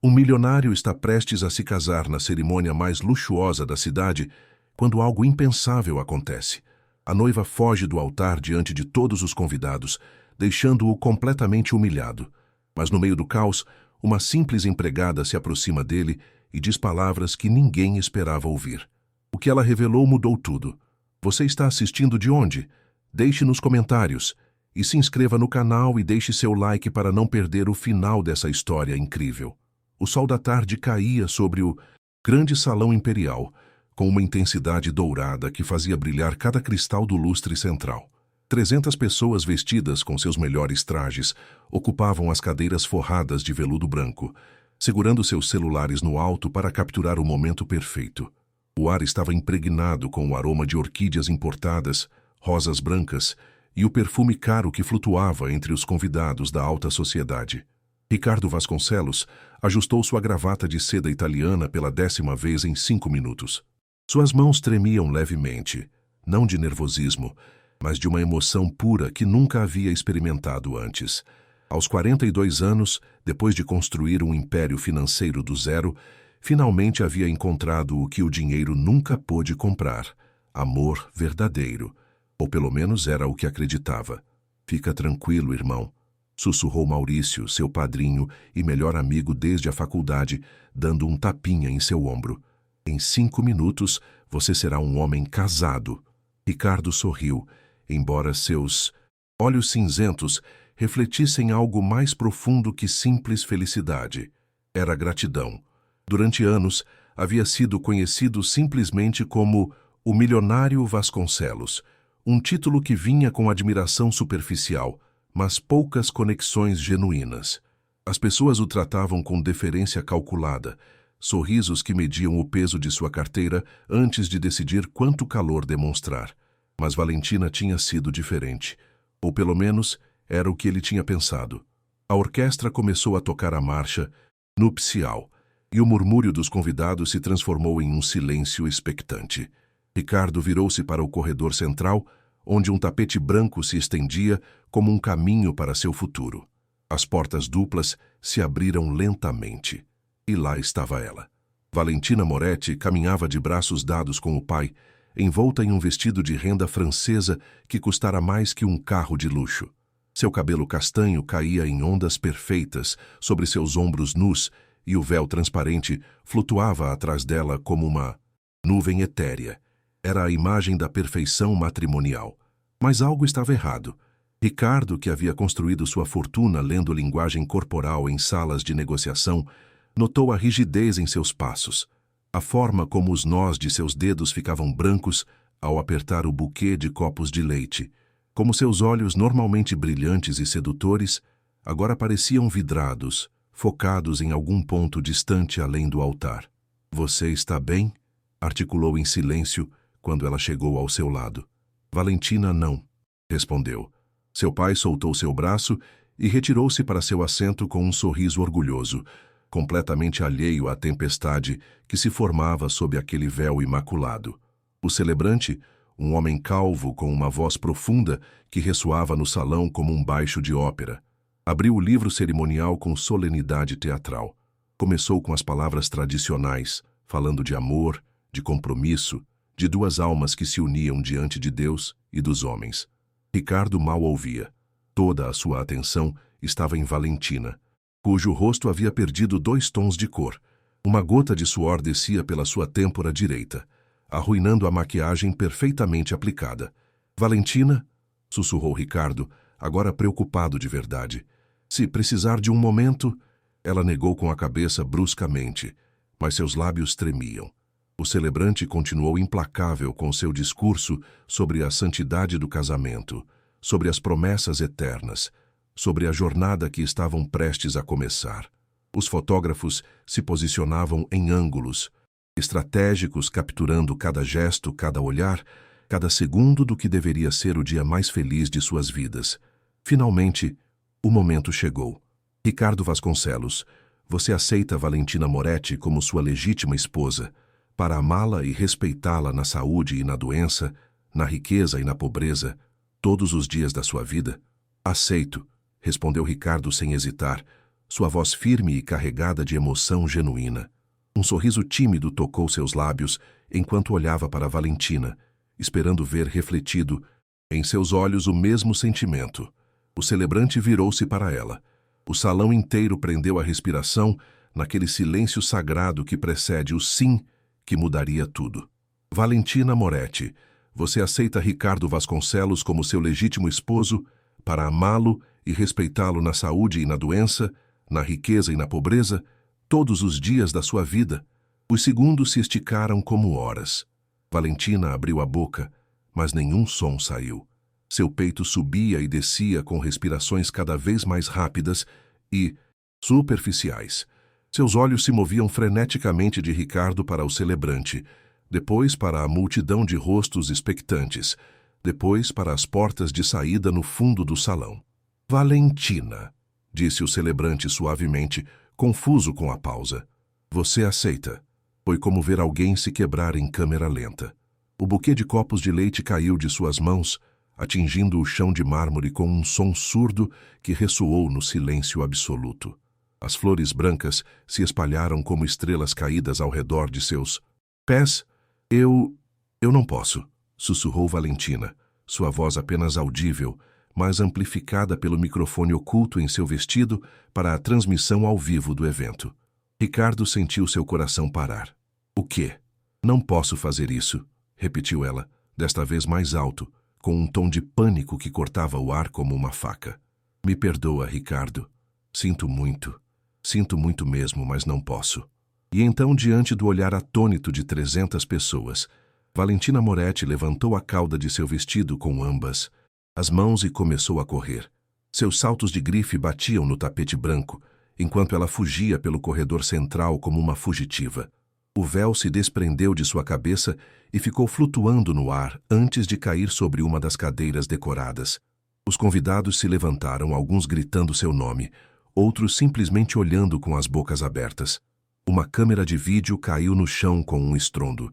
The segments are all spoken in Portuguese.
Um milionário está prestes a se casar na cerimônia mais luxuosa da cidade quando algo impensável acontece. A noiva foge do altar diante de todos os convidados, deixando-o completamente humilhado. Mas no meio do caos, uma simples empregada se aproxima dele e diz palavras que ninguém esperava ouvir. O que ela revelou mudou tudo. Você está assistindo de onde? Deixe nos comentários. E se inscreva no canal e deixe seu like para não perder o final dessa história incrível. O sol da tarde caía sobre o grande salão imperial, com uma intensidade dourada que fazia brilhar cada cristal do lustre central. 300 pessoas vestidas com seus melhores trajes ocupavam as cadeiras forradas de veludo branco, segurando seus celulares no alto para capturar o momento perfeito. O ar estava impregnado com o aroma de orquídeas importadas, rosas brancas e o perfume caro que flutuava entre os convidados da alta sociedade. Ricardo Vasconcelos ajustou sua gravata de seda italiana pela 10ª vez em 5 minutos. Suas mãos tremiam levemente, não de nervosismo, mas de uma emoção pura que nunca havia experimentado antes. Aos 42 anos, depois de construir um império financeiro do zero, finalmente havia encontrado o que o dinheiro nunca pôde comprar: amor verdadeiro. Ou pelo menos era o que acreditava. Fica tranquilo, irmão, sussurrou Maurício, seu padrinho e melhor amigo desde a faculdade, dando um tapinha em seu ombro. Em 5 minutos, você será um homem casado. Ricardo sorriu, embora seus olhos cinzentos refletissem algo mais profundo que simples felicidade. Era gratidão. Durante anos, havia sido conhecido simplesmente como o milionário Vasconcelos, um título que vinha com admiração superficial, mas poucas conexões genuínas. As pessoas o tratavam com deferência calculada, sorrisos que mediam o peso de sua carteira antes de decidir quanto calor demonstrar. Mas Valentina tinha sido diferente, ou pelo menos era o que ele tinha pensado. A orquestra começou a tocar a marcha nupcial, e o murmúrio dos convidados se transformou em um silêncio expectante. Ricardo virou-se para o corredor central, onde um tapete branco se estendia como um caminho para seu futuro. As portas duplas se abriram lentamente, e lá estava ela. Valentina Moretti caminhava de braços dados com o pai, envolta em um vestido de renda francesa que custara mais que um carro de luxo. Seu cabelo castanho caía em ondas perfeitas sobre seus ombros nus e o véu transparente flutuava atrás dela como uma nuvem etérea. Era a imagem da perfeição matrimonial. Mas algo estava errado. Ricardo, que havia construído sua fortuna lendo linguagem corporal em salas de negociação, notou a rigidez em seus passos, a forma como os nós de seus dedos ficavam brancos ao apertar o buquê de copos de leite, como seus olhos normalmente brilhantes e sedutores agora pareciam vidrados, focados em algum ponto distante além do altar. "Você está bem?" articulou em silêncio quando ela chegou ao seu lado. Valentina não, respondeu. Seu pai soltou seu braço e retirou-se para seu assento com um sorriso orgulhoso, completamente alheio à tempestade que se formava sob aquele véu imaculado. O celebrante, um homem calvo com uma voz profunda que ressoava no salão como um baixo de ópera, abriu o livro cerimonial com solenidade teatral. Começou com as palavras tradicionais, falando de amor, de compromisso, de duas almas que se uniam diante de Deus e dos homens. Ricardo mal ouvia. Toda a sua atenção estava em Valentina, cujo rosto havia perdido 2 tons de cor. Uma gota de suor descia pela sua têmpora direita, arruinando a maquiagem perfeitamente aplicada. "Valentina?" sussurrou Ricardo, agora preocupado de verdade. "Se precisar de um momento..." Ela negou com a cabeça bruscamente, mas seus lábios tremiam. O celebrante continuou implacável com seu discurso sobre a santidade do casamento, sobre as promessas eternas, sobre a jornada que estavam prestes a começar. Os fotógrafos se posicionavam em ângulos estratégicos, capturando cada gesto, cada olhar, cada segundo do que deveria ser o dia mais feliz de suas vidas. Finalmente, o momento chegou. "Ricardo Vasconcelos, você aceita Valentina Moretti como sua legítima esposa, para amá-la e respeitá-la na saúde e na doença, na riqueza e na pobreza, todos os dias da sua vida?" "Aceito", respondeu Ricardo sem hesitar, sua voz firme e carregada de emoção genuína. Um sorriso tímido tocou seus lábios enquanto olhava para Valentina, esperando ver refletido em seus olhos o mesmo sentimento. O celebrante virou-se para ela. O salão inteiro prendeu a respiração naquele silêncio sagrado que precede o sim que mudaria tudo. Valentina Moretti, você aceita Ricardo Vasconcelos como seu legítimo esposo para amá-lo e respeitá-lo na saúde e na doença, na riqueza e na pobreza, todos os dias da sua vida? Os segundos se esticaram como horas. Valentina abriu a boca, mas nenhum som saiu. Seu peito subia e descia com respirações cada vez mais rápidas e superficiais. Seus olhos se moviam freneticamente de Ricardo para o celebrante, depois para a multidão de rostos expectantes, depois para as portas de saída no fundo do salão. Valentina, disse o celebrante suavemente, confuso com a pausa. Você aceita? Foi como ver alguém se quebrar em câmera lenta. O buquê de copos de leite caiu de suas mãos, atingindo o chão de mármore com um som surdo que ressoou no silêncio absoluto. As flores brancas se espalharam como estrelas caídas ao redor de seus pés. Eu não posso, sussurrou Valentina, sua voz apenas audível, mas amplificada pelo microfone oculto em seu vestido para a transmissão ao vivo do evento. Ricardo sentiu seu coração parar. O quê? Não posso fazer isso, repetiu ela, desta vez mais alto, com um tom de pânico que cortava o ar como uma faca. Me perdoa, Ricardo. Sinto muito mesmo, mas não posso. E então, diante do olhar atônito de 300 pessoas, Valentina Moretti levantou a cauda de seu vestido com ambas as mãos e começou a correr. Seus saltos de grife batiam no tapete branco, enquanto ela fugia pelo corredor central como uma fugitiva. O véu se desprendeu de sua cabeça e ficou flutuando no ar antes de cair sobre uma das cadeiras decoradas. Os convidados se levantaram, alguns gritando seu nome, outros simplesmente olhando com as bocas abertas. Uma câmera de vídeo caiu no chão com um estrondo.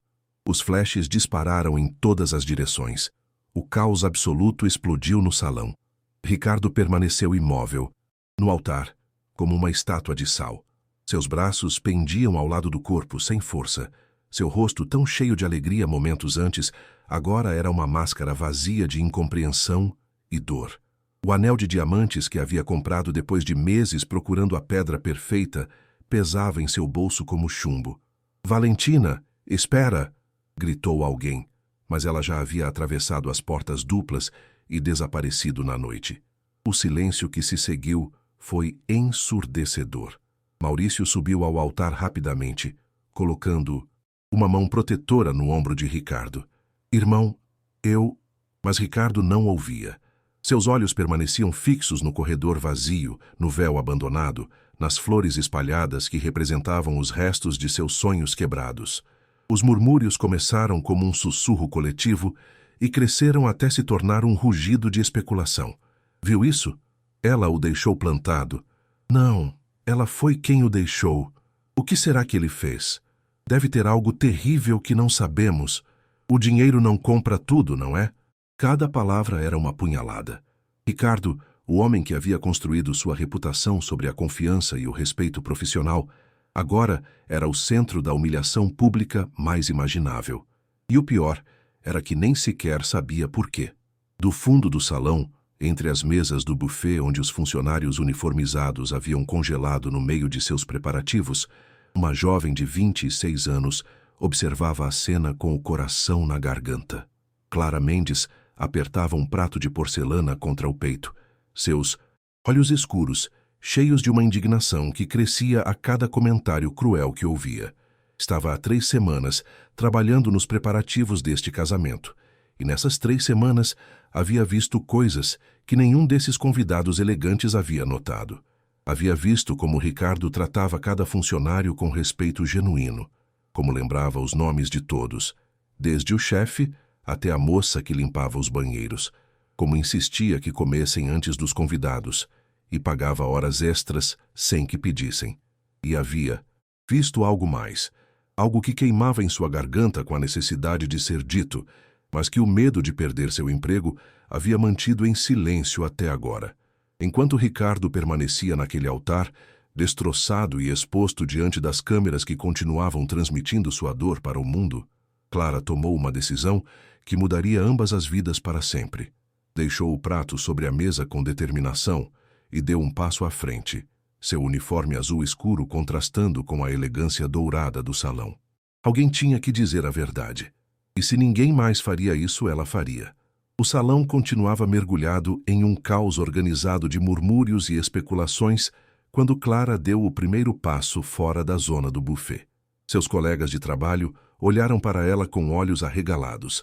Os flashes dispararam em todas as direções. O caos absoluto explodiu no salão. Ricardo permaneceu imóvel, no altar, como uma estátua de sal. Seus braços pendiam ao lado do corpo, sem força. Seu rosto, tão cheio de alegria momentos antes, agora era uma máscara vazia de incompreensão e dor. O anel de diamantes que havia comprado depois de meses procurando a pedra perfeita pesava em seu bolso como chumbo. Valentina, espera! Gritou alguém, mas ela já havia atravessado as portas duplas e desaparecido na noite. O silêncio que se seguiu foi ensurdecedor. Maurício subiu ao altar rapidamente, colocando uma mão protetora no ombro de Ricardo. Irmão, eu... Mas Ricardo não ouvia. Seus olhos permaneciam fixos no corredor vazio, no véu abandonado, nas flores espalhadas que representavam os restos de seus sonhos quebrados. Os murmúrios começaram como um sussurro coletivo e cresceram até se tornar um rugido de especulação. Viu isso? Ela o deixou plantado. Não, ela foi quem o deixou. O que será que ele fez? Deve ter algo terrível que não sabemos. O dinheiro não compra tudo, não é? Cada palavra era uma punhalada. Ricardo, o homem que havia construído sua reputação sobre a confiança e o respeito profissional, agora era o centro da humilhação pública mais imaginável. E o pior era que nem sequer sabia por quê. Do fundo do salão, entre as mesas do buffet onde os funcionários uniformizados haviam congelado no meio de seus preparativos, uma jovem de 26 anos observava a cena com o coração na garganta. Clara Mendes apertava um prato de porcelana contra o peito. Seus olhos escuros, cheios de uma indignação que crescia a cada comentário cruel que ouvia. Estava há 3 semanas trabalhando nos preparativos deste casamento, e nessas 3 semanas havia visto coisas que nenhum desses convidados elegantes havia notado. Havia visto como Ricardo tratava cada funcionário com respeito genuíno, como lembrava os nomes de todos, desde o chefe até a moça que limpava os banheiros, como insistia que comessem antes dos convidados, e pagava horas extras sem que pedissem. E havia visto algo mais, algo que queimava em sua garganta com a necessidade de ser dito, mas que o medo de perder seu emprego havia mantido em silêncio até agora. Enquanto Ricardo permanecia naquele altar, Destroçado e exposto diante das câmeras que continuavam transmitindo sua dor para o mundo, Clara tomou uma decisão que mudaria ambas as vidas para sempre. Deixou o prato sobre a mesa com determinação e deu um passo à frente, seu uniforme azul escuro contrastando com a elegância dourada do salão. Alguém tinha que dizer a verdade. E se ninguém mais faria isso, ela faria. O salão continuava mergulhado em um caos organizado de murmúrios e especulações quando Clara deu o primeiro passo fora da zona do buffet. Seus colegas de trabalho olharam para ela com olhos arregalados.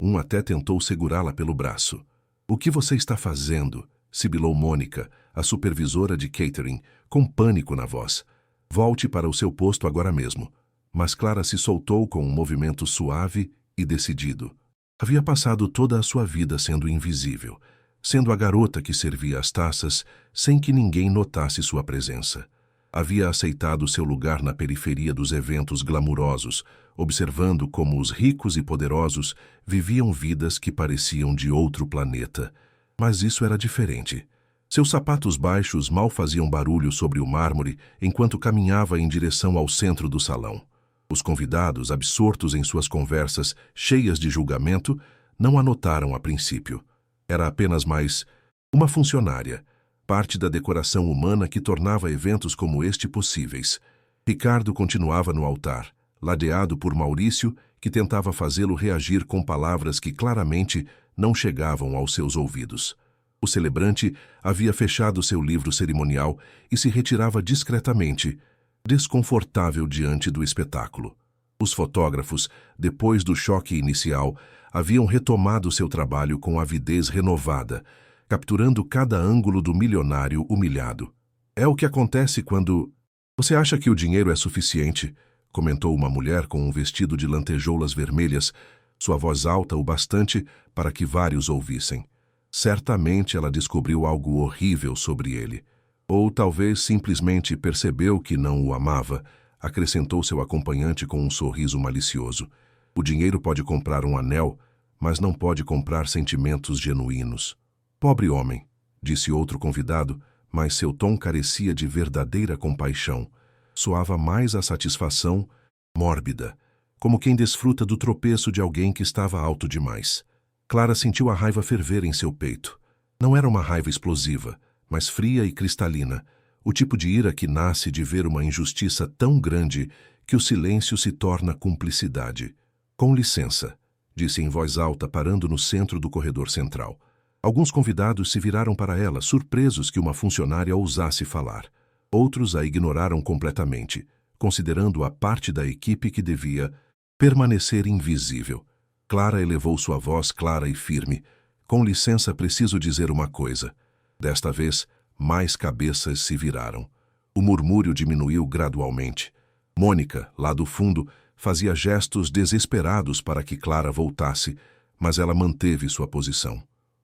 Um até tentou segurá-la pelo braço. "O que você está fazendo?" sibilou Mônica, a supervisora de catering, com pânico na voz. "Volte para o seu posto agora mesmo." Mas Clara se soltou com um movimento suave e decidido. Havia passado toda a sua vida sendo invisível, sendo a garota que servia as taças sem que ninguém notasse sua presença. Havia aceitado seu lugar na periferia dos eventos glamurosos, observando como os ricos e poderosos viviam vidas que pareciam de outro planeta. Mas isso era diferente. Seus sapatos baixos mal faziam barulho sobre o mármore enquanto caminhava em direção ao centro do salão. Os convidados, absortos em suas conversas cheias de julgamento, não a notaram a princípio. Era apenas mais uma funcionária, parte da decoração humana que tornava eventos como este possíveis. Ricardo continuava no altar, ladeado por Maurício, que tentava fazê-lo reagir com palavras que claramente não chegavam aos seus ouvidos. O celebrante havia fechado seu livro cerimonial e se retirava discretamente, desconfortável diante do espetáculo. Os fotógrafos, depois do choque inicial, haviam retomado seu trabalho com avidez renovada, capturando cada ângulo do milionário humilhado. "É o que acontece quando... Você acha que o dinheiro é suficiente?" comentou uma mulher com um vestido de lantejoulas vermelhas, sua voz alta o bastante para que vários ouvissem. Certamente ela descobriu algo horrível sobre ele. Ou talvez simplesmente percebeu que não o amava, acrescentou seu acompanhante com um sorriso malicioso. "O dinheiro pode comprar um anel, mas não pode comprar sentimentos genuínos." "Pobre homem", disse outro convidado, mas seu tom carecia de verdadeira compaixão. Soava mais a satisfação mórbida, como quem desfruta do tropeço de alguém que estava alto demais. Clara sentiu a raiva ferver em seu peito. Não era uma raiva explosiva, mas fria e cristalina, o tipo de ira que nasce de ver uma injustiça tão grande que o silêncio se torna cumplicidade. "Com licença", disse em voz alta, parando no centro do corredor central. Alguns convidados se viraram para ela, surpresos que uma funcionária ousasse falar. Outros a ignoraram completamente, considerando-a parte da equipe que devia permanecer invisível. Clara elevou sua voz clara e firme. "Com licença, preciso dizer uma coisa." Desta vez, mais cabeças se viraram. O murmúrio diminuiu gradualmente. Mônica, lá do fundo, fazia gestos desesperados para que Clara voltasse, mas ela manteve sua posição.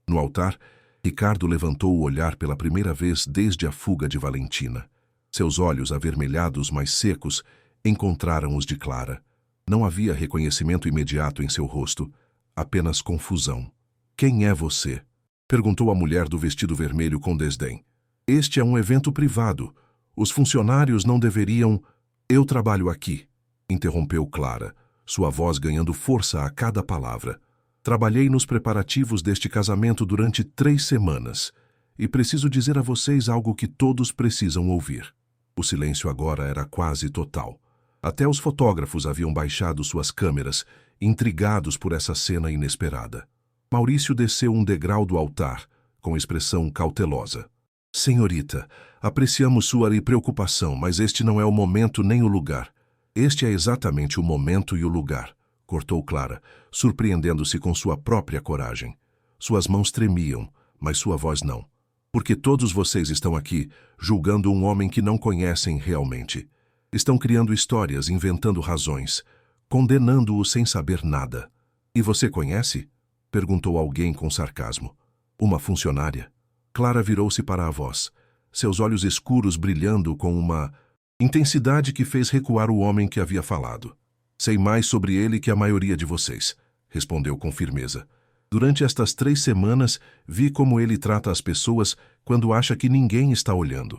No altar, Ricardo levantou o olhar pela primeira vez desde a fuga de Valentina. Seus olhos avermelhados, mas secos, encontraram os de Clara. Não havia reconhecimento imediato em seu rosto, apenas confusão. "Quem é você?" perguntou a mulher do vestido vermelho com desdém. "Este é um evento privado. Os funcionários não deveriam..." "Eu trabalho aqui", interrompeu Clara, sua voz ganhando força a cada palavra. "Trabalhei nos preparativos deste casamento durante 3 semanas e preciso dizer a vocês algo que todos precisam ouvir." O silêncio agora era quase total. Até os fotógrafos haviam baixado suas câmeras, intrigados por essa cena inesperada. Maurício desceu um degrau do altar, com expressão cautelosa. "Senhorita, apreciamos sua preocupação, mas este não é o momento nem o lugar." "Este é exatamente o momento e o lugar", cortou Clara, surpreendendo-se com sua própria coragem. Suas mãos tremiam, mas sua voz não. "Porque todos vocês estão aqui, julgando um homem que não conhecem realmente. Estão criando histórias, inventando razões, condenando-o sem saber nada." "E você conhece?" perguntou alguém com sarcasmo. "Uma funcionária." Clara virou-se para a voz, seus olhos escuros brilhando com uma intensidade que fez recuar o homem que havia falado. "Sei mais sobre ele que a maioria de vocês", respondeu com firmeza. "Durante estas 3 semanas, vi como ele trata as pessoas quando acha que ninguém está olhando.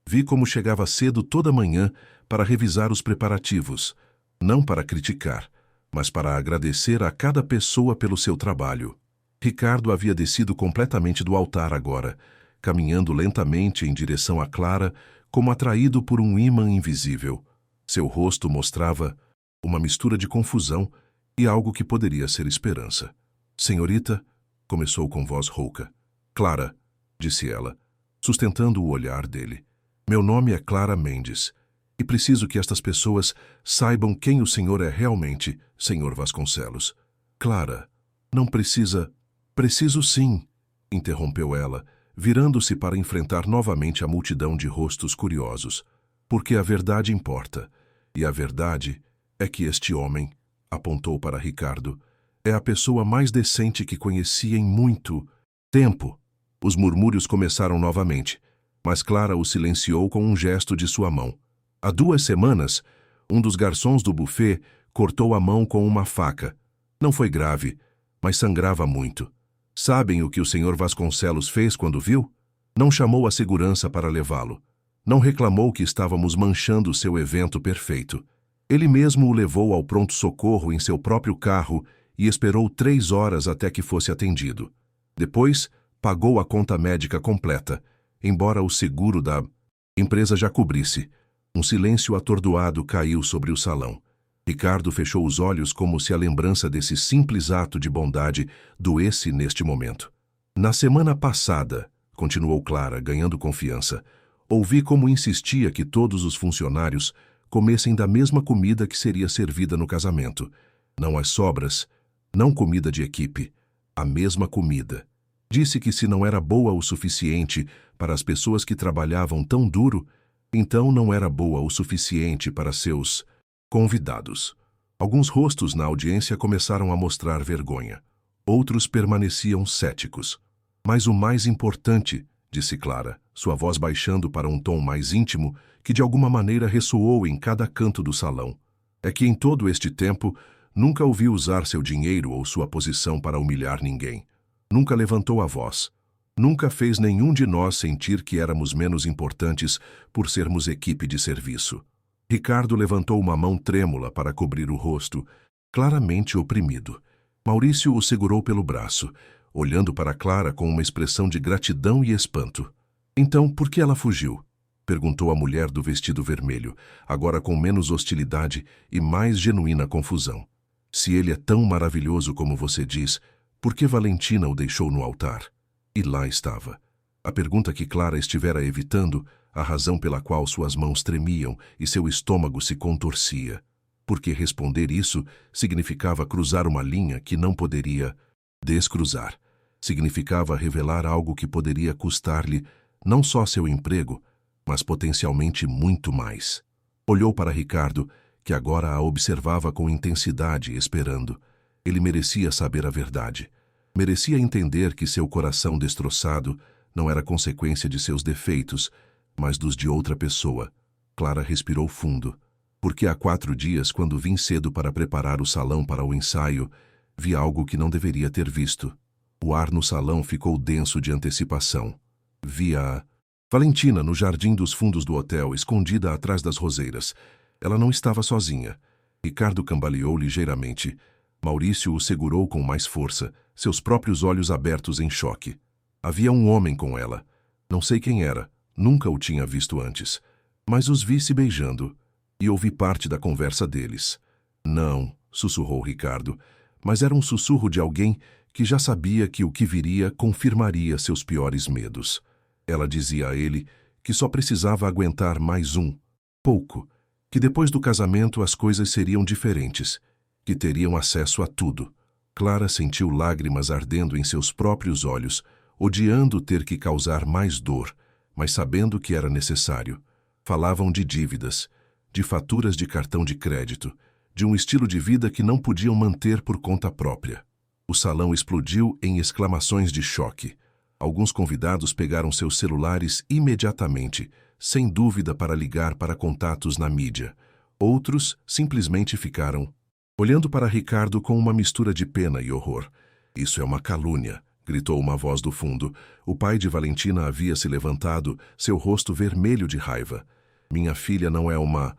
Vi como chegava cedo toda manhã para revisar os preparativos, não para criticar, mas para agradecer a cada pessoa pelo seu trabalho. Ricardo havia descido completamente do altar agora, caminhando lentamente em direção a Clara, como atraído por um ímã invisível. Seu rosto mostrava uma mistura de confusão e algo que poderia ser esperança. Senhorita, começou com voz rouca. Clara, disse ela, sustentando o olhar dele. Meu nome é Clara Mendes, e preciso que estas pessoas saibam quem o senhor é realmente, senhor Vasconcelos. Clara, não precisa... Preciso sim, interrompeu ela, virando-se para enfrentar novamente a multidão de rostos curiosos. Porque a verdade importa, e a verdade é que este homem, apontou para Ricardo, é a pessoa mais decente que conheci em muito tempo. Os murmúrios começaram novamente, mas Clara o silenciou com um gesto de sua mão. Há 2 semanas, um dos garçons do buffet cortou a mão com uma faca. Não foi grave, mas sangrava muito. Sabem o que o senhor Vasconcelos fez quando viu? Não chamou a segurança para levá-lo. Não reclamou que estávamos manchando seu evento perfeito. Ele mesmo o levou ao pronto-socorro em seu próprio carro e esperou 3 horas até que fosse atendido. Depois, pagou a conta médica completa, embora o seguro da empresa já cobrisse. Um silêncio atordoado caiu sobre o salão. Ricardo fechou os olhos como se a lembrança desse simples ato de bondade doesse neste momento. Na semana passada, continuou Clara, ganhando confiança, ouvi como insistia que todos os funcionários comessem da mesma comida que seria servida no casamento. Não as sobras, não comida de equipe, a mesma comida. Disse que se não era boa o suficiente para as pessoas que trabalhavam tão duro, então não era boa o suficiente para seus convidados. Alguns rostos na audiência começaram a mostrar vergonha. Outros permaneciam céticos. Mas o mais importante, disse Clara, sua voz baixando para um tom mais íntimo, que de alguma maneira ressoou em cada canto do salão, é que em todo este tempo nunca ouvi usar seu dinheiro ou sua posição para humilhar ninguém. Nunca levantou a voz. Nunca fez nenhum de nós sentir que éramos menos importantes por sermos equipe de serviço. Ricardo levantou uma mão trêmula para cobrir o rosto, claramente oprimido. Maurício o segurou pelo braço, olhando para Clara com uma expressão de gratidão e espanto. Então, por que ela fugiu? Perguntou a mulher do vestido vermelho, agora com menos hostilidade e mais genuína confusão. Se ele é tão maravilhoso como você diz, por que Valentina o deixou no altar? E lá estava. A pergunta que Clara estivera evitando, a razão pela qual suas mãos tremiam e seu estômago se contorcia. Porque responder isso significava cruzar uma linha que não poderia descruzar. Significava revelar algo que poderia custar-lhe não só seu emprego, mas potencialmente muito mais. Olhou para Ricardo, que agora a observava com intensidade, esperando. Ele merecia saber a verdade. Merecia entender que seu coração destroçado não era consequência de seus defeitos, mas dos de outra pessoa. Clara respirou fundo, porque há 4 dias, quando vim cedo para preparar o salão para o ensaio, vi algo que não deveria ter visto. O ar no salão ficou denso de antecipação. Vi a Valentina no jardim dos fundos do hotel, escondida atrás das roseiras. Ela não estava sozinha. Ricardo cambaleou ligeiramente. Maurício o segurou com mais força, seus próprios olhos abertos em choque. Havia um homem com ela. Não sei quem era. Nunca o tinha visto antes, mas os vi se beijando, e ouvi parte da conversa deles. Não, sussurrou Ricardo, mas era um sussurro de alguém que já sabia que o que viria confirmaria seus piores medos. Ela dizia a ele que só precisava aguentar mais pouco, que depois do casamento as coisas seriam diferentes, que teriam acesso a tudo. Clara sentiu lágrimas ardendo em seus próprios olhos, odiando ter que causar mais dor, mas sabendo que era necessário. Falavam de dívidas, de faturas de cartão de crédito, de um estilo de vida que não podiam manter por conta própria. O salão explodiu em exclamações de choque. Alguns convidados pegaram seus celulares imediatamente, sem dúvida para ligar para contatos na mídia. Outros simplesmente ficaram olhando para Ricardo com uma mistura de pena e horror. Isso é uma calúnia, gritou uma voz do fundo. O pai de Valentina havia se levantado, seu rosto vermelho de raiva. Minha filha não é uma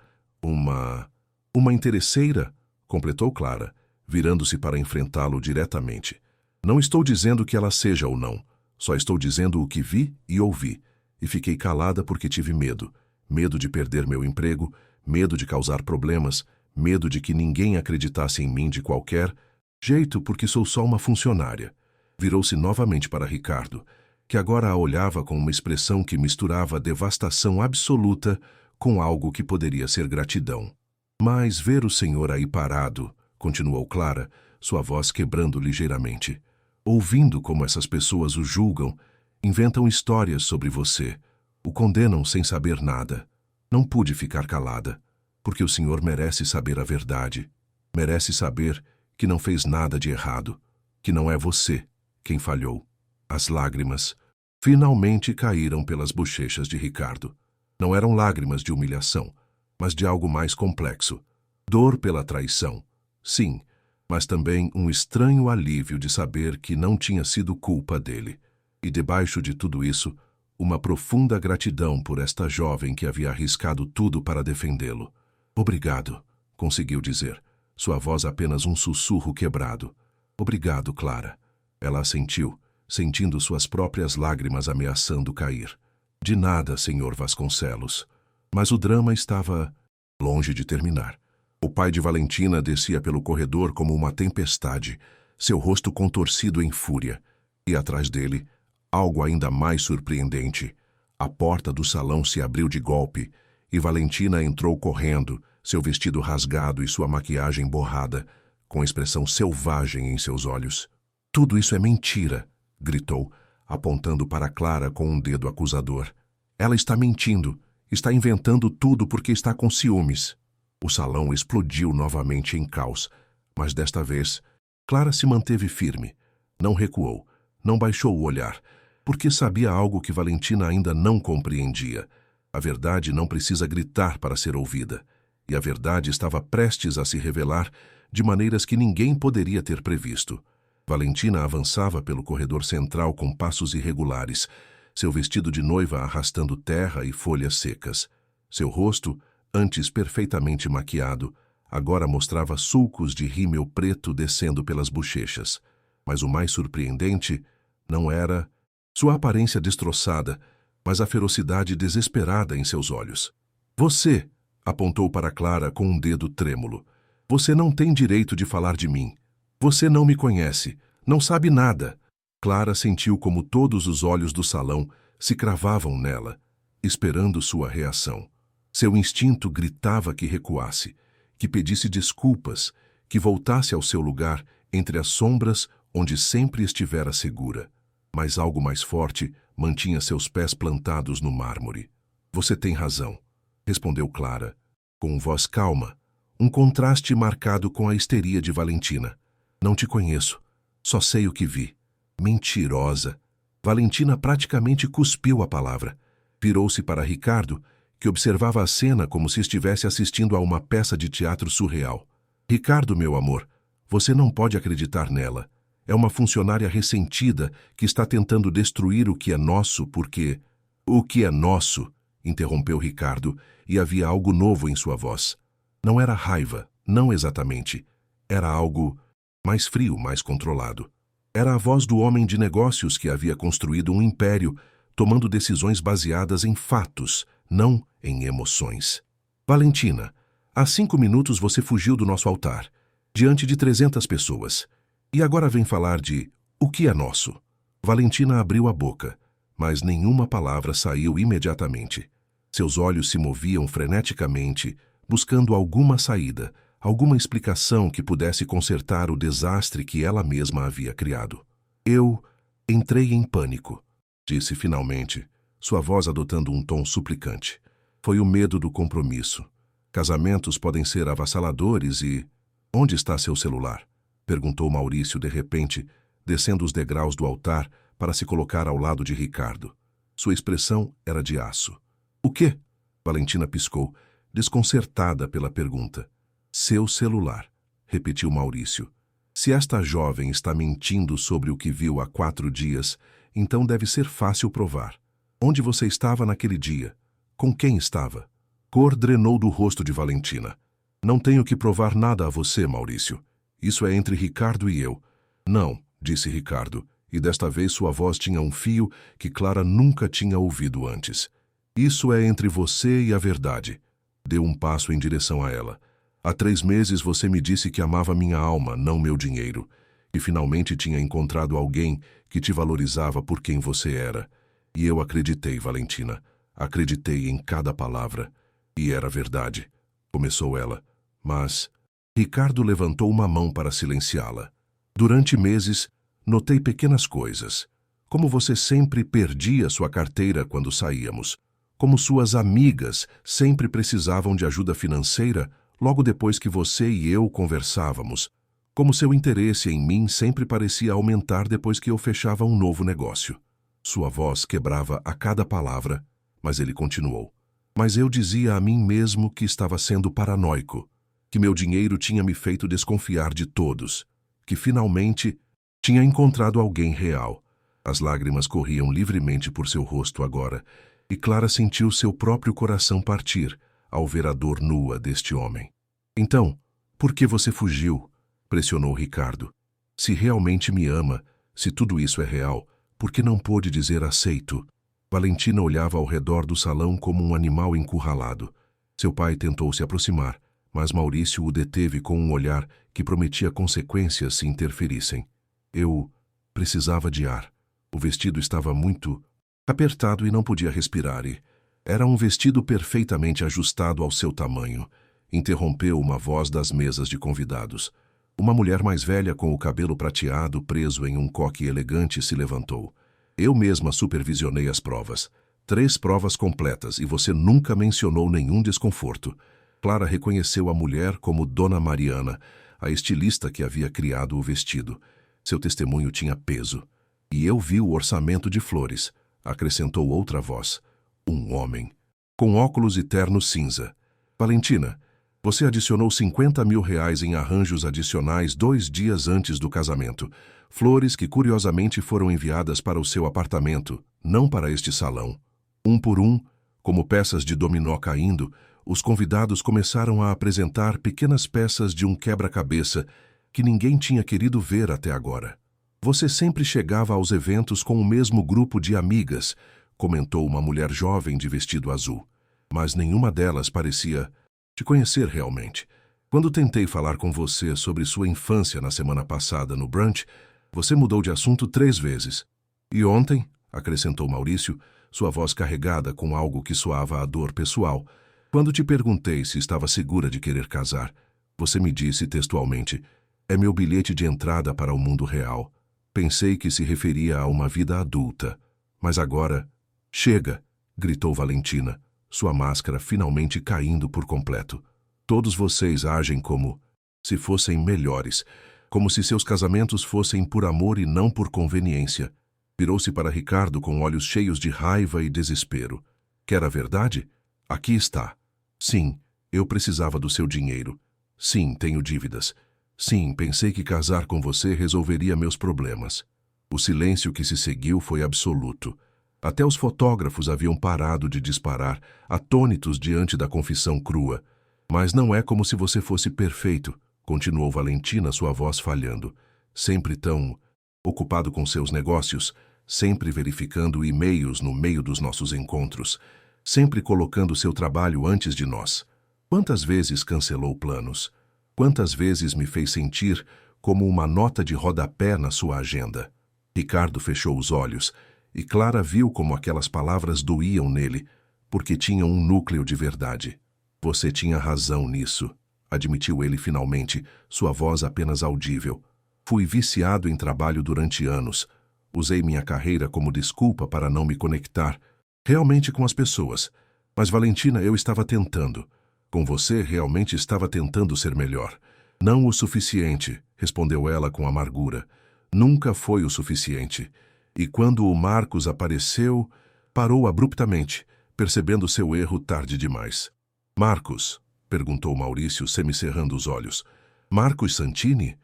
interesseira? Completou Clara, virando-se para enfrentá-lo diretamente. Não estou dizendo que ela seja ou não. Só estou dizendo o que vi e ouvi. E fiquei calada porque tive medo. Medo de perder meu emprego, medo de causar problemas, medo de que ninguém acreditasse em mim de qualquer jeito porque sou só uma funcionária. Virou-se novamente para Ricardo, que agora a olhava com uma expressão que misturava devastação absoluta com algo que poderia ser gratidão. Mas ver o senhor aí parado, continuou Clara, sua voz quebrando ligeiramente, ouvindo como essas pessoas o julgam, inventam histórias sobre você, o condenam sem saber nada. Não pude ficar calada, porque o senhor merece saber a verdade. Merece saber que não fez nada de errado, que não é você quem falhou. As lágrimas finalmente caíram pelas bochechas de Ricardo. Não eram lágrimas de humilhação, mas de algo mais complexo. Dor pela traição, sim, mas também um estranho alívio de saber que não tinha sido culpa dele. E debaixo de tudo isso, uma profunda gratidão por esta jovem que havia arriscado tudo para defendê-lo. Obrigado, conseguiu dizer, sua voz apenas um sussurro quebrado. Obrigado, Clara. Ela assentiu, sentindo suas próprias lágrimas ameaçando cair. De nada, senhor Vasconcelos. Mas o drama estava longe de terminar. O pai de Valentina descia pelo corredor como uma tempestade, seu rosto contorcido em fúria. E atrás dele, algo ainda mais surpreendente. A porta do salão se abriu de golpe e Valentina entrou correndo, seu vestido rasgado e sua maquiagem borrada, com expressão selvagem em seus olhos. Tudo isso é mentira, gritou, apontando para Clara com um dedo acusador. Ela está mentindo, está inventando tudo porque está com ciúmes. O salão explodiu novamente em caos, mas desta vez, Clara se manteve firme. Não recuou, não baixou o olhar, porque sabia algo que Valentina ainda não compreendia. A verdade não precisa gritar para ser ouvida, e a verdade estava prestes a se revelar de maneiras que ninguém poderia ter previsto. Valentina avançava pelo corredor central com passos irregulares, seu vestido de noiva arrastando terra e folhas secas. Seu rosto, antes perfeitamente maquiado, agora mostrava sulcos de rímel preto descendo pelas bochechas. Mas o mais surpreendente não era sua aparência destroçada, mas a ferocidade desesperada em seus olhos. Você, apontou para Clara com um dedo trêmulo, você não tem direito de falar de mim. Você não me conhece, não sabe nada. Clara sentiu como todos os olhos do salão se cravavam nela, esperando sua reação. Seu instinto gritava que recuasse, que pedisse desculpas, que voltasse ao seu lugar entre as sombras onde sempre estivera segura. Mas algo mais forte mantinha seus pés plantados no mármore. Você tem razão, respondeu Clara, com voz calma, um contraste marcado com a histeria de Valentina. Não te conheço, só sei o que vi. Mentirosa. Valentina praticamente cuspiu a palavra. Virou-se para Ricardo, que observava a cena como se estivesse assistindo a uma peça de teatro surreal. Ricardo, meu amor, você não pode acreditar nela. É uma funcionária ressentida que está tentando destruir o que é nosso porque... O que é nosso, interrompeu Ricardo, e havia algo novo em sua voz. Não era raiva, não exatamente. Era algo mais frio, mais controlado. Era a voz do homem de negócios que havia construído um império, tomando decisões baseadas em fatos, não em emoções. Valentina, há 5 minutos você fugiu do nosso altar, diante de 300 pessoas. E agora vem falar de o que é nosso. Valentina abriu a boca, mas nenhuma palavra saiu imediatamente. Seus olhos se moviam freneticamente, buscando alguma saída, alguma explicação que pudesse consertar o desastre que ela mesma havia criado. Eu entrei em pânico, disse finalmente, sua voz adotando um tom suplicante. Foi o medo do compromisso. Casamentos podem ser avassaladores e... Onde está seu celular? Perguntou Maurício de repente, descendo os degraus do altar para se colocar ao lado de Ricardo. Sua expressão era de aço. O quê? Valentina piscou, desconcertada pela pergunta. Seu celular, repetiu Maurício. Se esta jovem está mentindo sobre o que viu há 4 dias, então deve ser fácil provar. Onde você estava naquele dia? Com quem estava? Cor drenou do rosto de Valentina. Não tenho que provar nada a você, Maurício. Isso é entre Ricardo e eu. Não, disse Ricardo, e desta vez sua voz tinha um fio que Clara nunca tinha ouvido antes. Isso é entre você e a verdade. Deu um passo em direção a ela. Há 3 meses você me disse que amava minha alma, não meu dinheiro, e finalmente tinha encontrado alguém que te valorizava por quem você era. E eu acreditei, Valentina. Acreditei em cada palavra. E era verdade. Começou ela. Mas Ricardo levantou uma mão para silenciá-la. Durante meses, notei pequenas coisas. Como você sempre perdia sua carteira quando saíamos. Como suas amigas sempre precisavam de ajuda financeira logo depois que você e eu conversávamos. Como seu interesse em mim sempre parecia aumentar depois que eu fechava um novo negócio. Sua voz quebrava a cada palavra, mas ele continuou. Mas eu dizia a mim mesmo que estava sendo paranoico, que meu dinheiro tinha me feito desconfiar de todos, que finalmente tinha encontrado alguém real. As lágrimas corriam livremente por seu rosto agora, e Clara sentiu seu próprio coração partir ao ver a dor nua deste homem. Então, por que você fugiu? Pressionou Ricardo. Se realmente me ama, se tudo isso é real, por que não pôde dizer aceito? Valentina olhava ao redor do salão como um animal encurralado. Seu pai tentou se aproximar, mas Maurício o deteve com um olhar que prometia consequências se interferissem. Eu precisava de ar. O vestido estava muito apertado e não podia respirar e... Era um vestido perfeitamente ajustado ao seu tamanho. Interrompeu uma voz das mesas de convidados. Uma mulher mais velha com o cabelo prateado preso em um coque elegante se levantou. Eu mesma supervisionei as provas. 3 provas completas e você nunca mencionou nenhum desconforto. Clara reconheceu a mulher como Dona Mariana, a estilista que havia criado o vestido. Seu testemunho tinha peso. E eu vi o orçamento de flores, acrescentou outra voz. Um homem, com óculos e terno cinza. Valentina, você adicionou 50 mil reais em arranjos adicionais 2 dias antes do casamento. Flores que curiosamente foram enviadas para o seu apartamento, não para este salão. Um por um, como peças de dominó caindo, os convidados começaram a apresentar pequenas peças de um quebra-cabeça que ninguém tinha querido ver até agora. Você sempre chegava aos eventos com o mesmo grupo de amigas, comentou uma mulher jovem de vestido azul. Mas nenhuma delas parecia te conhecer realmente. Quando tentei falar com você sobre sua infância na semana passada no brunch, você mudou de assunto 3 vezes. E ontem, acrescentou Maurício, sua voz carregada com algo que soava a dor pessoal, quando te perguntei se estava segura de querer casar, você me disse textualmente, é meu bilhete de entrada para o mundo real. Pensei que se referia a uma vida adulta. Mas agora... Chega! Gritou Valentina, sua máscara finalmente caindo por completo. Todos vocês agem como se fossem melhores, como se seus casamentos fossem por amor e não por conveniência. Virou-se para Ricardo com olhos cheios de raiva e desespero. Quer a verdade? Aqui está. Sim, eu precisava do seu dinheiro. Sim, tenho dívidas. Sim, pensei que casar com você resolveria meus problemas. O silêncio que se seguiu foi absoluto. Até os fotógrafos haviam parado de disparar, atônitos diante da confissão crua. Mas não é como se você fosse perfeito, continuou Valentina, sua voz falhando. Sempre tão ocupado com seus negócios, sempre verificando e-mails no meio dos nossos encontros, sempre colocando seu trabalho antes de nós. Quantas vezes cancelou planos? Quantas vezes me fez sentir como uma nota de rodapé na sua agenda? Ricardo fechou os olhos, e Clara viu como aquelas palavras doíam nele, porque tinham um núcleo de verdade. Você tinha razão nisso, admitiu ele finalmente, sua voz apenas audível. Fui viciado em trabalho durante anos. Usei minha carreira como desculpa para não me conectar realmente com as pessoas. Mas, Valentina, eu estava tentando. Com você, realmente estava tentando ser melhor. Não o suficiente, respondeu ela com amargura. Nunca foi o suficiente. E quando o Marcos apareceu, parou abruptamente, percebendo seu erro tarde demais. Marcos? Perguntou Maurício, semicerrando os olhos. Marcos Santini?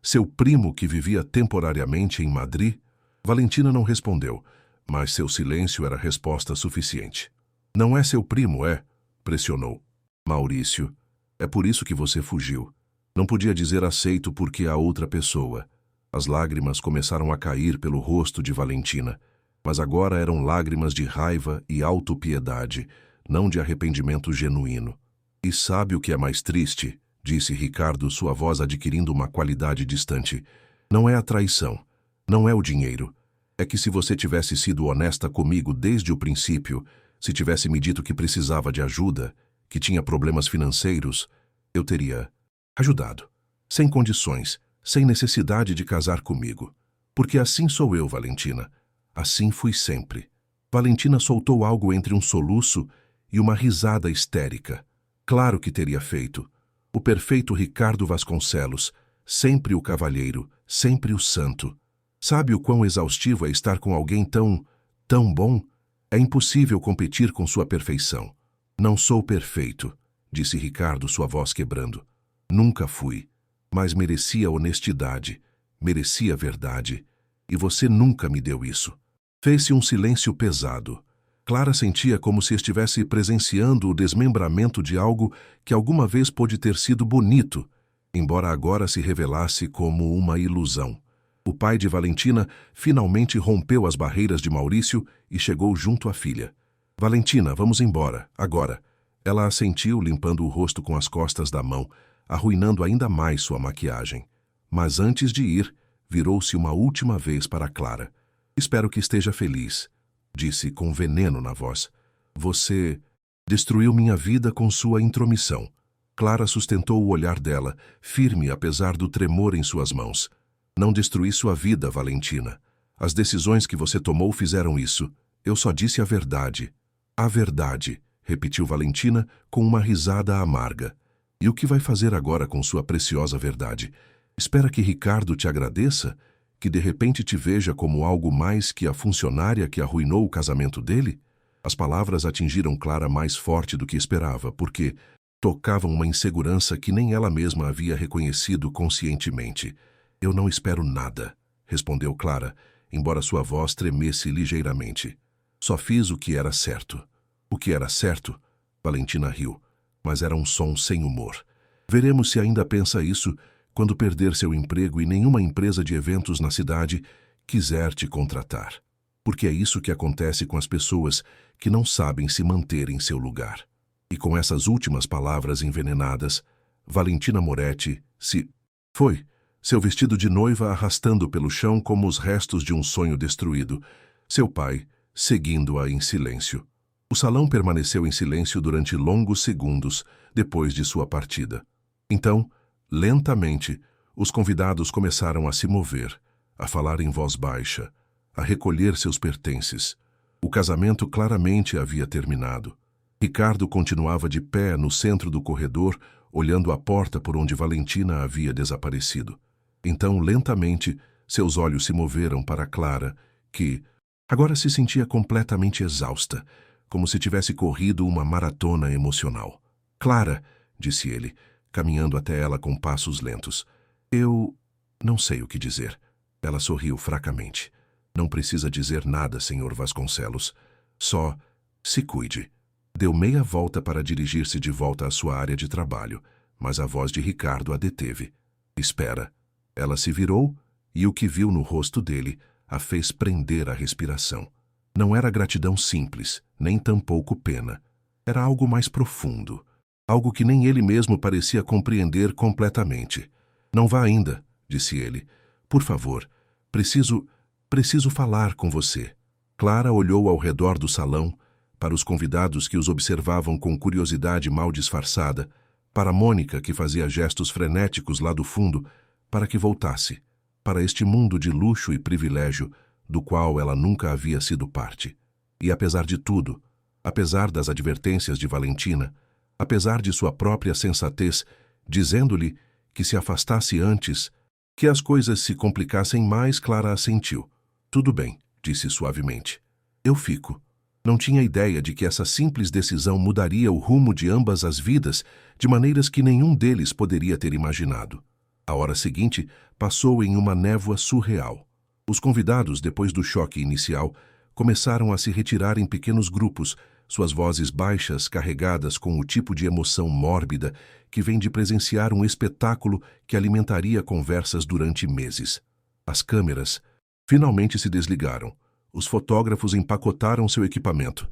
Seu primo que vivia temporariamente em Madrid? Valentina não respondeu, mas seu silêncio era resposta suficiente. Não é seu primo, é? Pressionou. Maurício. É por isso que você fugiu. Não podia dizer aceito porque há outra pessoa. As lágrimas começaram a cair pelo rosto de Valentina, mas agora eram lágrimas de raiva e autopiedade, não de arrependimento genuíno. E sabe o que é mais triste? Disse Ricardo, sua voz adquirindo uma qualidade distante. Não é a traição, não é o dinheiro. É que se você tivesse sido honesta comigo desde o princípio, se tivesse me dito que precisava de ajuda, que tinha problemas financeiros, eu teria ajudado. Sem condições, sem necessidade de casar comigo. Porque assim sou eu, Valentina. Assim fui sempre. Valentina soltou algo entre um soluço e uma risada histérica. Claro que teria feito. O perfeito Ricardo Vasconcelos, sempre o cavalheiro, sempre o santo. Sabe o quão exaustivo é estar com alguém tão bom? É impossível competir com sua perfeição. Não sou perfeito, disse Ricardo, sua voz quebrando. Nunca fui, mas merecia honestidade, merecia verdade, e você nunca me deu isso. Fez-se um silêncio pesado. Clara sentia como se estivesse presenciando o desmembramento de algo que alguma vez pôde ter sido bonito, embora agora se revelasse como uma ilusão. O pai de Valentina finalmente rompeu as barreiras de Maurício e chegou junto à filha. Valentina, vamos embora, agora. Ela assentiu, limpando o rosto com as costas da mão, arruinando ainda mais sua maquiagem. Mas antes de ir, virou-se uma última vez para Clara. Espero que esteja feliz, disse com veneno na voz. Você destruiu minha vida com sua intromissão. Clara sustentou o olhar dela, firme apesar do tremor em suas mãos. Não destruí sua vida, Valentina. As decisões que você tomou fizeram isso. Eu só disse a verdade. A verdade, repetiu Valentina com uma risada amarga. E o que vai fazer agora com sua preciosa verdade? Espera que Ricardo te agradeça? Que de repente te veja como algo mais que a funcionária que arruinou o casamento dele? As palavras atingiram Clara mais forte do que esperava, porque tocavam uma insegurança que nem ela mesma havia reconhecido conscientemente. Eu não espero nada, respondeu Clara, embora sua voz tremesse ligeiramente. Só fiz o que era certo. O que era certo? Valentina riu, mas era um som sem humor. Veremos se ainda pensa isso quando perder seu emprego e nenhuma empresa de eventos na cidade quiser te contratar. Porque é isso que acontece com as pessoas que não sabem se manter em seu lugar. E com essas últimas palavras envenenadas, Valentina Moretti se foi, seu vestido de noiva arrastando pelo chão como os restos de um sonho destruído, seu pai seguindo-a em silêncio. O salão permaneceu em silêncio durante longos segundos depois de sua partida. Então, lentamente, os convidados começaram a se mover, a falar em voz baixa, a recolher seus pertences. O casamento claramente havia terminado. Ricardo continuava de pé no centro do corredor, olhando a porta por onde Valentina havia desaparecido. Então, lentamente, seus olhos se moveram para Clara, que agora se sentia completamente exausta, como se tivesse corrido uma maratona emocional. Clara, disse ele, caminhando até ela com passos lentos. Eu não sei o que dizer. Ela sorriu fracamente. Não precisa dizer nada, Sr. Vasconcelos. Só se cuide. Deu meia volta para dirigir-se de volta à sua área de trabalho, mas a voz de Ricardo a deteve. Espera. Ela se virou e o que viu no rosto dele a fez prender a respiração. Não era gratidão simples, nem tampouco pena. Era algo mais profundo. Algo que nem ele mesmo parecia compreender completamente. Não vá ainda, disse ele. Por favor, preciso falar com você. Clara olhou ao redor do salão, para os convidados que os observavam com curiosidade mal disfarçada, para Mônica, que fazia gestos frenéticos lá do fundo, para que voltasse, para este mundo de luxo e privilégio, do qual ela nunca havia sido parte. E apesar de tudo, apesar das advertências de Valentina, apesar de sua própria sensatez, dizendo-lhe que se afastasse antes, que as coisas se complicassem mais, Clara assentiu. Tudo bem, disse suavemente. Eu fico. Não tinha ideia de que essa simples decisão mudaria o rumo de ambas as vidas de maneiras que nenhum deles poderia ter imaginado. A hora seguinte passou em uma névoa surreal. Os convidados, depois do choque inicial, começaram a se retirar em pequenos grupos, suas vozes baixas carregadas com o tipo de emoção mórbida que vem de presenciar um espetáculo que alimentaria conversas durante meses. As câmeras finalmente se desligaram. Os fotógrafos empacotaram seu equipamento.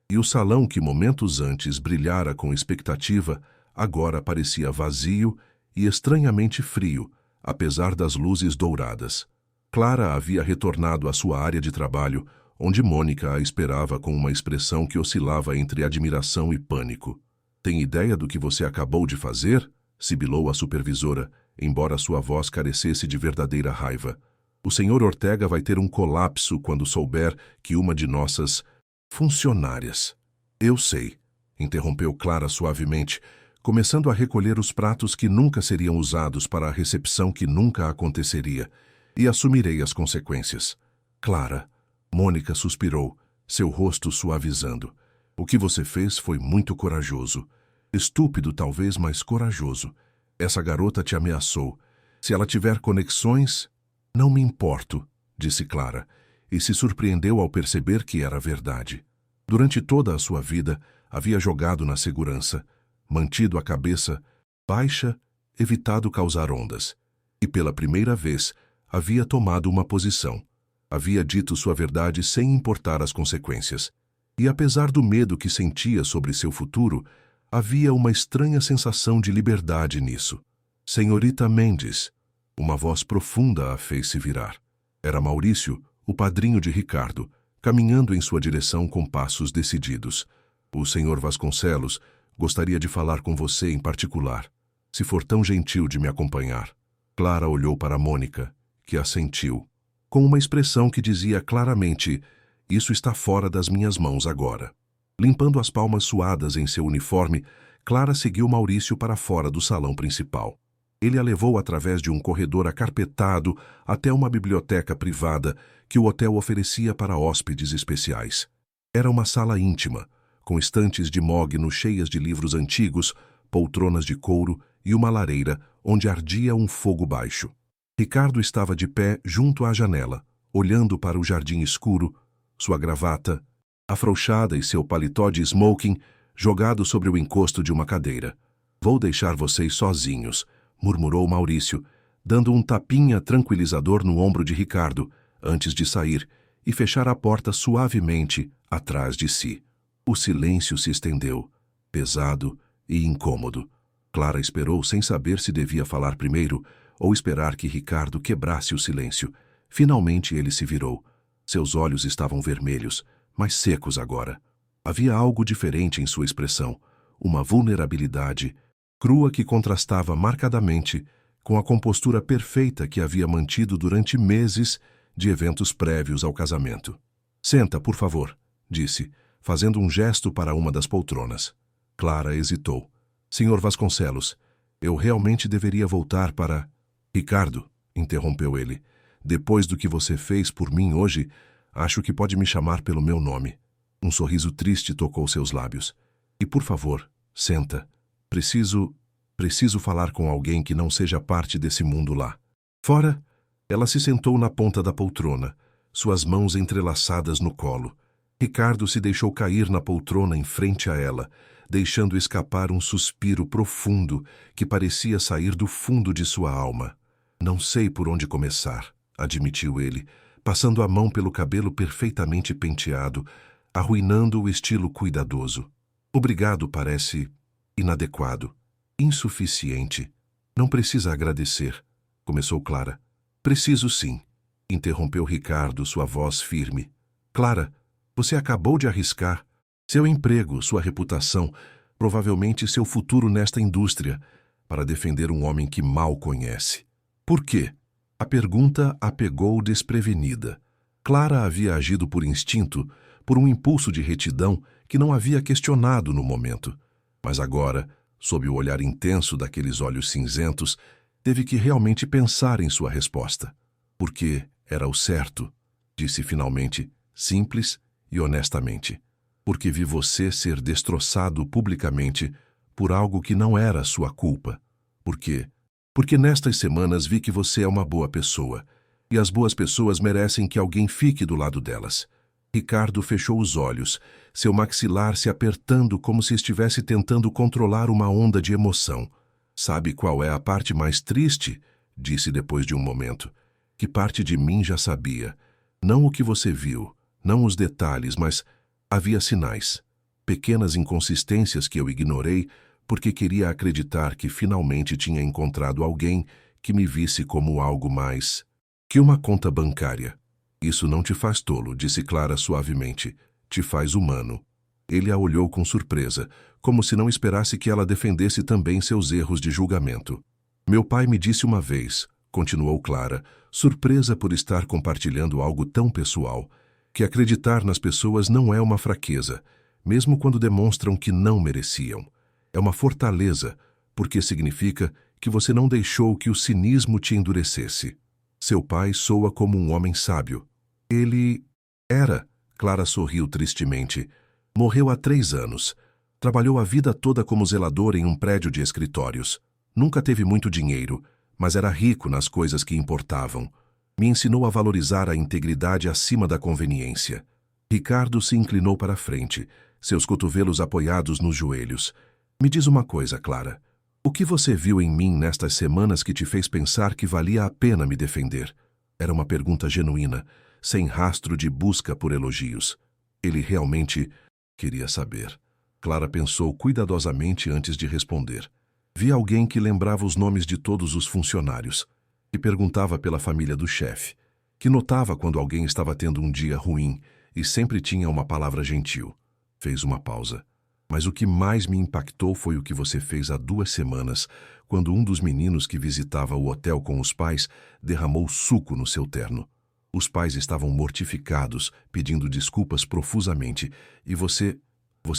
E o salão que momentos antes brilhara com expectativa, agora parecia vazio e estranhamente frio, apesar das luzes douradas. Clara havia retornado à sua área de trabalho, onde Mônica a esperava com uma expressão que oscilava entre admiração e pânico. "Tem ideia do que você acabou de fazer?" sibilou a supervisora, embora sua voz carecesse de verdadeira raiva. "O senhor Ortega vai ter um colapso quando souber que uma de nossas funcionárias." "Eu sei", interrompeu Clara suavemente, começando a recolher os pratos que nunca seriam usados para a recepção que nunca aconteceria, "e assumirei as consequências." "Clara", Mônica suspirou, seu rosto suavizando. "O que você fez foi muito corajoso. Estúpido talvez, mas corajoso. Essa garota te ameaçou. Se ela tiver conexões..." "Não me importo", disse Clara, e se surpreendeu ao perceber que era verdade. Durante toda a sua vida, havia jogado na segurança, mantido a cabeça baixa, evitado causar ondas. E pela primeira vez, havia tomado uma posição. Havia dito sua verdade sem importar as consequências. E apesar do medo que sentia sobre seu futuro, havia uma estranha sensação de liberdade nisso. "Senhorita Mendes", uma voz profunda a fez se virar. Era Maurício, o padrinho de Ricardo, caminhando em sua direção com passos decididos. "O senhor Vasconcelos gostaria de falar com você em particular, se for tão gentil de me acompanhar." Clara olhou para Mônica, que assentiu, com uma expressão que dizia claramente: "Isso está fora das minhas mãos agora." Limpando as palmas suadas em seu uniforme, Clara seguiu Maurício para fora do salão principal. Ele a levou através de um corredor acarpetado até uma biblioteca privada que o hotel oferecia para hóspedes especiais. Era uma sala íntima, com estantes de mogno cheias de livros antigos, poltronas de couro e uma lareira onde ardia um fogo baixo. Ricardo estava de pé junto à janela, olhando para o jardim escuro, sua gravata afrouxada e seu paletó de smoking jogado sobre o encosto de uma cadeira. "Vou deixar vocês sozinhos", murmurou Maurício, dando um tapinha tranquilizador no ombro de Ricardo, antes de sair, e fechar a porta suavemente atrás de si. O silêncio se estendeu, pesado e incômodo. Clara esperou sem saber se devia falar primeiro ou esperar que Ricardo quebrasse o silêncio. Finalmente ele se virou. Seus olhos estavam vermelhos, mas secos agora. Havia algo diferente em sua expressão, uma vulnerabilidade crua que contrastava marcadamente com a compostura perfeita que havia mantido durante meses de eventos prévios ao casamento. "Senta, por favor", disse, fazendo um gesto para uma das poltronas. Clara hesitou. "Senhor Vasconcelos, eu realmente deveria voltar para..." "Ricardo", interrompeu ele, "depois do que você fez por mim hoje, acho que pode me chamar pelo meu nome." Um sorriso triste tocou seus lábios. "E por favor, senta. Preciso falar com alguém que não seja parte desse mundo lá." "Fora." Ela se sentou na ponta da poltrona, suas mãos entrelaçadas no colo. Ricardo se deixou cair na poltrona em frente a ela, deixando escapar um suspiro profundo que parecia sair do fundo de sua alma. "Não sei por onde começar", admitiu ele, passando a mão pelo cabelo perfeitamente penteado, arruinando o estilo cuidadoso. "Obrigado parece inadequado, insuficiente. Não precisa agradecer", começou Clara. "Preciso sim", interrompeu Ricardo, sua voz firme. "Clara, você acabou de arriscar seu emprego, sua reputação, provavelmente seu futuro nesta indústria, para defender um homem que mal conhece. Por quê?" A pergunta a pegou desprevenida. Clara havia agido por instinto, por um impulso de retidão que não havia questionado no momento. Mas agora, sob o olhar intenso daqueles olhos cinzentos, teve que realmente pensar em sua resposta. "Porque era o certo", disse finalmente, simples e honestamente. "Porque vi você ser destroçado publicamente por algo que não era sua culpa. Porque Porque nestas semanas vi que você é uma boa pessoa, e as boas pessoas merecem que alguém fique do lado delas. Ricardo fechou os olhos, seu maxilar se apertando como se estivesse tentando controlar uma onda de emoção. Sabe qual é a parte mais triste? Disse depois de um momento. Que parte de mim já sabia. Não o que você viu, não os detalhes, mas havia sinais. Pequenas inconsistências que eu ignorei porque queria acreditar que finalmente tinha encontrado alguém que me visse como algo mais que uma conta bancária. Isso não te faz tolo, disse Clara suavemente. Te faz humano. Ele a olhou com surpresa, como se não esperasse que ela defendesse também seus erros de julgamento. Meu pai me disse uma vez, continuou Clara, surpresa por estar compartilhando algo tão pessoal, que acreditar nas pessoas não é uma fraqueza, mesmo quando demonstram que não mereciam. É uma fortaleza, porque significa que você não deixou que o cinismo te endurecesse. Seu pai soa como um homem sábio. Ele era, Clara sorriu tristemente. Morreu há 3 anos. Trabalhou a vida toda como zelador em um prédio de escritórios. Nunca teve muito dinheiro, mas era rico nas coisas que importavam. Me ensinou a valorizar a integridade acima da conveniência. Ricardo se inclinou para a frente, seus cotovelos apoiados nos joelhos. Me diz uma coisa, Clara. O que você viu em mim nestas semanas que te fez pensar que valia a pena me defender? Era uma pergunta genuína, sem rastro de busca por elogios. Ele realmente queria saber. Clara pensou cuidadosamente antes de responder. Vi alguém que lembrava os nomes de todos os funcionários, que perguntava pela família do chefe, que notava quando alguém estava tendo um dia ruim e sempre tinha uma palavra gentil. Fez uma pausa. Mas o que mais me impactou foi o que você fez há 2 semanas, quando um dos meninos que visitava o hotel com os pais derramou suco no seu terno. Os pais estavam mortificados, pedindo desculpas profusamente, e você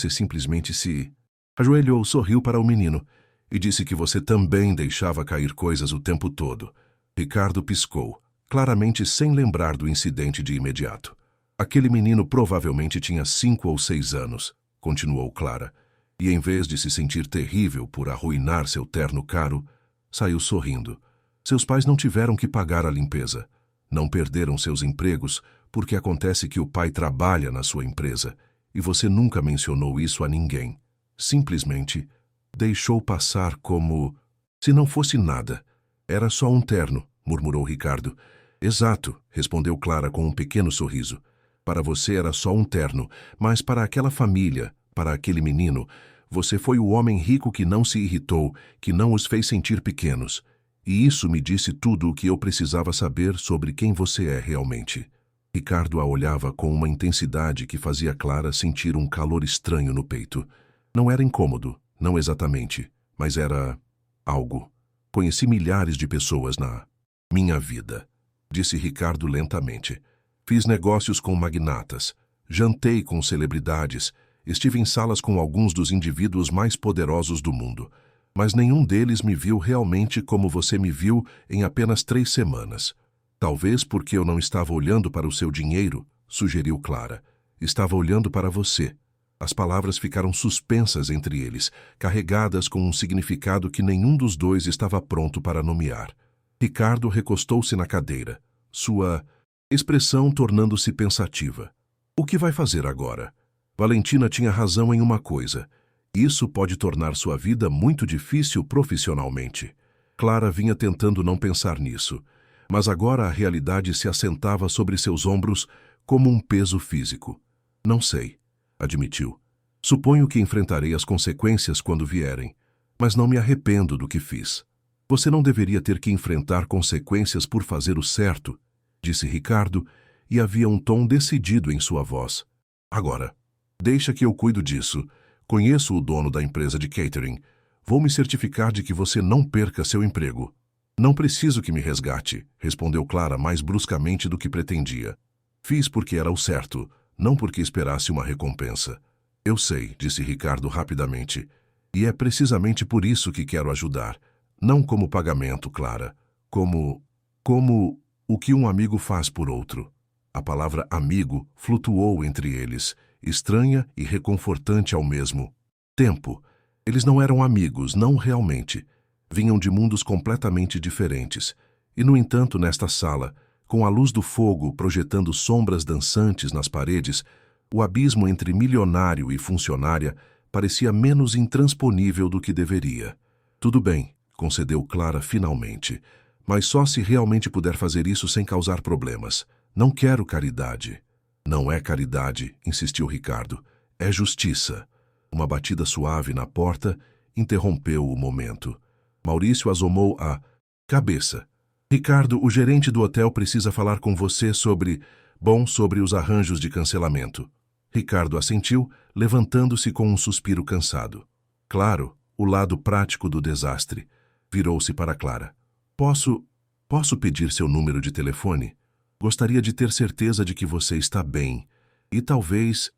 simplesmente se ajoelhou, sorriu para o menino e disse que você também deixava cair coisas o tempo todo. Ricardo piscou, claramente sem lembrar do incidente de imediato. Aquele menino provavelmente tinha 5 ou 6 anos. Continuou Clara, e em vez de se sentir terrível por arruinar seu terno caro, saiu sorrindo. Seus pais não tiveram que pagar a limpeza. Não perderam seus empregos, porque acontece que o pai trabalha na sua empresa, e você nunca mencionou isso a ninguém. Simplesmente deixou passar como se não fosse nada. Era só um terno, murmurou Ricardo. Exato, respondeu Clara com um pequeno sorriso. Para você era só um terno, mas para aquela família, para aquele menino, você foi o homem rico que não se irritou, que não os fez sentir pequenos. E isso me disse tudo o que eu precisava saber sobre quem você é realmente. Ricardo a olhava com uma intensidade que fazia Clara sentir um calor estranho no peito. Não era incômodo, não exatamente, mas era algo. Conheci milhares de pessoas na minha vida, disse Ricardo lentamente. Fiz negócios com magnatas, jantei com celebridades, estive em salas com alguns dos indivíduos mais poderosos do mundo, mas nenhum deles me viu realmente como você me viu em apenas 3 semanas. Talvez porque eu não estava olhando para o seu dinheiro, sugeriu Clara. Estava olhando para você. As palavras ficaram suspensas entre eles, carregadas com um significado que nenhum dos dois estava pronto para nomear. Ricardo recostou-se na cadeira, sua expressão tornando-se pensativa. O que vai fazer agora? Valentina tinha razão em uma coisa. Isso pode tornar sua vida muito difícil profissionalmente. Clara vinha tentando não pensar nisso, mas agora a realidade se assentava sobre seus ombros como um peso físico. Não sei, admitiu. Suponho que enfrentarei as consequências quando vierem, mas não me arrependo do que fiz. Você não deveria ter que enfrentar consequências por fazer o certo, disse Ricardo, e havia um tom decidido em sua voz. Agora, deixa que eu cuido disso. Conheço o dono da empresa de catering. Vou me certificar de que você não perca seu emprego. Não preciso que me resgate, respondeu Clara mais bruscamente do que pretendia. Fiz porque era o certo, não porque esperasse uma recompensa. Eu sei, disse Ricardo rapidamente. E é precisamente por isso que quero ajudar. Não como pagamento, Clara. Como o que um amigo faz por outro. A palavra amigo flutuou entre eles, estranha e reconfortante ao mesmo tempo. Eles não eram amigos, não realmente. Vinham de mundos completamente diferentes. E, no entanto, nesta sala, com a luz do fogo projetando sombras dançantes nas paredes, o abismo entre milionário e funcionária parecia menos intransponível do que deveria. Tudo bem, concedeu Clara finalmente, mas só se realmente puder fazer isso sem causar problemas. Não quero caridade. Não é caridade, insistiu Ricardo. É justiça. Uma batida suave na porta interrompeu o momento. Maurício assomou a cabeça. Ricardo, o gerente do hotel precisa falar com você sobre os arranjos de cancelamento. Ricardo assentiu, levantando-se com um suspiro cansado. Claro, o lado prático do desastre. Virou-se para Clara. Posso pedir seu número de telefone? Gostaria de ter certeza de que você está bem. E talvez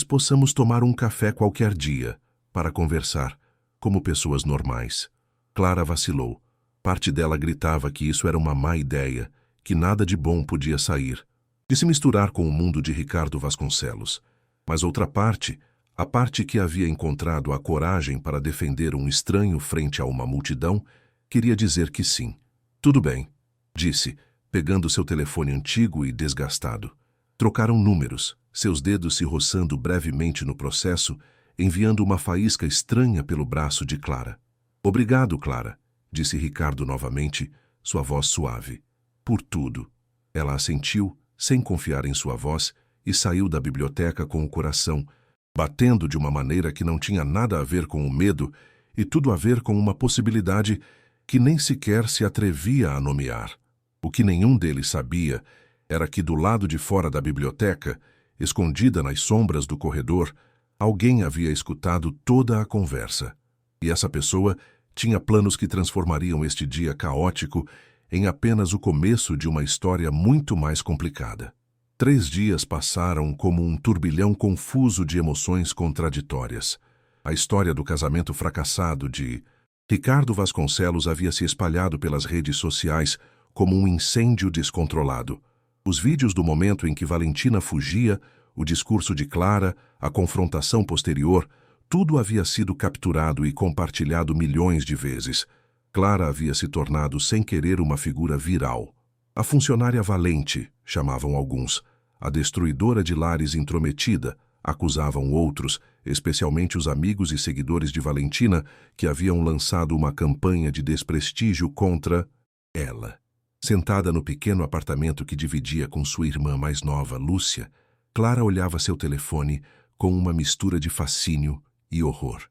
possamos tomar um café qualquer dia, para conversar, como pessoas normais. Clara vacilou. Parte dela gritava que isso era uma má ideia, que nada de bom podia sair, de se misturar com o mundo de Ricardo Vasconcelos. Mas outra parte, a parte que havia encontrado a coragem para defender um estranho frente a uma multidão, queria dizer que sim. Tudo bem, disse, pegando seu telefone antigo e desgastado. Trocaram números, seus dedos se roçando brevemente no processo, enviando uma faísca estranha pelo braço de Clara. Obrigado, Clara, disse Ricardo novamente, sua voz suave. Por tudo. Ela assentiu, sem confiar em sua voz, e saiu da biblioteca com o coração, batendo de uma maneira que não tinha nada a ver com o medo e tudo a ver com uma possibilidade que nem sequer se atrevia a nomear. O que nenhum deles sabia era que do lado de fora da biblioteca, escondida nas sombras do corredor, alguém havia escutado toda a conversa. E essa pessoa tinha planos que transformariam este dia caótico em apenas o começo de uma história muito mais complicada. 3 dias passaram como um turbilhão confuso de emoções contraditórias. A história do casamento fracassado de Ricardo Vasconcelos havia se espalhado pelas redes sociais como um incêndio descontrolado. Os vídeos do momento em que Valentina fugia, o discurso de Clara, a confrontação posterior, tudo havia sido capturado e compartilhado milhões de vezes. Clara havia se tornado sem querer uma figura viral. A funcionária valente, chamavam alguns. A destruidora de lares intrometida, acusavam outros, especialmente os amigos e seguidores de Valentina, que haviam lançado uma campanha de desprestígio contra ela. Sentada no pequeno apartamento que dividia com sua irmã mais nova, Lúcia, Clara olhava seu telefone com uma mistura de fascínio e horror.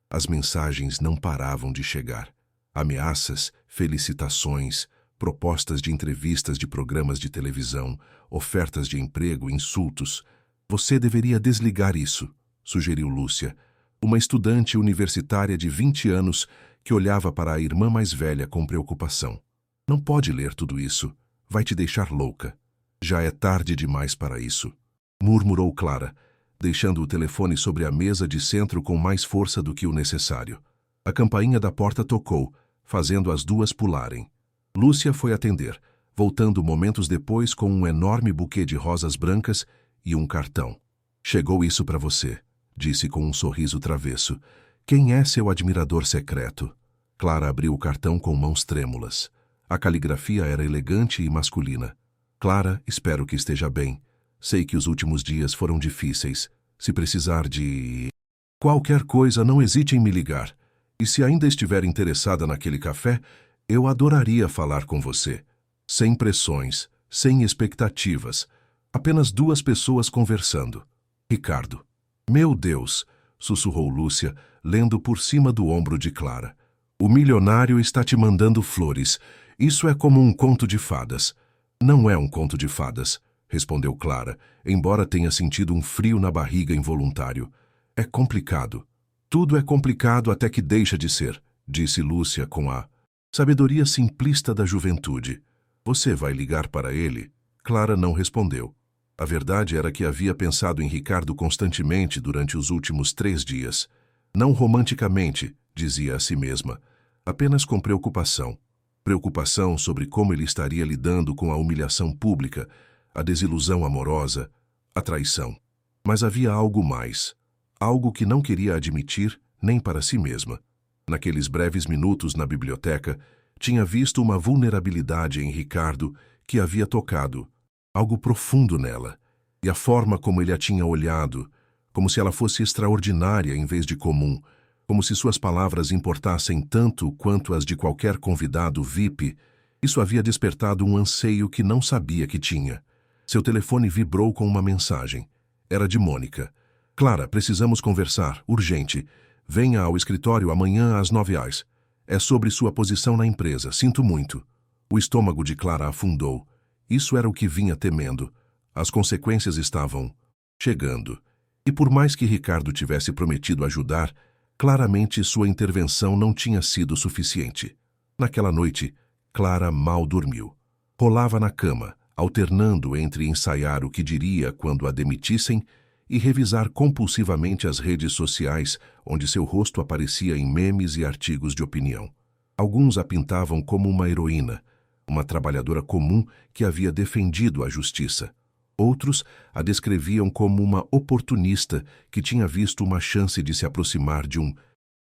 As mensagens não paravam de chegar. Ameaças, felicitações, propostas de entrevistas de programas de televisão, ofertas de emprego, insultos. Você deveria desligar isso, sugeriu Lúcia, uma estudante universitária de 20 anos que olhava para a irmã mais velha com preocupação. Não pode ler tudo isso. Vai te deixar louca. Já é tarde demais para isso, murmurou Clara, deixando o telefone sobre a mesa de centro com mais força do que o necessário. A campainha da porta tocou, fazendo as duas pularem. Lúcia foi atender, voltando momentos depois com um enorme buquê de rosas brancas e um cartão. Chegou isso para você, disse com um sorriso travesso. Quem é seu admirador secreto? Clara abriu o cartão com mãos trêmulas. A caligrafia era elegante e masculina. Clara, espero que esteja bem. Sei que os últimos dias foram difíceis. Se precisar de qualquer coisa, não hesite em me ligar. E se ainda estiver interessada naquele café, eu adoraria falar com você. Sem pressões, sem expectativas. Apenas 2 pessoas conversando. Ricardo. Meu Deus, sussurrou Lúcia, lendo por cima do ombro de Clara. O milionário está te mandando flores. Isso é como um conto de fadas. Não é um conto de fadas, respondeu Clara, embora tenha sentido um frio na barriga involuntário. É complicado. Tudo é complicado até que deixa de ser, disse Lúcia com a sabedoria simplista da juventude. Você vai ligar para ele? Clara não respondeu. A verdade era que havia pensado em Ricardo constantemente durante os últimos 3 dias. Não romanticamente, dizia a si mesma, apenas com preocupação. Preocupação sobre como ele estaria lidando com a humilhação pública, a desilusão amorosa, a traição. Mas havia algo mais. Algo que não queria admitir nem para si mesma. Naqueles breves minutos na biblioteca, tinha visto uma vulnerabilidade em Ricardo que havia tocado, algo profundo nela, e a forma como ele a tinha olhado, como se ela fosse extraordinária em vez de comum, como se suas palavras importassem tanto quanto as de qualquer convidado VIP, isso havia despertado um anseio que não sabia que tinha. Seu telefone vibrou com uma mensagem. Era de Mônica. Clara, precisamos conversar, urgente. Venha ao escritório amanhã às 9h. É sobre sua posição na empresa, sinto muito. O estômago de Clara afundou. Isso era o que vinha temendo. As consequências estavam chegando. E por mais que Ricardo tivesse prometido ajudar, claramente sua intervenção não tinha sido suficiente. Naquela noite, Clara mal dormiu. Rolava na cama, alternando entre ensaiar o que diria quando a demitissem e revisar compulsivamente as redes sociais, onde seu rosto aparecia em memes e artigos de opinião. Alguns a pintavam como uma heroína, uma trabalhadora comum que havia defendido a justiça. Outros a descreviam como uma oportunista que tinha visto uma chance de se aproximar de um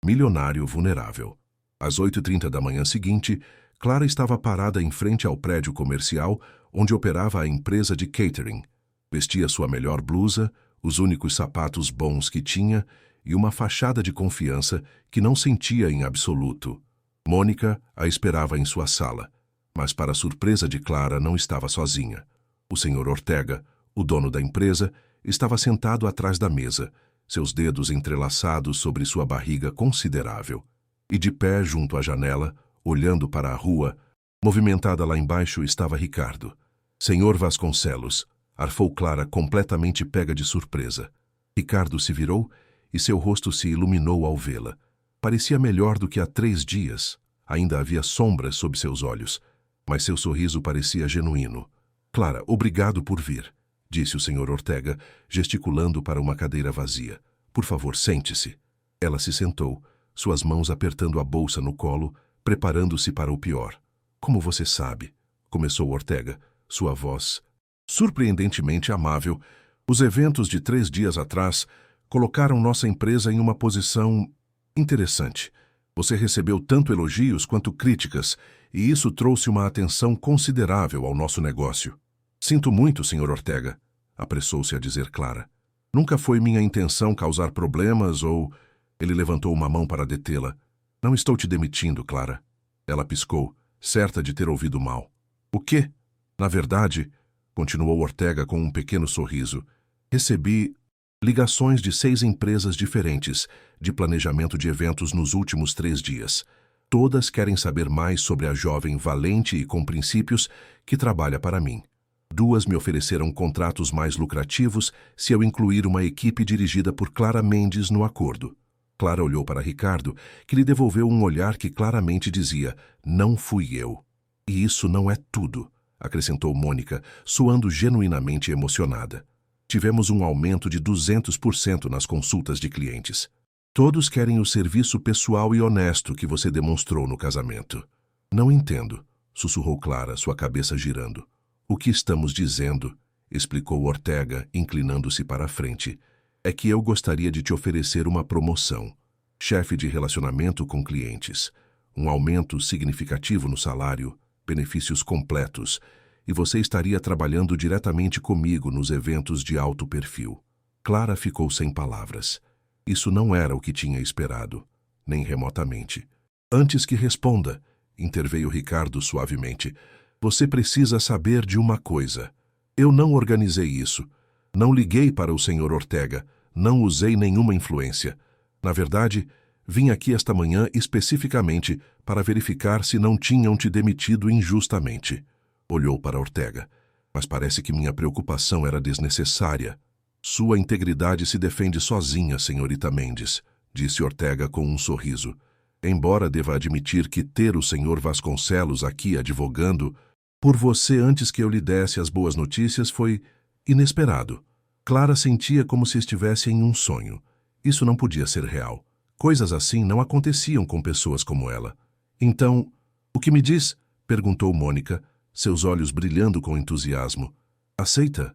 milionário vulnerável. Às 8h30 da manhã seguinte, Clara estava parada em frente ao prédio comercial onde operava a empresa de catering. Vestia sua melhor blusa, os únicos sapatos bons que tinha e uma fachada de confiança que não sentia em absoluto. Mônica a esperava em sua sala, mas para surpresa de Clara não estava sozinha. O Sr. Ortega, o dono da empresa, estava sentado atrás da mesa, seus dedos entrelaçados sobre sua barriga considerável. E de pé junto à janela, olhando para a rua, movimentada lá embaixo, estava Ricardo. Senhor Vasconcelos, arfou Clara completamente pega de surpresa. Ricardo se virou e seu rosto se iluminou ao vê-la. Parecia melhor do que há 3 dias. Ainda havia sombras sob seus olhos, mas seu sorriso parecia genuíno. Clara, obrigado por vir, disse o Sr. Ortega, gesticulando para uma cadeira vazia. Por favor, sente-se. Ela se sentou, suas mãos apertando a bolsa no colo, preparando-se para o pior. Como você sabe, começou Ortega, sua voz surpreendentemente amável. Os eventos de 3 dias atrás colocaram nossa empresa em uma posição interessante. Você recebeu tanto elogios quanto críticas, e isso trouxe uma atenção considerável ao nosso negócio. Sinto muito, Sr. Ortega, apressou-se a dizer Clara. Nunca foi minha intenção causar problemas ou... Ele levantou uma mão para detê-la. Não estou te demitindo, Clara. Ela piscou, certa de ter ouvido mal. O quê? Na verdade, continuou Ortega com um pequeno sorriso, recebi ligações de 6 empresas diferentes de planejamento de eventos nos últimos 3 dias. Todas querem saber mais sobre a jovem valente e com princípios que trabalha para mim. 2 me ofereceram contratos mais lucrativos se eu incluir uma equipe dirigida por Clara Mendes no acordo. Clara olhou para Ricardo, que lhe devolveu um olhar que claramente dizia, não fui eu. E isso não é tudo, acrescentou Mônica, soando genuinamente emocionada. Tivemos um aumento de 200% nas consultas de clientes. Todos querem o serviço pessoal e honesto que você demonstrou no casamento. Não entendo, sussurrou Clara, sua cabeça girando. O que estamos dizendo, explicou Ortega, inclinando-se para a frente, é que eu gostaria de te oferecer uma promoção. Chefe de relacionamento com clientes, um aumento significativo no salário, benefícios completos, e você estaria trabalhando diretamente comigo nos eventos de alto perfil. Clara ficou sem palavras. Isso não era o que tinha esperado, nem remotamente. Antes que responda, interveio Ricardo suavemente, você precisa saber de uma coisa. Eu não organizei isso. Não liguei para o Sr. Ortega. Não usei nenhuma influência. Na verdade, vim aqui esta manhã especificamente para verificar se não tinham te demitido injustamente. Olhou para Ortega. Mas parece que minha preocupação era desnecessária. Sua integridade se defende sozinha, senhorita Mendes, disse Ortega com um sorriso. Embora deva admitir que ter o Sr. Vasconcelos aqui advogando por você antes que eu lhe desse as boas notícias foi inesperado. Clara sentia como se estivesse em um sonho. Isso não podia ser real. Coisas assim não aconteciam com pessoas como ela. Então, o que me diz? Perguntou Mônica, seus olhos brilhando com entusiasmo. Aceita?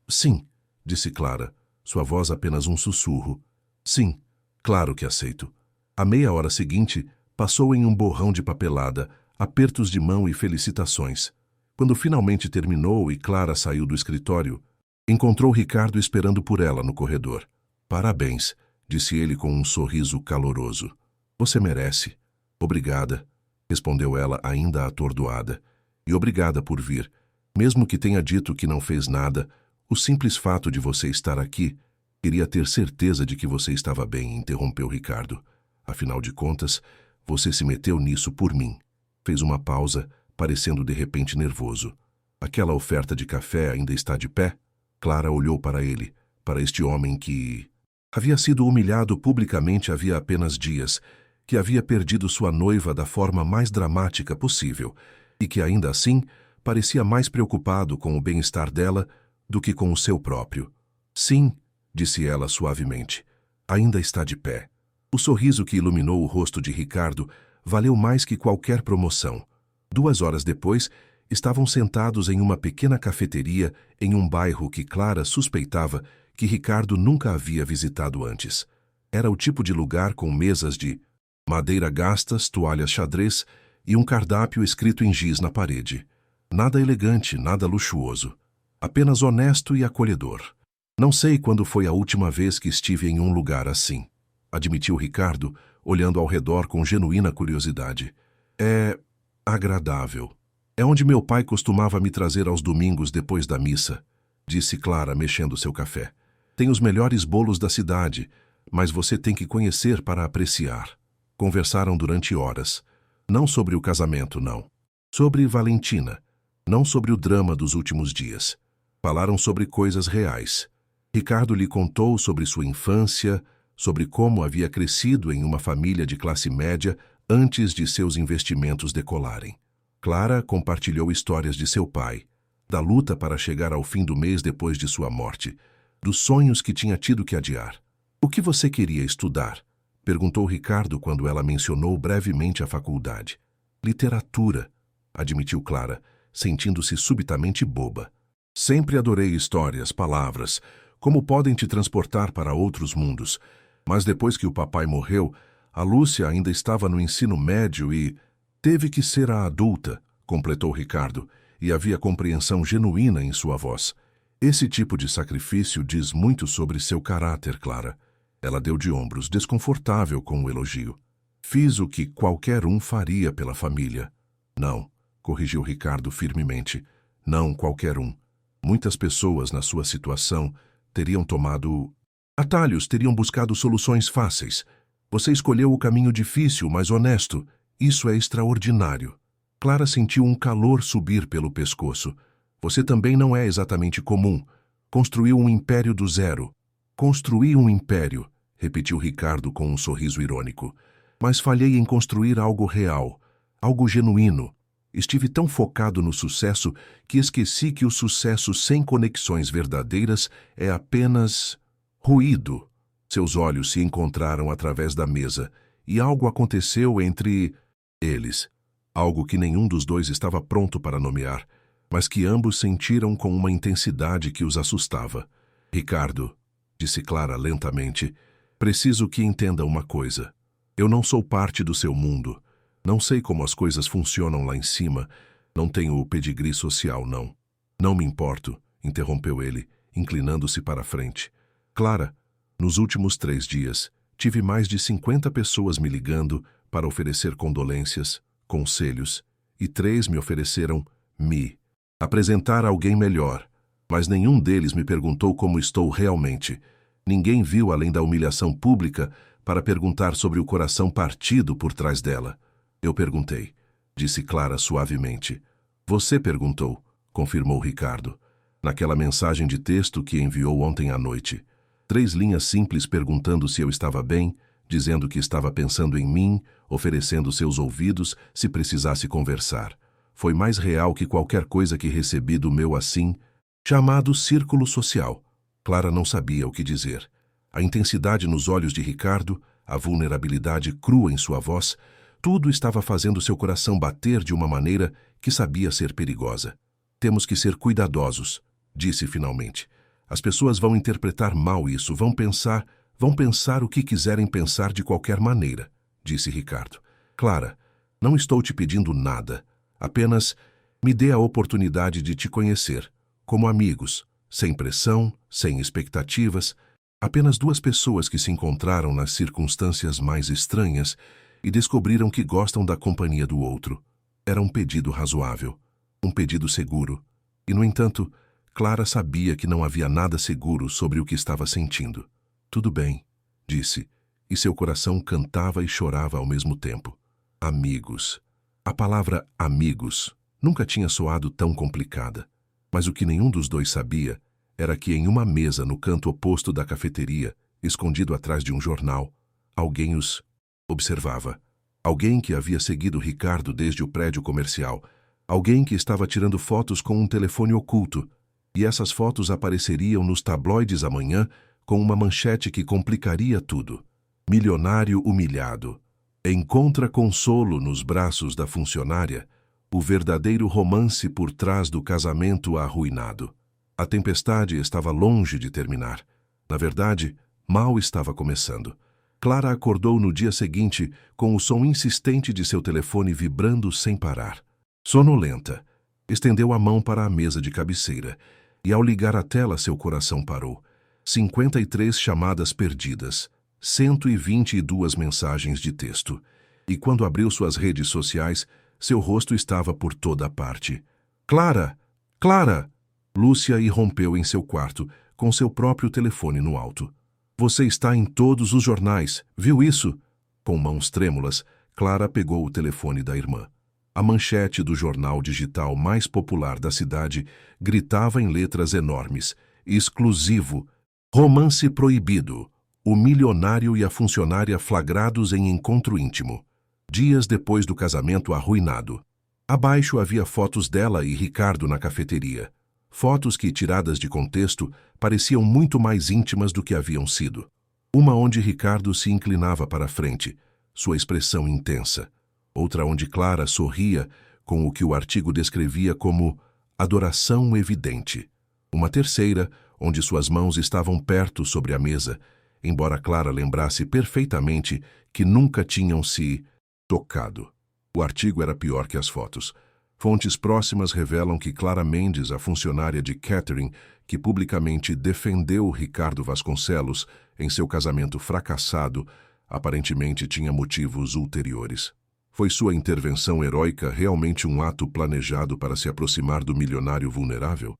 Sim, disse Clara, sua voz apenas um sussurro. Sim, claro que aceito. A meia hora seguinte, passou em um borrão de papelada, apertos de mão e felicitações. Quando finalmente terminou e Clara saiu do escritório, encontrou Ricardo esperando por ela no corredor. Parabéns, disse ele com um sorriso caloroso. Você merece. Obrigada, respondeu ela ainda atordoada. E obrigada por vir. Mesmo que tenha dito que não fez nada, o simples fato de você estar aqui, queria ter certeza de que você estava bem, interrompeu Ricardo. Afinal de contas, você se meteu nisso por mim. Fez uma pausa, parecendo de repente nervoso. Aquela oferta de café ainda está de pé? Clara olhou para ele, para este homem que havia sido humilhado publicamente havia apenas dias, que havia perdido sua noiva da forma mais dramática possível e que ainda assim parecia mais preocupado com o bem-estar dela do que com o seu próprio. Sim, disse ela suavemente, ainda está de pé. O sorriso que iluminou o rosto de Ricardo valeu mais que qualquer promoção. 2 horas depois, estavam sentados em uma pequena cafeteria em um bairro que Clara suspeitava que Ricardo nunca havia visitado antes. Era o tipo de lugar com mesas de madeira gastas, toalhas xadrez e um cardápio escrito em giz na parede. Nada elegante, nada luxuoso. Apenas honesto e acolhedor. Não sei quando foi a última vez que estive em um lugar assim, admitiu Ricardo, olhando ao redor com genuína curiosidade. É agradável. É onde meu pai costumava me trazer aos domingos depois da missa, disse Clara, mexendo seu café. Tem os melhores bolos da cidade, mas você tem que conhecer para apreciar. Conversaram durante horas. Não sobre o casamento, não. Sobre Valentina. Não sobre o drama dos últimos dias. Falaram sobre coisas reais. Ricardo lhe contou sobre sua infância, sobre como havia crescido em uma família de classe média antes de seus investimentos decolarem. Clara compartilhou histórias de seu pai, da luta para chegar ao fim do mês depois de sua morte, dos sonhos que tinha tido que adiar. O que você queria estudar? Perguntou Ricardo quando ela mencionou brevemente a faculdade. Literatura, admitiu Clara, sentindo-se subitamente boba. Sempre adorei histórias, palavras, como podem te transportar para outros mundos. Mas depois que o papai morreu, a Lúcia ainda estava no ensino médio e teve que ser a adulta, completou Ricardo, e havia compreensão genuína em sua voz. Esse tipo de sacrifício diz muito sobre seu caráter, Clara. Ela deu de ombros, desconfortável com o elogio. Fiz o que qualquer um faria pela família. Não, corrigiu Ricardo firmemente. Não qualquer um. Muitas pessoas na sua situação teriam tomado atalhos, teriam buscado soluções fáceis. Você escolheu o caminho difícil, mas honesto. Isso é extraordinário. Clara sentiu um calor subir pelo pescoço. Você também não é exatamente comum. Construiu um império do zero. Construí um império, repetiu Ricardo com um sorriso irônico. Mas falhei em construir algo real, algo genuíno. Estive tão focado no sucesso que esqueci que o sucesso sem conexões verdadeiras é apenas ruído. Seus olhos se encontraram através da mesa e algo aconteceu entre eles. Algo que nenhum dos dois estava pronto para nomear, mas que ambos sentiram com uma intensidade que os assustava. Ricardo, disse Clara lentamente, preciso que entenda uma coisa. Eu não sou parte do seu mundo. Não sei como as coisas funcionam lá em cima. Não tenho o pedigree social, não. Não me importo, interrompeu ele, inclinando-se para a frente. Clara, nos últimos 3 dias, tive mais de 50 pessoas me ligando para oferecer condolências, conselhos, e 3 me ofereceram apresentar alguém melhor, mas nenhum deles me perguntou como estou realmente. Ninguém viu além da humilhação pública para perguntar sobre o coração partido por trás dela. Eu perguntei, disse Clara suavemente. Você perguntou, confirmou Ricardo, naquela mensagem de texto que enviou ontem à noite. 3 linhas simples perguntando se eu estava bem, dizendo que estava pensando em mim, oferecendo seus ouvidos se precisasse conversar. Foi mais real que qualquer coisa que recebi do meu assim chamado círculo social. Clara não sabia o que dizer. A intensidade nos olhos de Ricardo, a vulnerabilidade crua em sua voz, tudo estava fazendo seu coração bater de uma maneira que sabia ser perigosa. Temos que ser cuidadosos, disse finalmente. As pessoas vão interpretar mal isso, vão pensar o que quiserem pensar de qualquer maneira. disse Ricardo. Clara, não estou te pedindo nada. Apenas me dê a oportunidade de te conhecer, como amigos, sem pressão, sem expectativas, apenas duas pessoas que se encontraram nas circunstâncias mais estranhas e descobriram que gostam da companhia do outro. Era um pedido razoável, um pedido seguro. E, no entanto, Clara sabia que não havia nada seguro sobre o que estava sentindo. Tudo bem, disse, e seu coração cantava e chorava ao mesmo tempo. Amigos. A palavra amigos nunca tinha soado tão complicada, mas o que nenhum dos dois sabia era que em uma mesa no canto oposto da cafeteria, escondido atrás de um jornal, alguém os observava. Alguém que havia seguido Ricardo desde o prédio comercial. Alguém que estava tirando fotos com um telefone oculto. E essas fotos apareceriam nos tabloides amanhã com uma manchete que complicaria tudo. Milionário humilhado. Encontra consolo nos braços da funcionária, o verdadeiro romance por trás do casamento arruinado. A tempestade estava longe de terminar. Na verdade, mal estava começando. Clara acordou no dia seguinte com o som insistente de seu telefone vibrando sem parar. Sonolenta, estendeu a mão para a mesa de cabeceira e, ao ligar a tela, seu coração parou. 53 chamadas perdidas, 122 mensagens de texto. E quando abriu suas redes sociais, seu rosto estava por toda parte. Clara! Clara! Lúcia irrompeu em seu quarto, com seu próprio telefone no alto. Você está em todos os jornais, viu isso? Com mãos trêmulas, Clara pegou o telefone da irmã. A manchete do jornal digital mais popular da cidade gritava em letras enormes: exclusivo, romance proibido, o milionário e a funcionária flagrados em encontro íntimo, dias depois do casamento arruinado. Abaixo havia fotos dela e Ricardo na cafeteria. Fotos que, tiradas de contexto, pareciam muito mais íntimas do que haviam sido. Uma onde Ricardo se inclinava para a frente, sua expressão intensa. Outra onde Clara sorria com o que o artigo descrevia como adoração evidente. Uma terceira, onde suas mãos estavam perto sobre a mesa, embora Clara lembrasse perfeitamente que nunca tinham se tocado. O artigo era pior que as fotos. Fontes próximas revelam que Clara Mendes, a funcionária de catering que publicamente defendeu Ricardo Vasconcelos em seu casamento fracassado, aparentemente tinha motivos ulteriores. Foi sua intervenção heróica realmente um ato planejado para se aproximar do milionário vulnerável?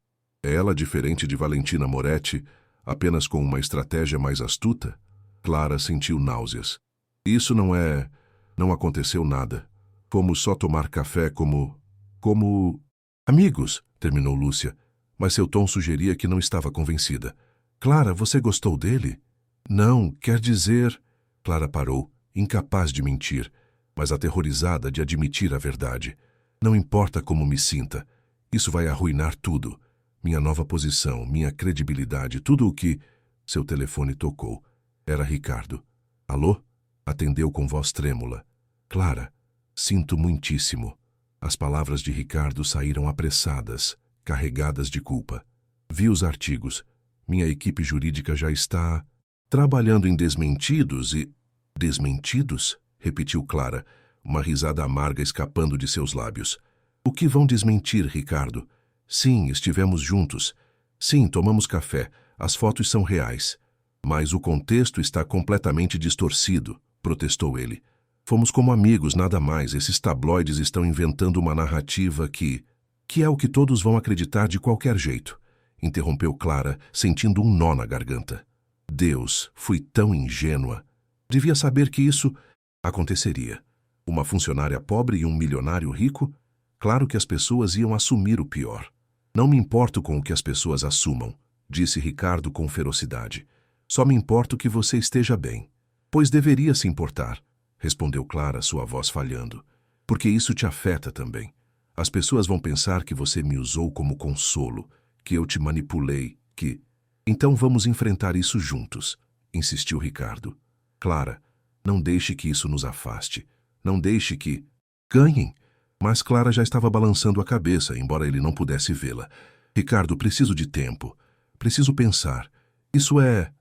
É ela diferente de Valentina Moretti, apenas com uma estratégia mais astuta? Clara sentiu náuseas. Isso não aconteceu nada. Fomos só tomar café como amigos, terminou Lúcia, mas seu tom sugeria que não estava convencida. Clara, você gostou dele? Não, quer dizer... Clara parou, incapaz de mentir, mas aterrorizada de admitir a verdade. Não importa como me sinta, isso vai arruinar tudo. Minha nova posição, minha credibilidade, tudo o que... Seu telefone tocou. Era Ricardo. Alô? Atendeu com voz trêmula. Clara, sinto muitíssimo. As palavras de Ricardo saíram apressadas, carregadas de culpa. Vi os artigos. Minha equipe jurídica já está trabalhando em desmentidos e... Desmentidos? Repetiu Clara, uma risada amarga escapando de seus lábios. O que vão desmentir, Ricardo? Sim, estivemos juntos. Sim, tomamos café. As fotos são reais. Mas o contexto está completamente distorcido, protestou ele. Fomos como amigos, nada mais. Esses tabloides estão inventando uma narrativa que é o que todos vão acreditar de qualquer jeito, interrompeu Clara, sentindo um nó na garganta. Deus, fui tão ingênua. Devia saber que isso aconteceria. Uma funcionária pobre e um milionário rico? Claro que as pessoas iam assumir o pior. Não me importo com o que as pessoas assumam, disse Ricardo com ferocidade. Só me importo que você esteja bem. Pois deveria se importar, respondeu Clara, sua voz falhando. Porque isso te afeta também. As pessoas vão pensar que você me usou como consolo, que eu te manipulei, que... Então vamos enfrentar isso juntos, insistiu Ricardo. Clara, não deixe que isso nos afaste. Não deixe que... Ganhem! Mas Clara já estava balançando a cabeça, embora ele não pudesse vê-la. Ricardo, preciso de tempo. Preciso pensar. Isso é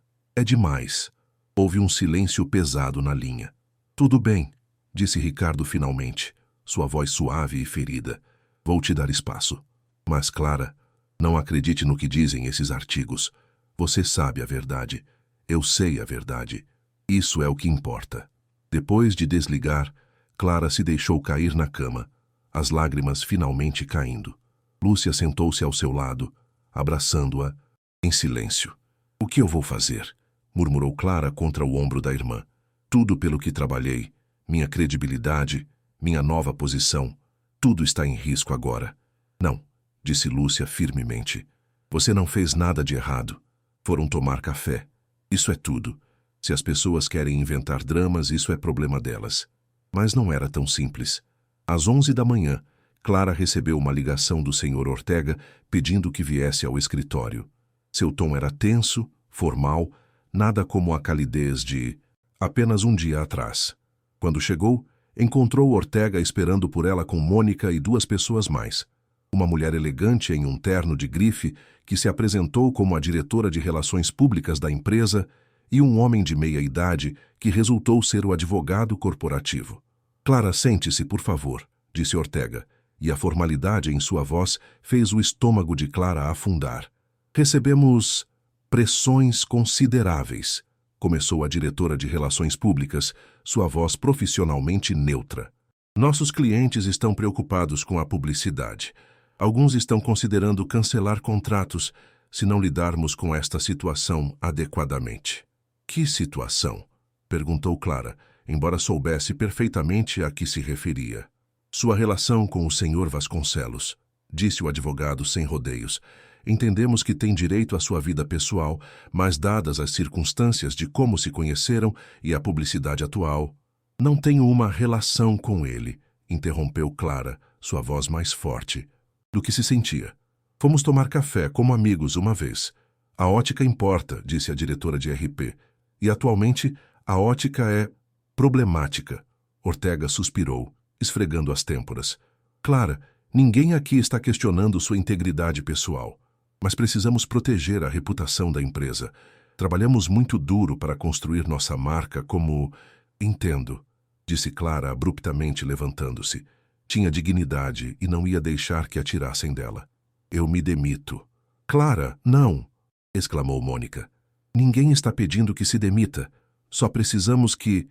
demais. Houve um silêncio pesado na linha. Tudo bem, disse Ricardo finalmente, sua voz suave e ferida. Vou te dar espaço. Mas, Clara, não acredite no que dizem esses artigos. Você sabe a verdade. Eu sei a verdade. Isso é o que importa. Depois de desligar, Clara se deixou cair na cama, as lágrimas finalmente caindo. Lúcia sentou-se ao seu lado, abraçando-a, em silêncio. O que eu vou fazer? Murmurou Clara contra o ombro da irmã. Tudo pelo que trabalhei, minha credibilidade, minha nova posição, tudo está em risco agora. Não, disse Lúcia firmemente. Você não fez nada de errado. Foram tomar café. Isso é tudo. Se as pessoas querem inventar dramas, isso é problema delas. Mas não era tão simples. Às 11 da manhã, Clara recebeu uma ligação do Sr. Ortega pedindo que viesse ao escritório. Seu tom era tenso, formal, nada como a calidez de apenas um dia atrás. Quando chegou, encontrou Ortega esperando por ela com Mônica e 2 pessoas mais. Uma mulher elegante em um terno de grife que se apresentou como a diretora de relações públicas da empresa e um homem de meia-idade que resultou ser o advogado corporativo. Clara, sente-se, por favor, disse Ortega, e a formalidade em sua voz fez o estômago de Clara afundar. Recebemos pressões consideráveis, começou a diretora de relações públicas, sua voz profissionalmente neutra. Nossos clientes estão preocupados com a publicidade. Alguns estão considerando cancelar contratos se não lidarmos com esta situação adequadamente. Que situação? Perguntou Clara, embora soubesse perfeitamente a que se referia. Sua relação com o Sr. Vasconcelos, disse o advogado sem rodeios. Entendemos que tem direito à sua vida pessoal, mas dadas as circunstâncias de como se conheceram e a publicidade atual, não tenho uma relação com ele, interrompeu Clara, sua voz mais forte do que se sentia. Fomos tomar café como amigos uma vez. A ótica importa, disse a diretora de RP, e atualmente a ótica é problemática. Ortega suspirou, esfregando as têmporas. Clara, ninguém aqui está questionando sua integridade pessoal, mas precisamos proteger a reputação da empresa. Trabalhamos muito duro para construir nossa marca como... Entendo, disse Clara abruptamente levantando-se. Tinha dignidade e não ia deixar que a tirassem dela. Eu me demito. Clara, não! Exclamou Mônica. Ninguém está pedindo que se demita. Só precisamos que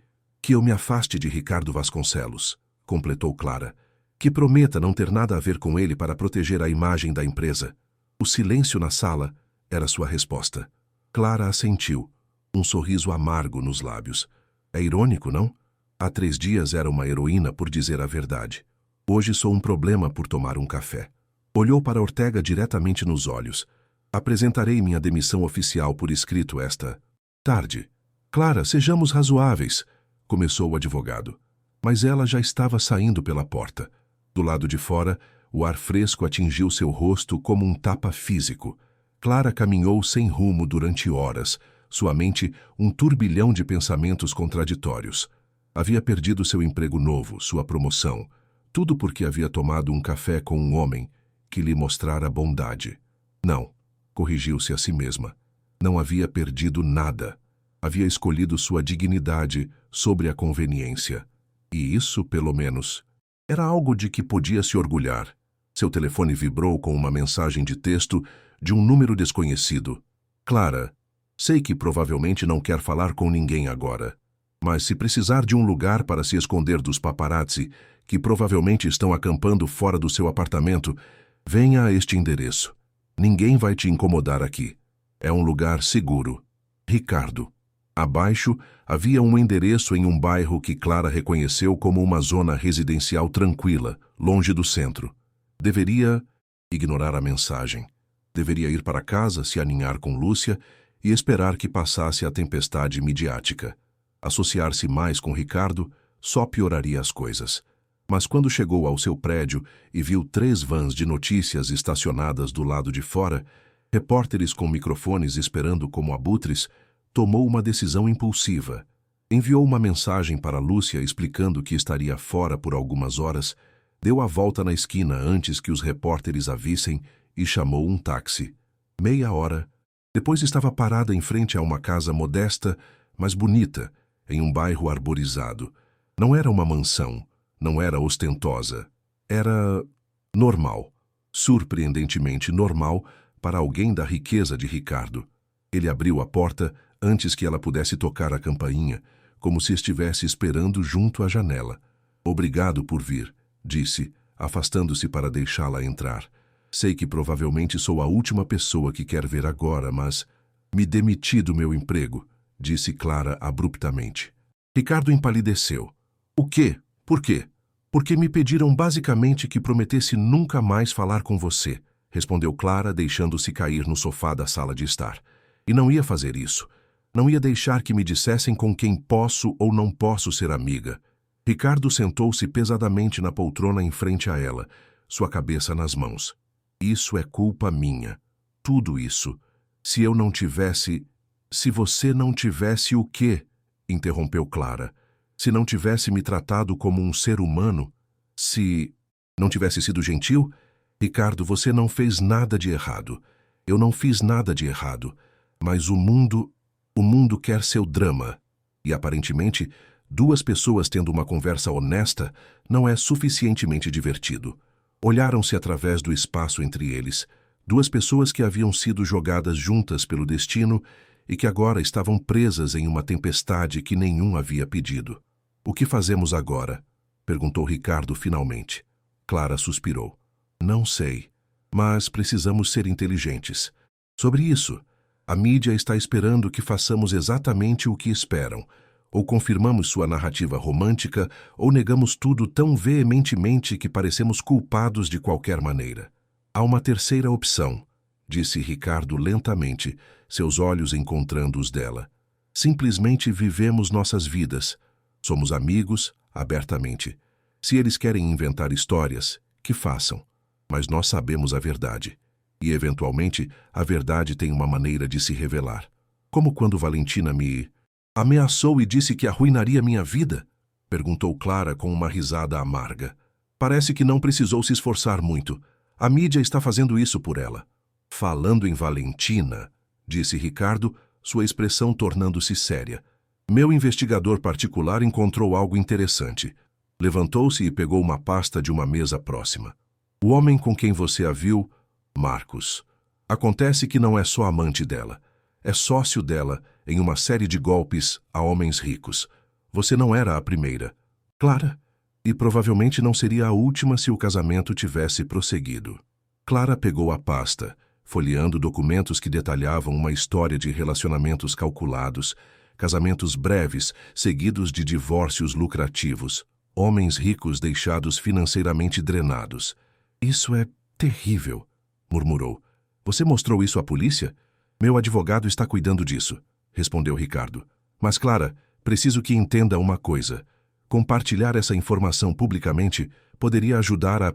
eu me afaste de Ricardo Vasconcelos, completou Clara. Que prometa não ter nada a ver com ele para proteger a imagem da empresa. O silêncio na sala era sua resposta. Clara assentiu, um sorriso amargo nos lábios. É irônico, não? Há 3 dias era uma heroína por dizer a verdade. Hoje sou um problema por tomar um café. Olhou para Ortega diretamente nos olhos. Apresentarei minha demissão oficial por escrito esta tarde. Clara, sejamos razoáveis, começou o advogado. Mas ela já estava saindo pela porta. Do lado de fora, o ar fresco atingiu seu rosto como um tapa físico. Clara caminhou sem rumo durante horas, sua mente um turbilhão de pensamentos contraditórios. Havia perdido seu emprego novo, sua promoção, tudo porque havia tomado um café com um homem que lhe mostrara bondade. Não, corrigiu-se a si mesma. Não havia perdido nada. Havia escolhido sua dignidade sobre a conveniência. E isso, pelo menos, era algo de que podia se orgulhar. Seu telefone vibrou com uma mensagem de texto de um número desconhecido. Clara, sei que provavelmente não quer falar com ninguém agora, mas se precisar de um lugar para se esconder dos paparazzi, que provavelmente estão acampando fora do seu apartamento, venha a este endereço. Ninguém vai te incomodar aqui. É um lugar seguro. Ricardo. Abaixo, havia um endereço em um bairro que Clara reconheceu como uma zona residencial tranquila, longe do centro. Deveria ignorar a mensagem. Deveria ir para casa, se aninhar com Lúcia e esperar que passasse a tempestade midiática. Associar-se mais com Ricardo só pioraria as coisas. Mas quando chegou ao seu prédio e viu 3 vans de notícias estacionadas do lado de fora, repórteres com microfones esperando como abutres, tomou uma decisão impulsiva. Enviou uma mensagem para Lúcia explicando que estaria fora por algumas horas, deu a volta na esquina antes que os repórteres a vissem e chamou um táxi. Meia hora. Depois estava parada em frente a uma casa modesta, mas bonita, em um bairro arborizado. Não era uma mansão, não era ostentosa. Era normal, surpreendentemente normal para alguém da riqueza de Ricardo. Ele abriu a porta antes que ela pudesse tocar a campainha, como se estivesse esperando junto à janela. Obrigado por vir, disse, afastando-se para deixá-la entrar. Sei que provavelmente sou a última pessoa que quer ver agora, mas... Me demiti do meu emprego, disse Clara abruptamente. Ricardo empalideceu. O quê? Por quê? Porque me pediram basicamente que prometesse nunca mais falar com você, respondeu Clara, deixando-se cair no sofá da sala de estar. E não ia fazer isso. Não ia deixar que me dissessem com quem posso ou não posso ser amiga. Ricardo sentou-se pesadamente na poltrona em frente a ela, sua cabeça nas mãos. Isso é culpa minha. Tudo isso. Se eu não tivesse... Se você não tivesse o quê? Interrompeu Clara. Se não tivesse me tratado como um ser humano? Se não tivesse sido gentil? Ricardo, você não fez nada de errado. Eu não fiz nada de errado. Mas o mundo quer seu drama. E aparentemente, duas pessoas tendo uma conversa honesta não é suficientemente divertido. Olharam-se através do espaço entre eles. Duas pessoas que haviam sido jogadas juntas pelo destino e que agora estavam presas em uma tempestade que nenhum havia pedido. O que fazemos agora? Perguntou Ricardo finalmente. Clara suspirou. Não sei, mas precisamos ser inteligentes. Sobre isso, a mídia está esperando que façamos exatamente o que esperam. Ou confirmamos sua narrativa romântica, ou negamos tudo tão veementemente que parecemos culpados de qualquer maneira. Há uma terceira opção, disse Ricardo lentamente, seus olhos encontrando os dela. Simplesmente vivemos nossas vidas. Somos amigos, abertamente. Se eles querem inventar histórias, que façam. Mas nós sabemos a verdade. E, eventualmente, a verdade tem uma maneira de se revelar. Como quando Valentina me ameaçou e disse que arruinaria minha vida? Perguntou Clara com uma risada amarga. Parece que não precisou se esforçar muito. A mídia está fazendo isso por ela. Falando em Valentina, disse Ricardo, sua expressão tornando-se séria. Meu investigador particular encontrou algo interessante. Levantou-se e pegou uma pasta de uma mesa próxima. O homem com quem você a viu, Marcos. Acontece que não é só amante dela. É sócio dela em uma série de golpes a homens ricos. Você não era a primeira. Clara? E provavelmente não seria a última se o casamento tivesse prosseguido. Clara pegou a pasta, folheando documentos que detalhavam uma história de relacionamentos calculados, casamentos breves, seguidos de divórcios lucrativos, homens ricos deixados financeiramente drenados. Isso é terrível, murmurou. Você mostrou isso à polícia? Meu advogado está cuidando disso, respondeu Ricardo. Mas, Clara, preciso que entenda uma coisa. Compartilhar essa informação publicamente poderia ajudar a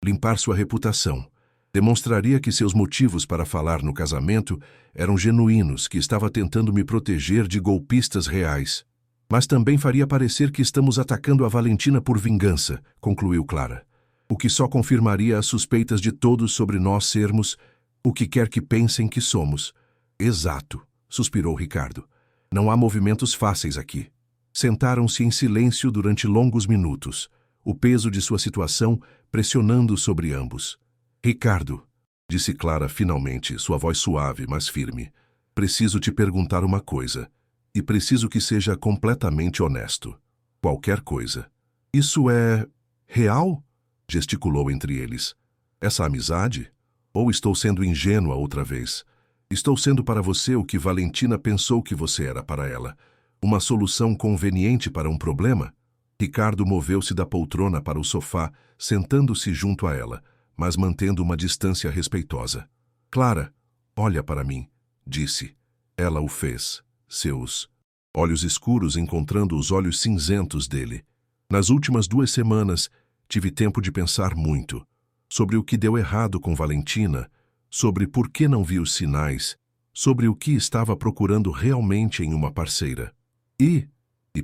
limpar sua reputação. Demonstraria que seus motivos para falar no casamento eram genuínos, que estava tentando me proteger de golpistas reais. Mas também faria parecer que estamos atacando a Valentina por vingança, concluiu Clara. O que só confirmaria as suspeitas de todos sobre nós sermos o que quer que pensem que somos. Exato, suspirou Ricardo. Não há movimentos fáceis aqui. Sentaram-se em silêncio durante longos minutos, o peso de sua situação pressionando sobre ambos. Ricardo, disse Clara finalmente, sua voz suave, mas firme. Preciso te perguntar uma coisa, e preciso que seja completamente honesto. Qualquer coisa. Isso é real? Gesticulou entre eles. Essa amizade? Ou estou sendo ingênua outra vez? Estou sendo para você o que Valentina pensou que você era para ela. Uma solução conveniente para um problema? Ricardo moveu-se da poltrona para o sofá, sentando-se junto a ela, mas mantendo uma distância respeitosa. Clara, olha para mim, disse. Ela o fez, seus olhos escuros encontrando os olhos cinzentos dele. Nas últimas 2 semanas, tive tempo de pensar muito sobre o que deu errado com Valentina, sobre por que não vi os sinais, sobre o que estava procurando realmente em uma parceira. E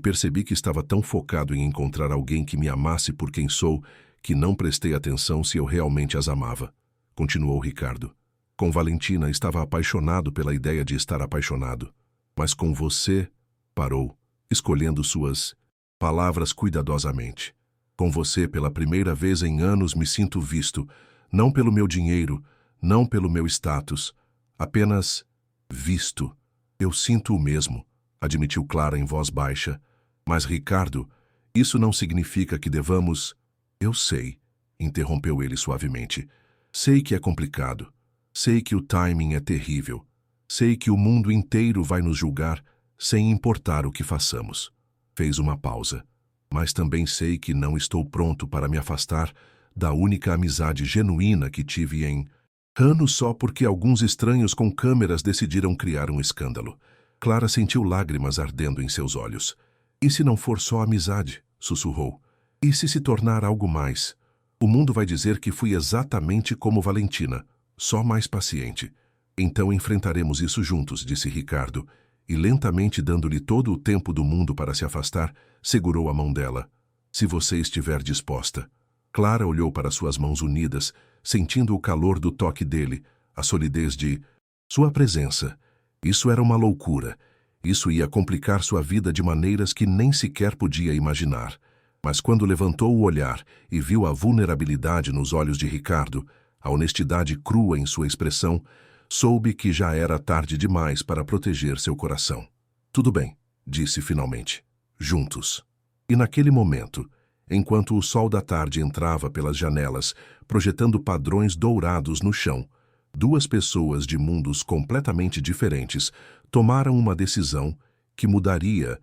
percebi que estava tão focado em encontrar alguém que me amasse por quem sou, que não prestei atenção se eu realmente as amava. Continuou Ricardo. Com Valentina estava apaixonado pela ideia de estar apaixonado. Mas com você, parou, escolhendo suas Palavras cuidadosamente. Com você, pela primeira vez em anos, me sinto visto, não pelo meu dinheiro, não pelo meu status, apenas visto. Eu sinto o mesmo, admitiu Clara em voz baixa. Mas, Ricardo, isso não significa que devamos... Eu sei, interrompeu ele suavemente. Sei que é complicado. Sei que o timing é terrível. Sei que o mundo inteiro vai nos julgar sem importar o que façamos. Fez uma pausa. Mas também sei que não estou pronto para me afastar da única amizade genuína que tive em anos só porque alguns estranhos com câmeras decidiram criar um escândalo. Clara sentiu lágrimas ardendo em seus olhos. E se não for só amizade? Sussurrou. E se tornar algo mais? O mundo vai dizer que fui exatamente como Valentina, só mais paciente. Então enfrentaremos isso juntos, disse Ricardo, e lentamente dando-lhe todo o tempo do mundo para se afastar, segurou a mão dela. Se você estiver disposta. Clara olhou para suas mãos unidas, sentindo o calor do toque dele, a solidez de sua presença. Isso era uma loucura. Isso ia complicar sua vida de maneiras que nem sequer podia imaginar. Mas quando levantou o olhar e viu a vulnerabilidade nos olhos de Ricardo, a honestidade crua em sua expressão, soube que já era tarde demais para proteger seu coração. Tudo bem, disse finalmente. Juntos. E naquele momento, enquanto o sol da tarde entrava pelas janelas, projetando padrões dourados no chão, duas pessoas de mundos completamente diferentes tomaram uma decisão que mudaria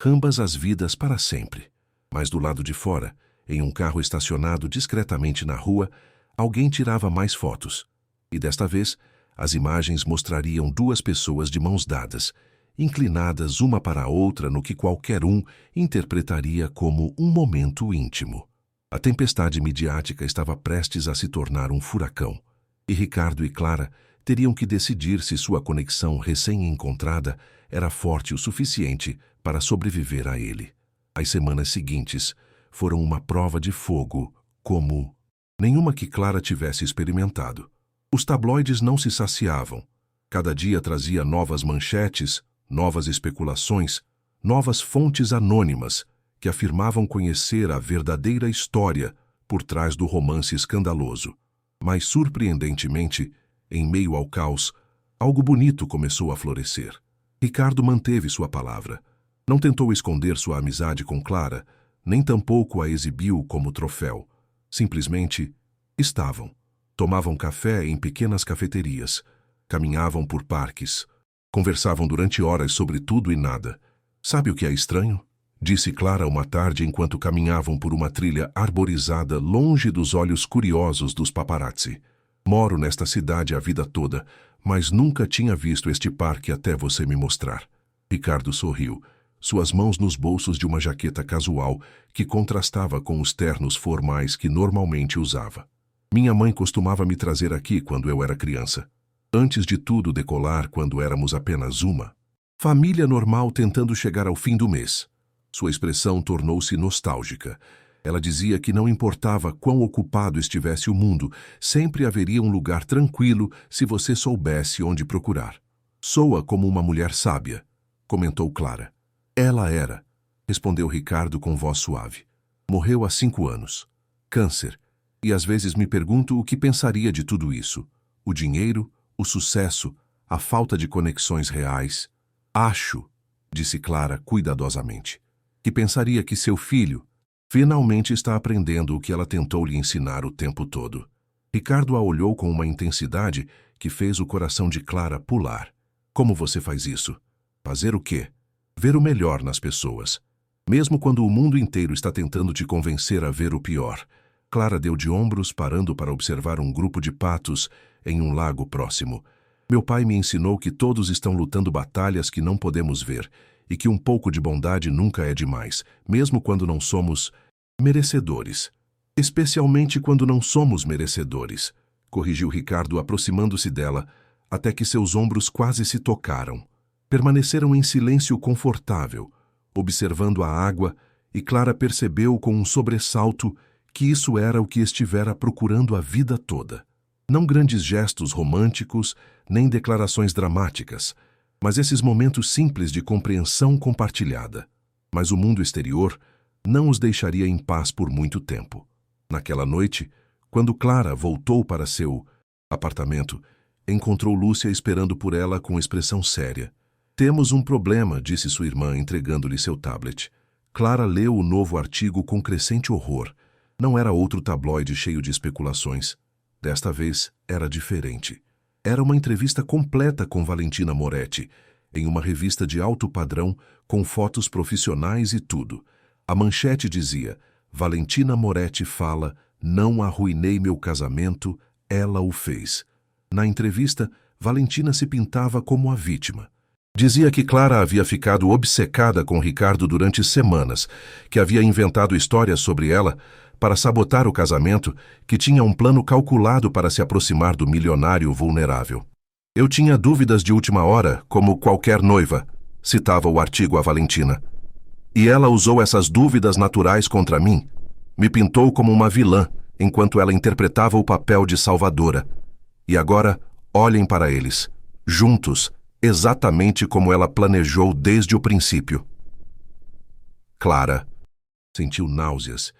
ambas as vidas para sempre. Mas do lado de fora, em um carro estacionado discretamente na rua, alguém tirava mais fotos. E desta vez, as imagens mostrariam duas pessoas de mãos dadas, inclinadas uma para a outra no que qualquer um interpretaria como um momento íntimo. A tempestade midiática estava prestes a se tornar um furacão, e Ricardo e Clara teriam que decidir se sua conexão recém-encontrada era forte o suficiente para sobreviver a ele. As semanas seguintes foram uma prova de fogo, como nenhuma que Clara tivesse experimentado. Os tabloides não se saciavam. Cada dia trazia novas manchetes, novas especulações, novas fontes anônimas que afirmavam conhecer a verdadeira história por trás do romance escandaloso. Mas, surpreendentemente, em meio ao caos, algo bonito começou a florescer. Ricardo manteve sua palavra. Não tentou esconder sua amizade com Clara, nem tampouco a exibiu como troféu. Simplesmente estavam. Tomavam café em pequenas cafeterias, caminhavam por parques, conversavam durante horas sobre tudo e nada. Sabe o que é estranho? Disse Clara uma tarde enquanto caminhavam por uma trilha arborizada longe dos olhos curiosos dos paparazzi. Moro nesta cidade a vida toda, mas nunca tinha visto este parque até você me mostrar. Ricardo sorriu, suas mãos nos bolsos de uma jaqueta casual que contrastava com os ternos formais que normalmente usava. Minha mãe costumava me trazer aqui quando eu era criança. Antes de tudo decolar quando éramos apenas uma família normal tentando chegar ao fim do mês. Sua expressão tornou-se nostálgica. Ela dizia que não importava quão ocupado estivesse o mundo, sempre haveria um lugar tranquilo se você soubesse onde procurar. Soa como uma mulher sábia, comentou Clara. Ela era, respondeu Ricardo com voz suave. Morreu há 5 anos. Câncer. E às vezes me pergunto o que pensaria de tudo isso. O dinheiro, o sucesso, a falta de conexões reais. Acho, disse Clara cuidadosamente, que pensaria que seu filho finalmente está aprendendo o que ela tentou lhe ensinar o tempo todo. Ricardo a olhou com uma intensidade que fez o coração de Clara pular. Como você faz isso? Fazer o quê? Ver o melhor nas pessoas. Mesmo quando o mundo inteiro está tentando te convencer a ver o pior. Clara deu de ombros, parando para observar um grupo de patos em um lago próximo. Meu pai me ensinou que todos estão lutando batalhas que não podemos ver e que um pouco de bondade nunca é demais, mesmo quando não somos merecedores. Especialmente quando não somos merecedores, corrigiu Ricardo aproximando-se dela, até que seus ombros quase se tocaram. Permaneceram em silêncio confortável, observando a água, e Clara percebeu com um sobressalto que isso era o que estivera procurando a vida toda. Não grandes gestos românticos, nem declarações dramáticas, mas esses momentos simples de compreensão compartilhada. Mas o mundo exterior, não os deixaria em paz por muito tempo. Naquela noite, quando Clara voltou para seu apartamento, encontrou Lúcia esperando por ela com expressão séria. Temos um problema, disse sua irmã, entregando-lhe seu tablet. Clara leu o novo artigo com crescente horror. Não era outro tabloide cheio de especulações. Desta vez, era diferente. Era uma entrevista completa com Valentina Moretti, em uma revista de alto padrão, com fotos profissionais e tudo. A manchete dizia: Valentina Moretti fala, não arruinei meu casamento, ela o fez. Na entrevista, Valentina se pintava como a vítima. Dizia que Clara havia ficado obcecada com Ricardo durante semanas, que havia inventado histórias sobre ela para sabotar o casamento, que tinha um plano calculado para se aproximar do milionário vulnerável. Eu tinha dúvidas de última hora, como qualquer noiva, citava o artigo a Valentina. E ela usou essas dúvidas naturais contra mim. Me pintou como uma vilã, enquanto ela interpretava o papel de salvadora. E agora, olhem para eles, juntos, exatamente como ela planejou desde o princípio. Clara sentiu náuseas.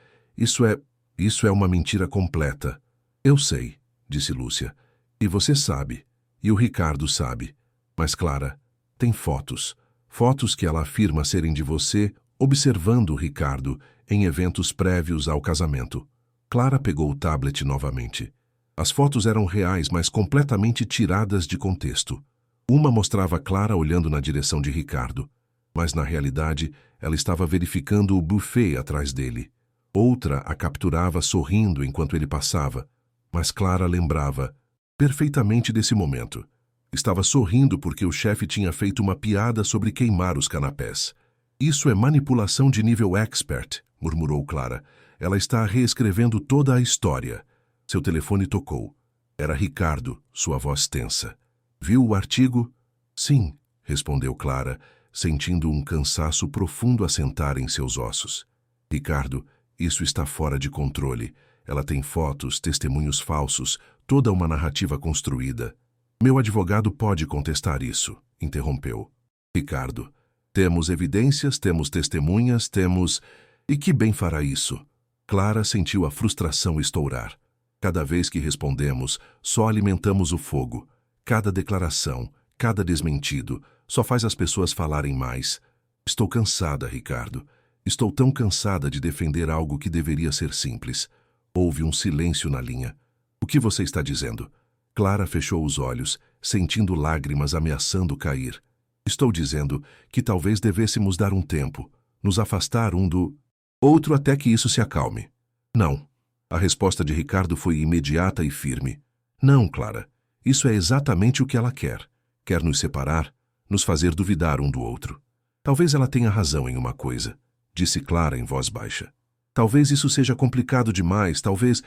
Isso é uma mentira completa. Eu sei, disse Lúcia. E você sabe. E o Ricardo sabe. Mas Clara, tem fotos. Fotos que ela afirma serem de você observando o Ricardo em eventos prévios ao casamento. Clara pegou o tablet novamente. As fotos eram reais, mas completamente tiradas de contexto. Uma mostrava Clara olhando na direção de Ricardo, mas na realidade ela estava verificando o buffet atrás dele. Outra a capturava sorrindo enquanto ele passava, mas Clara lembrava perfeitamente desse momento. Estava sorrindo porque o chefe tinha feito uma piada sobre queimar os canapés. Isso é manipulação de nível expert, murmurou Clara. Ela está reescrevendo toda a história. Seu telefone tocou. Era Ricardo, sua voz tensa. Viu o artigo? Sim, respondeu Clara, sentindo um cansaço profundo assentar em seus ossos. Ricardo, isso está fora de controle. Ela tem fotos, testemunhos falsos, toda uma narrativa construída. Meu advogado pode contestar isso, interrompeu. Ricardo, temos evidências, temos testemunhas, temos... E que bem fará isso? Clara sentiu a frustração estourar. Cada vez que respondemos, só alimentamos o fogo. Cada declaração, cada desmentido, só faz as pessoas falarem mais. Estou cansada, Ricardo. Estou tão cansada de defender algo que deveria ser simples. Houve um silêncio na linha. O que você está dizendo? Clara fechou os olhos, sentindo lágrimas ameaçando cair. Estou dizendo que talvez devêssemos dar um tempo, nos afastar um do outro até que isso se acalme. Não. A resposta de Ricardo foi imediata e firme. Não, Clara. Isso é exatamente o que ela quer. Quer nos separar, nos fazer duvidar um do outro. Talvez ela tenha razão em uma coisa, disse Clara em voz baixa. Talvez isso seja complicado demais, talvez...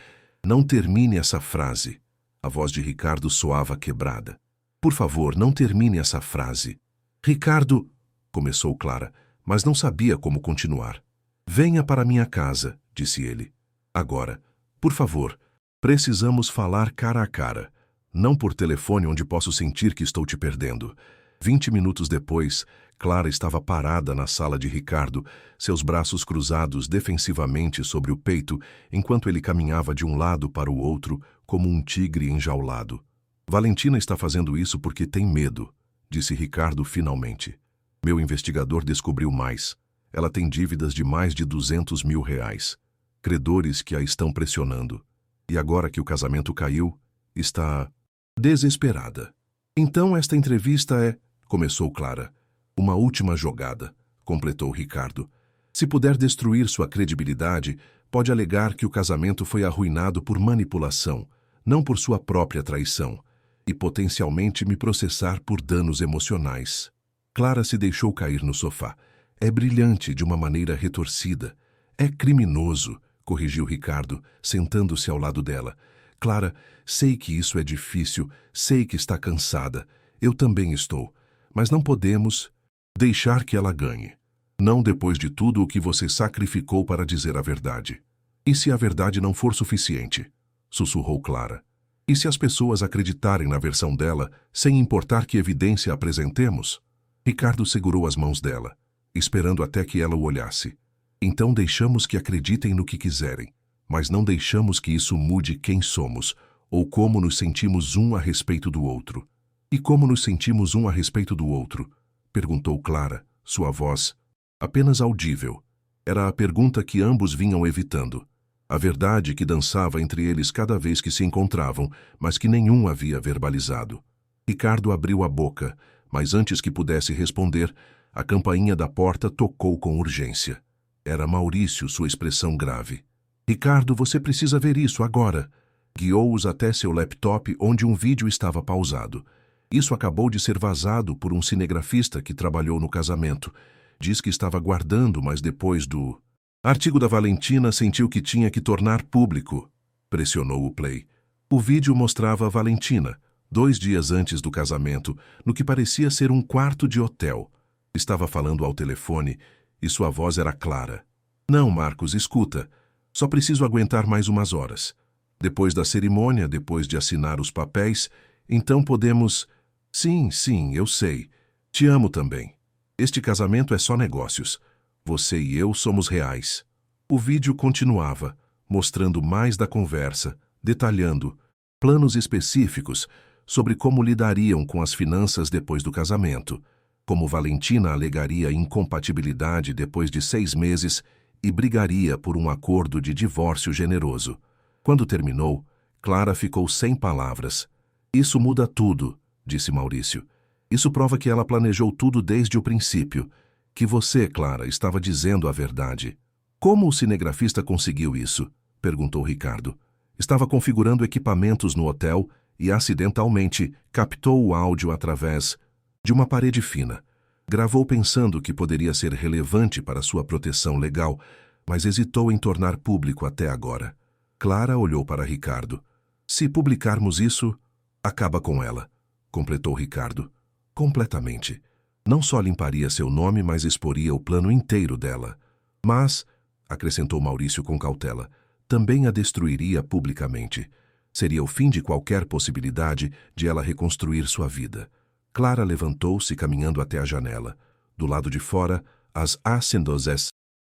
Não termine essa frase. A voz de Ricardo soava quebrada. Por favor, não termine essa frase. Ricardo... Começou Clara, mas não sabia como continuar. Venha para minha casa, disse ele. Agora, por favor, precisamos falar cara a cara. Não por telefone onde posso sentir que estou te perdendo. 20 minutos depois, Clara estava parada na sala de Ricardo, seus braços cruzados defensivamente sobre o peito, enquanto ele caminhava de um lado para o outro, como um tigre enjaulado. Valentina está fazendo isso porque tem medo, disse Ricardo finalmente. Meu investigador descobriu mais. Ela tem dívidas de mais de R$200 mil. Credores que a estão pressionando. E agora que o casamento caiu, está desesperada. Então esta entrevista é... Começou Clara. Uma última jogada, completou Ricardo. Se puder destruir sua credibilidade, pode alegar que o casamento foi arruinado por manipulação, não por sua própria traição, e potencialmente me processar por danos emocionais. Clara se deixou cair no sofá. É brilhante de uma maneira retorcida. É criminoso, corrigiu Ricardo, sentando-se ao lado dela. Clara, sei que isso é difícil, sei que está cansada. Eu também estou. Mas não podemos deixar que ela ganhe. Não depois de tudo o que você sacrificou para dizer a verdade. E se a verdade não for suficiente? Sussurrou Clara. E se as pessoas acreditarem na versão dela, sem importar que evidência apresentemos? Ricardo segurou as mãos dela, esperando até que ela o olhasse. Então deixamos que acreditem no que quiserem, mas não deixamos que isso mude quem somos, ou como nos sentimos um a respeito do outro. E como nos sentimos um a respeito do outro? Perguntou Clara, sua voz apenas audível. Era a pergunta que ambos vinham evitando. A verdade que dançava entre eles cada vez que se encontravam, mas que nenhum havia verbalizado. Ricardo abriu a boca, mas antes que pudesse responder, a campainha da porta tocou com urgência. Era Maurício, sua expressão grave. Ricardo, você precisa ver isso agora. Guiou-os até seu laptop, onde um vídeo estava pausado. Isso acabou de ser vazado por um cinegrafista que trabalhou no casamento. Diz que estava guardando, mas depois do artigo da Valentina sentiu que tinha que tornar público. Pressionou o play. O vídeo mostrava a Valentina, 2 dias antes do casamento, no que parecia ser um quarto de hotel. Estava falando ao telefone e sua voz era clara. Não, Marcos, escuta. Só preciso aguentar mais umas horas. Depois da cerimônia, depois de assinar os papéis, então podemos... Sim, eu sei. Te amo também. Este casamento é só negócios. Você e eu somos reais. O vídeo continuava, mostrando mais da conversa, detalhando planos específicos sobre como lidariam com as finanças depois do casamento, como Valentina alegaria incompatibilidade depois de 6 meses e brigaria por um acordo de divórcio generoso. Quando terminou, Clara ficou sem palavras. Isso muda tudo, disse Maurício. Isso prova que ela planejou tudo desde o princípio, que você, Clara, estava dizendo a verdade. Como o cinegrafista conseguiu isso? Perguntou Ricardo. Estava configurando equipamentos no hotel e, acidentalmente, captou o áudio através de uma parede fina. Gravou pensando que poderia ser relevante para sua proteção legal, mas hesitou em tornar público até agora. Clara olhou para Ricardo. Se publicarmos isso, acaba com ela, completou Ricardo. Completamente. Não só limparia seu nome, mas exporia o plano inteiro dela. Mas, acrescentou Maurício com cautela, também a destruiria publicamente. Seria o fim de qualquer possibilidade de ela reconstruir sua vida. Clara levantou-se caminhando até a janela. Do lado de fora, as acendosas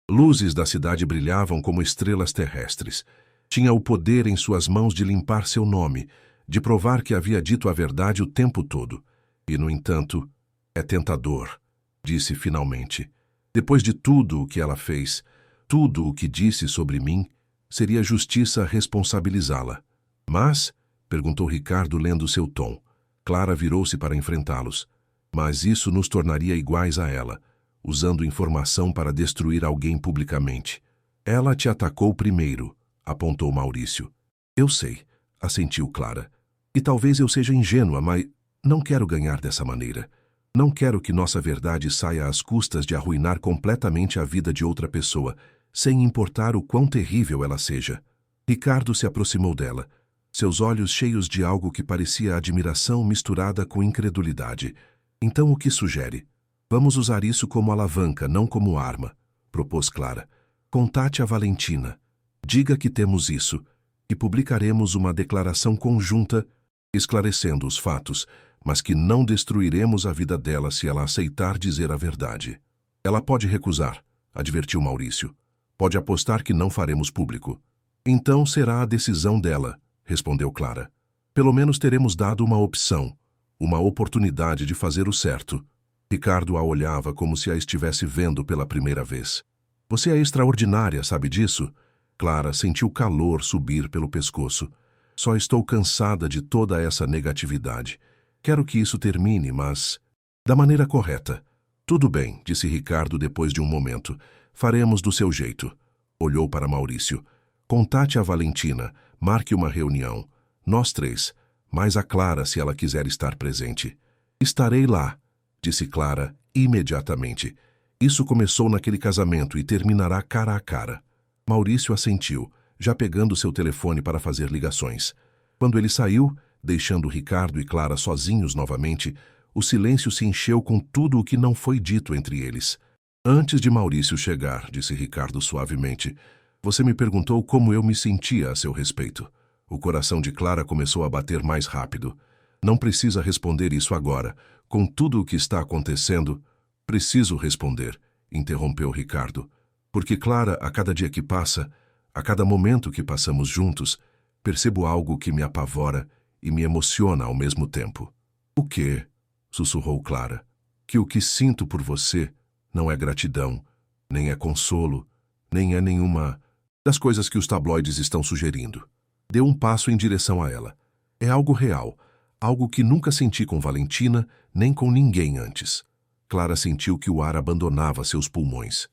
luzes da cidade brilhavam como estrelas terrestres. Tinha o poder em suas mãos de limpar seu nome, de provar que havia dito a verdade o tempo todo. E, no entanto, é tentador, disse finalmente. Depois de tudo o que ela fez, tudo o que disse sobre mim, seria justiça responsabilizá-la. Mas, perguntou Ricardo lendo seu tom. Clara virou-se para enfrentá-los. Mas isso nos tornaria iguais a ela, usando informação para destruir alguém publicamente. Ela te atacou primeiro, apontou Maurício. Eu sei, assentiu Clara. E talvez eu seja ingênua, mas não quero ganhar dessa maneira. Não quero que nossa verdade saia às custas de arruinar completamente a vida de outra pessoa, sem importar o quão terrível ela seja. Ricardo se aproximou dela, seus olhos cheios de algo que parecia admiração misturada com incredulidade. Então o que sugere? Vamos usar isso como alavanca, não como arma, propôs Clara. Contate a Valentina. Diga que temos isso, e publicaremos uma declaração conjunta, esclarecendo os fatos, mas que não destruiremos a vida dela se ela aceitar dizer a verdade. Ela pode recusar, advertiu Maurício. Pode apostar que não faremos público. Então será a decisão dela, respondeu Clara. Pelo menos teremos dado uma opção, uma oportunidade de fazer o certo. Ricardo a olhava como se a estivesse vendo pela primeira vez. Você é extraordinária, sabe disso? Clara sentiu calor subir pelo pescoço. Só estou cansada de toda essa negatividade. Quero que isso termine, mas da maneira correta. Tudo bem, disse Ricardo depois de um momento. Faremos do seu jeito. Olhou para Maurício. Contate a Valentina, marque uma reunião. Nós 3, mais a Clara se ela quiser estar presente. Estarei lá, disse Clara imediatamente. Isso começou naquele casamento e terminará cara a cara. Maurício assentiu, já pegando seu telefone para fazer ligações. Quando ele saiu, deixando Ricardo e Clara sozinhos novamente, o silêncio se encheu com tudo o que não foi dito entre eles. Antes de Maurício chegar, disse Ricardo suavemente, você me perguntou como eu me sentia a seu respeito. O coração de Clara começou a bater mais rápido. Não precisa responder isso agora. Com tudo o que está acontecendo, preciso responder, interrompeu Ricardo. Porque, Clara, a cada dia que passa, a cada momento que passamos juntos, percebo algo que me apavora e me emociona ao mesmo tempo. O quê? Sussurrou Clara. Que o que sinto por você não é gratidão, nem é consolo, nem é nenhuma das coisas que os tabloides estão sugerindo. Deu um passo em direção a ela. É algo real, algo que nunca senti com Valentina, nem com ninguém antes. Clara sentiu que o ar abandonava seus pulmões.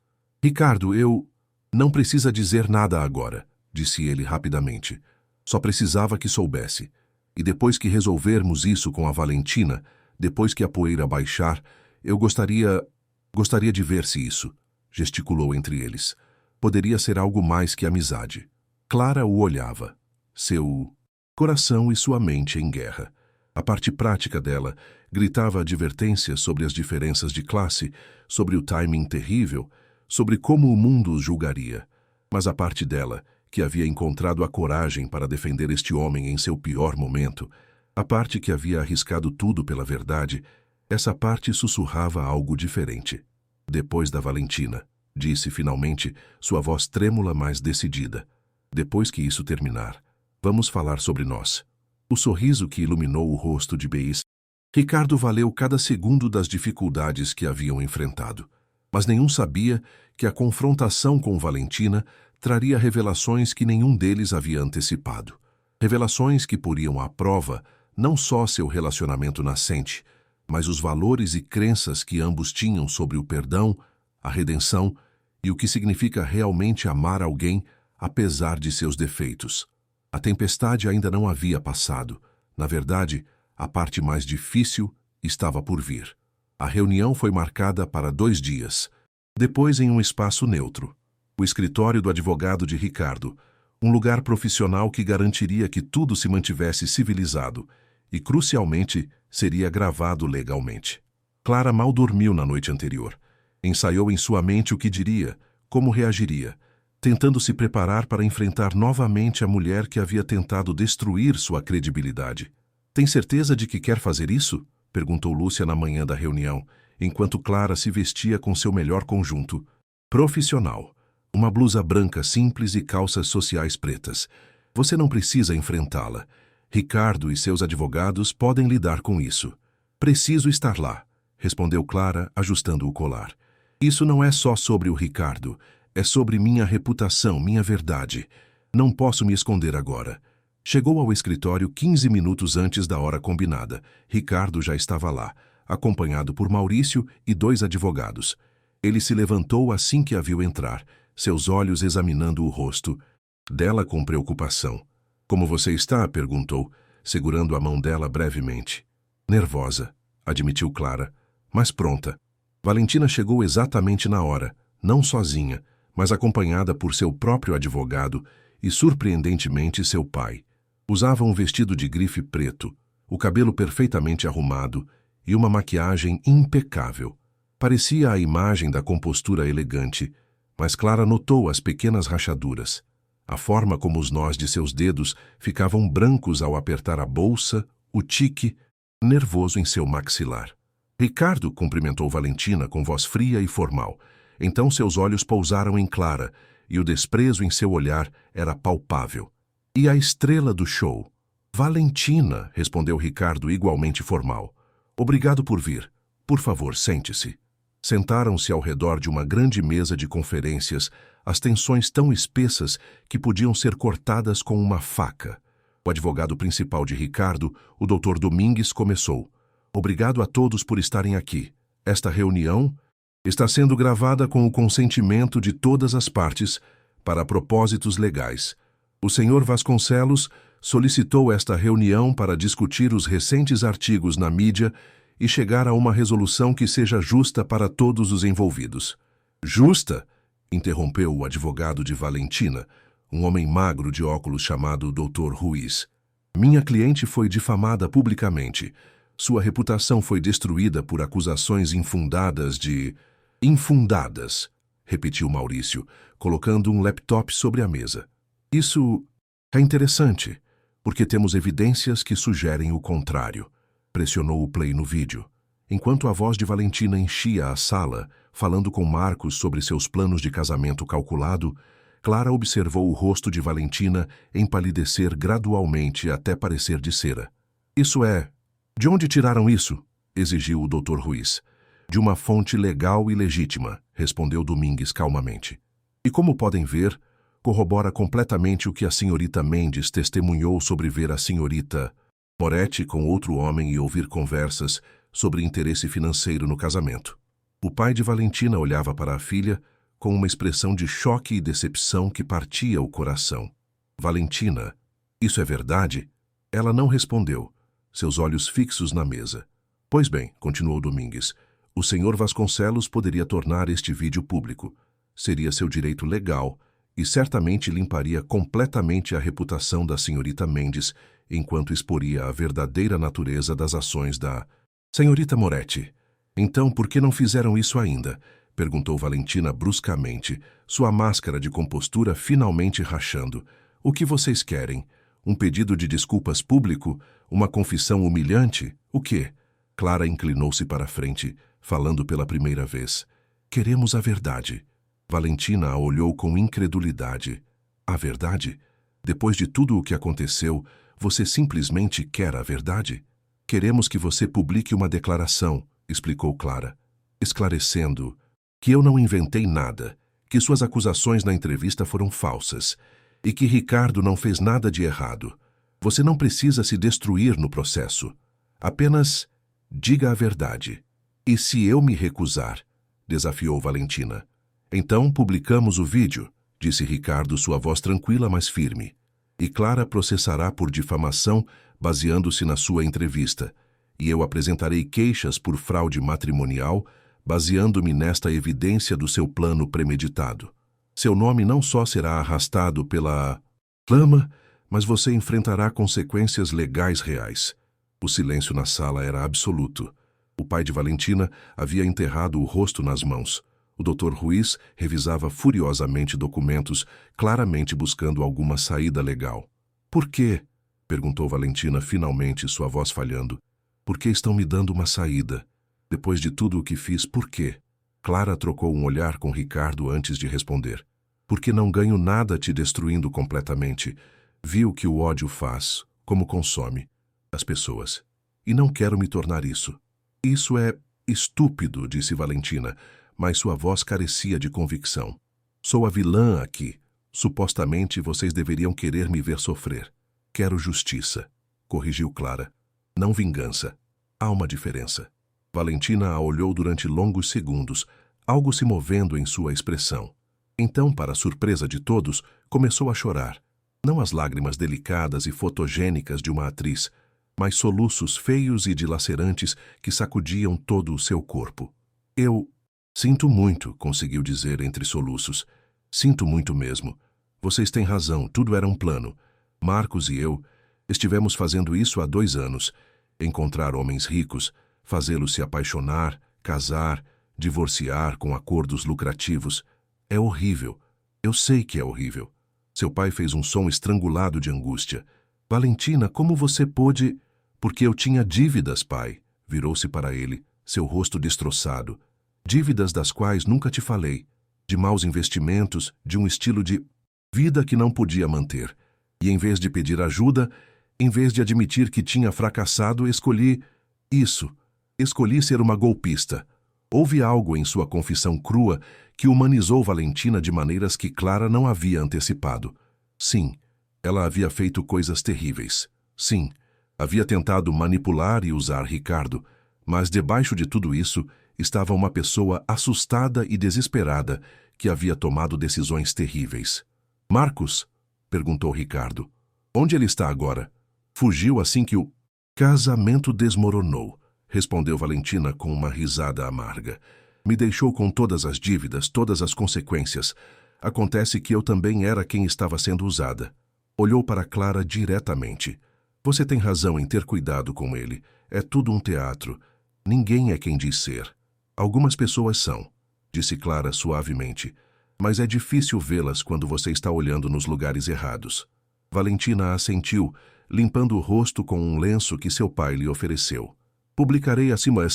Ricardo, eu... Não precisa dizer nada agora, disse ele rapidamente. Só precisava que soubesse. E depois que resolvermos isso com a Valentina, depois que a poeira baixar, eu gostaria de ver-se isso, gesticulou entre eles. Poderia ser algo mais que amizade. Clara o olhava. Seu coração e sua mente em guerra. A parte prática dela gritava advertências sobre as diferenças de classe, sobre o timing terrível, sobre como o mundo os julgaria. Mas a parte dela, que havia encontrado a coragem para defender este homem em seu pior momento, a parte que havia arriscado tudo pela verdade, essa parte sussurrava algo diferente. Depois da Valentina, disse finalmente, sua voz trêmula mas decidida. Depois que isso terminar, vamos falar sobre nós. O sorriso que iluminou o rosto de Beis. Ricardo valeu cada segundo das dificuldades que haviam enfrentado. Mas nenhum sabia que a confrontação com Valentina traria revelações que nenhum deles havia antecipado. Revelações que poriam à prova não só seu relacionamento nascente, mas os valores e crenças que ambos tinham sobre o perdão, a redenção e o que significa realmente amar alguém apesar de seus defeitos. A tempestade ainda não havia passado. Na verdade, a parte mais difícil estava por vir. A reunião foi marcada para 2 dias. Depois, em um espaço neutro. O escritório do advogado de Ricardo, um lugar profissional que garantiria que tudo se mantivesse civilizado e, crucialmente, seria gravado legalmente. Clara mal dormiu na noite anterior. Ensaiou em sua mente o que diria, como reagiria, tentando se preparar para enfrentar novamente a mulher que havia tentado destruir sua credibilidade. Tem certeza de que quer fazer isso? Perguntou Lúcia na manhã da reunião, enquanto Clara se vestia com seu melhor conjunto. Profissional. Uma blusa branca simples e calças sociais pretas. Você não precisa enfrentá-la. Ricardo e seus advogados podem lidar com isso. Preciso estar lá, respondeu Clara, ajustando o colar. Isso não é só sobre o Ricardo. É sobre minha reputação, minha verdade. Não posso me esconder agora. Chegou ao escritório 15 minutos antes da hora combinada. Ricardo já estava lá, acompanhado por Maurício e 2 advogados. Ele se levantou assim que a viu entrar, seus olhos examinando o rosto dela com preocupação. Como você está? Perguntou, segurando a mão dela brevemente. Nervosa, admitiu Clara, mas pronta. Valentina chegou exatamente na hora, não sozinha, mas acompanhada por seu próprio advogado e, surpreendentemente, seu pai. Usava um vestido de grife preto, o cabelo perfeitamente arrumado e uma maquiagem impecável. Parecia a imagem da compostura elegante, mas Clara notou as pequenas rachaduras, a forma como os nós de seus dedos ficavam brancos ao apertar a bolsa, o tique, nervoso em seu maxilar. Ricardo cumprimentou Valentina com voz fria e formal. Então seus olhos pousaram em Clara, e o desprezo em seu olhar era palpável. E a estrela do show? Valentina, respondeu Ricardo igualmente formal. Obrigado por vir. Por favor, sente-se. Sentaram-se ao redor de uma grande mesa de conferências, as tensões tão espessas que podiam ser cortadas com uma faca. O advogado principal de Ricardo, o Dr. Domingues, começou. Obrigado a todos por estarem aqui. Esta reunião está sendo gravada com o consentimento de todas as partes para propósitos legais. O Sr. Vasconcelos solicitou esta reunião para discutir os recentes artigos na mídia e chegar a uma resolução que seja justa para todos os envolvidos. Justa? Interrompeu o advogado de Valentina, um homem magro de óculos chamado Dr. Ruiz. Minha cliente foi difamada publicamente. Sua reputação foi destruída por acusações infundadas de... Infundadas, repetiu Maurício, colocando um laptop sobre a mesa. Isso é interessante, porque temos evidências que sugerem o contrário. Pressionou o play no vídeo. Enquanto a voz de Valentina enchia a sala, falando com Marcos sobre seus planos de casamento calculado, Clara observou o rosto de Valentina empalidecer gradualmente até parecer de cera. Isso é... De onde tiraram isso? Exigiu o Dr. Ruiz. De uma fonte legal e legítima, respondeu Domingues calmamente. E como podem ver, corrobora completamente o que a senhorita Mendes testemunhou sobre ver a senhorita Moretti com outro homem e ouvir conversas sobre interesse financeiro no casamento. O pai de Valentina olhava para a filha com uma expressão de choque e decepção que partia o coração. Valentina, isso é verdade? Ela não respondeu, seus olhos fixos na mesa. Pois bem, continuou Domingues, o senhor Vasconcelos poderia tornar este vídeo público. Seria seu direito legal e certamente limparia completamente a reputação da senhorita Mendes enquanto exporia a verdadeira natureza das ações da senhorita Moretti. Então, por que não fizeram isso ainda? Perguntou Valentina bruscamente, sua máscara de compostura finalmente rachando. O que vocês querem? Um pedido de desculpas público? Uma confissão humilhante? O quê? Clara inclinou-se para a frente, falando pela primeira vez. Queremos a verdade. Valentina a olhou com incredulidade. A verdade? Depois de tudo o que aconteceu, você simplesmente quer a verdade? Queremos que você publique uma declaração, explicou Clara, esclarecendo que eu não inventei nada, que suas acusações na entrevista foram falsas e que Ricardo não fez nada de errado. Você não precisa se destruir no processo. Apenas diga a verdade. E se eu me recusar? Desafiou Valentina. Então publicamos o vídeo, disse Ricardo, sua voz tranquila, mas firme. E Clara processará por difamação baseando-se na sua entrevista, e eu apresentarei queixas por fraude matrimonial baseando-me nesta evidência do seu plano premeditado. Seu nome não só será arrastado pela fama, mas você enfrentará consequências legais reais. O silêncio na sala era absoluto. O pai de Valentina havia enterrado o rosto nas mãos. O Dr. Ruiz revisava furiosamente documentos, claramente buscando alguma saída legal. Por quê? Perguntou Valentina, finalmente, sua voz falhando. Por que estão me dando uma saída? Depois de tudo o que fiz, por quê? Clara trocou um olhar com Ricardo antes de responder. Porque não ganho nada te destruindo completamente. Vi o que o ódio faz, como consome as pessoas. E não quero me tornar isso. Isso é estúpido, disse Valentina, mas sua voz carecia de convicção. Sou a vilã aqui. Supostamente vocês deveriam querer me ver sofrer. Quero justiça, corrigiu Clara. Não vingança. Há uma diferença. Valentina a olhou durante longos segundos, algo se movendo em sua expressão. Então, para a surpresa de todos, começou a chorar. Não as lágrimas delicadas e fotogênicas de uma atriz, mas soluços feios e dilacerantes que sacudiam todo o seu corpo. Eu sinto muito, conseguiu dizer entre soluços. Sinto muito mesmo. Vocês têm razão, tudo era um plano. Marcos e eu estivemos fazendo isso há 2 anos. Encontrar homens ricos, fazê-los se apaixonar, casar, divorciar com acordos lucrativos. É horrível. Eu sei que é horrível. Seu pai fez um som estrangulado de angústia. Valentina, como você pôde... Porque eu tinha dívidas, pai. Virou-se para ele, seu rosto destroçado. Dívidas das quais nunca te falei. De maus investimentos, de um estilo de vida que não podia manter. E em vez de pedir ajuda, em vez de admitir que tinha fracassado, escolhi isso. Escolhi ser uma golpista. Houve algo em sua confissão crua que humanizou Valentina de maneiras que Clara não havia antecipado. Sim, ela havia feito coisas terríveis. Sim, havia tentado manipular e usar Ricardo, mas debaixo de tudo isso estava uma pessoa assustada e desesperada que havia tomado decisões terríveis. Marcos? Perguntou Ricardo. Onde ele está agora? Fugiu assim que o casamento desmoronou, respondeu Valentina com uma risada amarga. Me deixou com todas as dívidas, todas as consequências. Acontece que eu também era quem estava sendo usada. Olhou para Clara diretamente. Você tem razão em ter cuidado com ele. É tudo um teatro. Ninguém é quem diz ser. Algumas pessoas são, disse Clara suavemente, mas é difícil vê-las quando você está olhando nos lugares errados. Valentina assentiu, limpando o rosto com um lenço que seu pai lhe ofereceu. Publicarei acima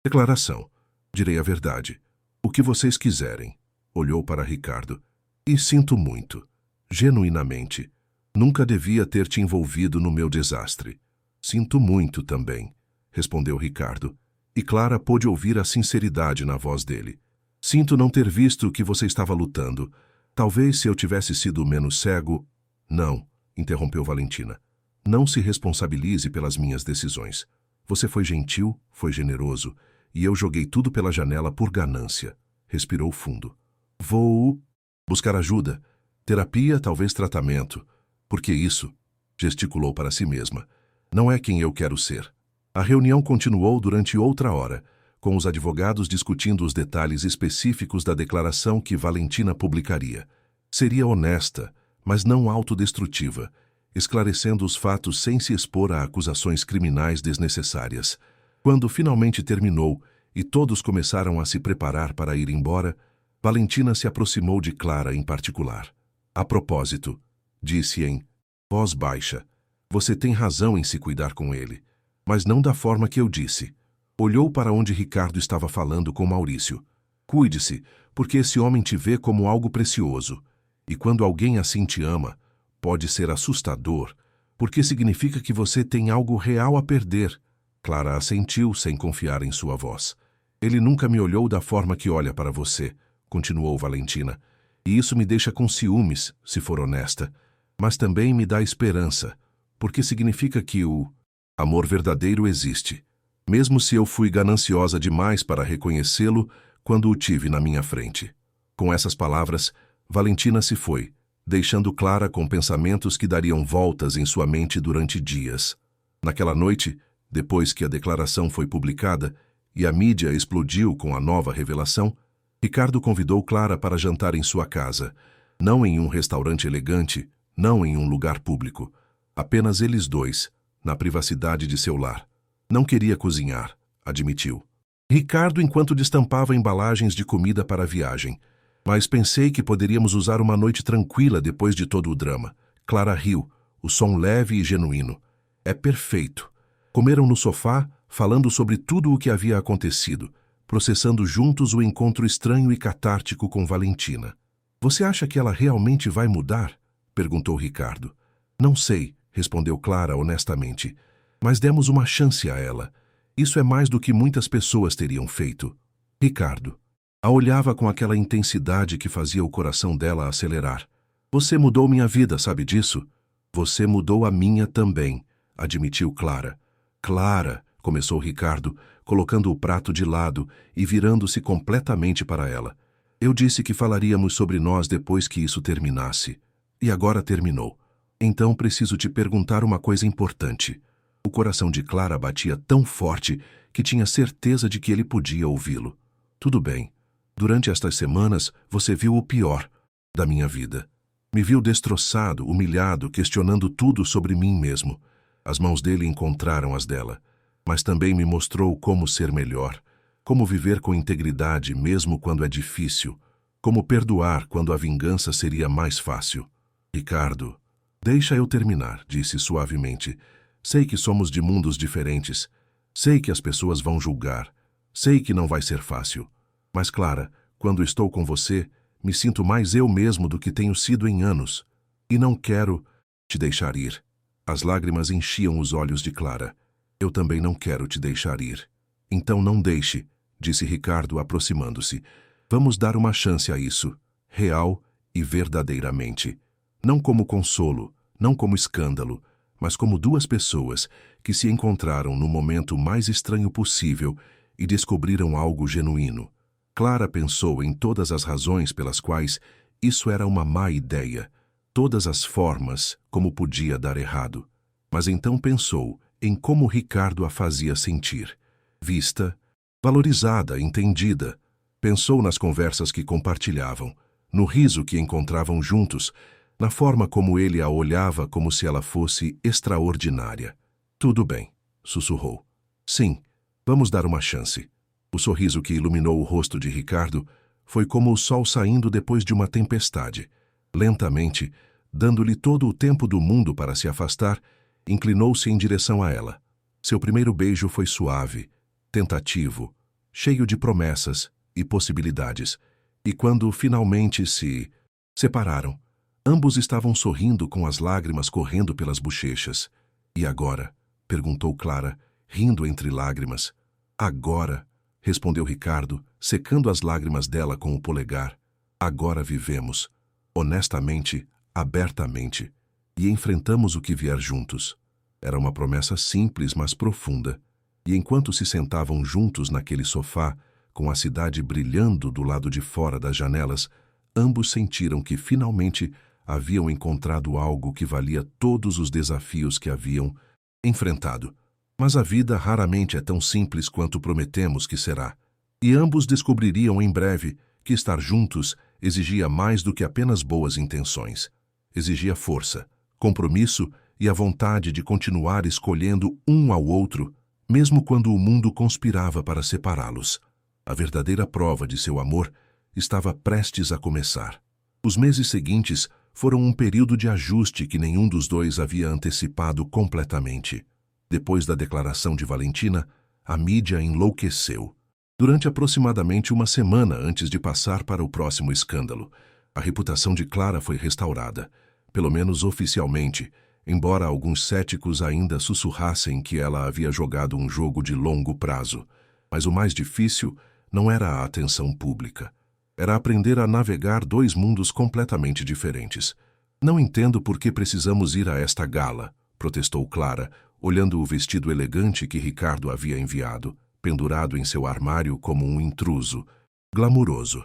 Declaração. Direi a verdade. O que vocês quiserem. Olhou para Ricardo. E sinto muito. Genuinamente. Nunca devia ter te envolvido no meu desastre. Sinto muito também, respondeu Ricardo. E Clara pôde ouvir a sinceridade na voz dele. Sinto não ter visto que você estava lutando. Talvez se eu tivesse sido menos cego... Não, interrompeu Valentina. Não se responsabilize pelas minhas decisões. Você foi gentil, foi generoso, e eu joguei tudo pela janela por ganância. Respirou fundo. Vou buscar ajuda. Terapia, talvez tratamento. Porque isso, gesticulou para si mesma, não é quem eu quero ser. A reunião continuou durante outra hora, com os advogados discutindo os detalhes específicos da declaração que Valentina publicaria. Seria honesta, mas não autodestrutiva, esclarecendo os fatos sem se expor a acusações criminais desnecessárias. Quando finalmente terminou e todos começaram a se preparar para ir embora, Valentina se aproximou de Clara em particular. A propósito, disse em voz baixa, você tem razão em se cuidar com ele, mas não da forma que eu disse. Olhou para onde Ricardo estava falando com Maurício. Cuide-se, porque esse homem te vê como algo precioso. E quando alguém assim te ama, pode ser assustador, porque significa que você tem algo real a perder. Clara assentiu sem confiar em sua voz. Ele nunca me olhou da forma que olha para você, continuou Valentina. E isso me deixa com ciúmes, se for honesta. Mas também me dá esperança, porque significa que o amor verdadeiro existe. Mesmo se eu fui gananciosa demais para reconhecê-lo quando o tive na minha frente. Com essas palavras, Valentina se foi, deixando Clara com pensamentos que dariam voltas em sua mente durante dias. Naquela noite, depois que a declaração foi publicada e a mídia explodiu com a nova revelação, Ricardo convidou Clara para jantar em sua casa, não em um restaurante elegante, não em um lugar público. Apenas eles dois, na privacidade de seu lar. Não queria cozinhar, admitiu. Ricardo, enquanto destampava embalagens de comida para a viagem. Mas pensei que poderíamos usar uma noite tranquila depois de todo o drama. Clara riu, o som leve e genuíno. É perfeito. Comeram no sofá, falando sobre tudo o que havia acontecido, processando juntos o encontro estranho e catártico com Valentina. Você acha que ela realmente vai mudar? Perguntou Ricardo. Não sei, respondeu Clara honestamente. Mas demos uma chance a ela. Isso é mais do que muitas pessoas teriam feito. Ricardo. A olhava com aquela intensidade que fazia o coração dela acelerar. Você mudou minha vida, sabe disso? Você mudou a minha também, admitiu Clara. Clara, começou Ricardo, colocando o prato de lado e virando-se completamente para ela. Eu disse que falaríamos sobre nós depois que isso terminasse. E agora terminou. Então preciso te perguntar uma coisa importante. O coração de Clara batia tão forte que tinha certeza de que ele podia ouvi-lo. Tudo bem. Durante estas semanas, você viu o pior da minha vida. Me viu destroçado, humilhado, questionando tudo sobre mim mesmo. As mãos dele encontraram as dela. Mas também me mostrou como ser melhor, como viver com integridade mesmo quando é difícil, como perdoar quando a vingança seria mais fácil. Ricardo, deixa eu terminar, disse suavemente. Sei que somos de mundos diferentes. Sei que as pessoas vão julgar. Sei que não vai ser fácil. Mas, Clara, quando estou com você, me sinto mais eu mesmo do que tenho sido em anos. E não quero te deixar ir. As lágrimas enchiam os olhos de Clara. Eu também não quero te deixar ir. Então não deixe, disse Ricardo aproximando-se. Vamos dar uma chance a isso, real e verdadeiramente. Não como consolo, não como escândalo, mas como duas pessoas que se encontraram no momento mais estranho possível e descobriram algo genuíno. Clara pensou em todas as razões pelas quais isso era uma má ideia, todas as formas como podia dar errado. Mas então pensou em como Ricardo a fazia sentir. Vista, valorizada, entendida. Pensou nas conversas que compartilhavam, no riso que encontravam juntos, na forma como ele a olhava como se ela fosse extraordinária. Tudo bem, sussurrou. Sim, vamos dar uma chance. O sorriso que iluminou o rosto de Ricardo foi como o sol saindo depois de uma tempestade. Lentamente, dando-lhe todo o tempo do mundo para se afastar, inclinou-se em direção a ela. Seu primeiro beijo foi suave, tentativo, cheio de promessas e possibilidades. E quando finalmente se separaram, ambos estavam sorrindo com as lágrimas correndo pelas bochechas. E agora? Perguntou Clara, rindo entre lágrimas. Agora, respondeu Ricardo, secando as lágrimas dela com o polegar. Agora vivemos, honestamente, abertamente, e enfrentamos o que vier juntos. Era uma promessa simples, mas profunda. E enquanto se sentavam juntos naquele sofá, com a cidade brilhando do lado de fora das janelas, ambos sentiram que finalmente haviam encontrado algo que valia todos os desafios que haviam enfrentado. Mas a vida raramente é tão simples quanto prometemos que será. E ambos descobririam em breve que estar juntos exigia mais do que apenas boas intenções. Exigia força, compromisso e a vontade de continuar escolhendo um ao outro, mesmo quando o mundo conspirava para separá-los. A verdadeira prova de seu amor estava prestes a começar. Os meses seguintes foram um período de ajuste que nenhum dos dois havia antecipado completamente. Depois da declaração de Valentina, a mídia enlouqueceu. Durante aproximadamente uma semana antes de passar para o próximo escândalo, a reputação de Clara foi restaurada, pelo menos oficialmente, embora alguns céticos ainda sussurrassem que ela havia jogado um jogo de longo prazo. Mas o mais difícil não era a atenção pública. Era aprender a navegar dois mundos completamente diferentes. Não entendo por que precisamos ir a esta gala, protestou Clara, olhando o vestido elegante que Ricardo havia enviado, pendurado em seu armário como um intruso, glamuroso.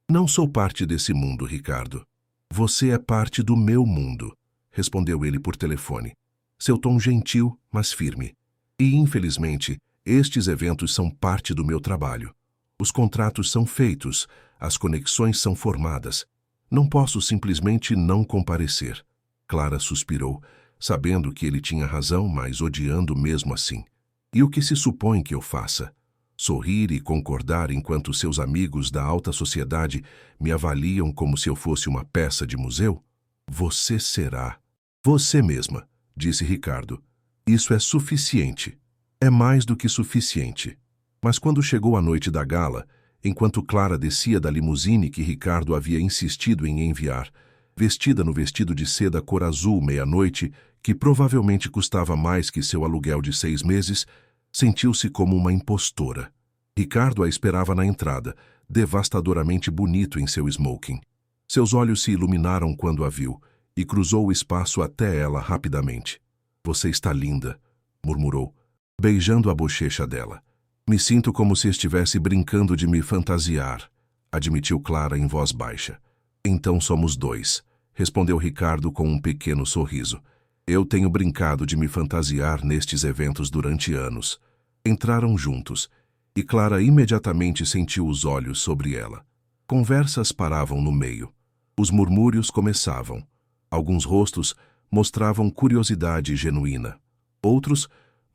Não sou parte desse mundo, Ricardo. Você é parte do meu mundo, respondeu ele por telefone. Seu tom gentil, mas firme. E, infelizmente, estes eventos são parte do meu trabalho. Os contratos são feitos, as conexões são formadas. Não posso simplesmente não comparecer. Clara suspirou, sabendo que ele tinha razão, mas odiando mesmo assim. E o que se supõe que eu faça? Sorrir e concordar enquanto seus amigos da alta sociedade me avaliam como se eu fosse uma peça de museu? Você será. Você mesma, disse Ricardo. Isso é suficiente. É mais do que suficiente. Mas quando chegou a noite da gala, enquanto Clara descia da limusine que Ricardo havia insistido em enviar, vestida no vestido de seda cor azul meia-noite, que provavelmente custava mais que seu aluguel de 6 meses, sentiu-se como uma impostora. Ricardo a esperava na entrada, devastadoramente bonito em seu smoking. Seus olhos se iluminaram quando a viu, e cruzou o espaço até ela rapidamente. Você está linda, murmurou, beijando a bochecha dela. Me sinto como se estivesse brincando de me fantasiar, admitiu Clara em voz baixa. Então somos dois, respondeu Ricardo com um pequeno sorriso. Eu tenho brincado de me fantasiar nestes eventos durante anos. Entraram juntos, e Clara imediatamente sentiu os olhos sobre ela. Conversas paravam no meio. Os murmúrios começavam. Alguns rostos mostravam curiosidade genuína. Outros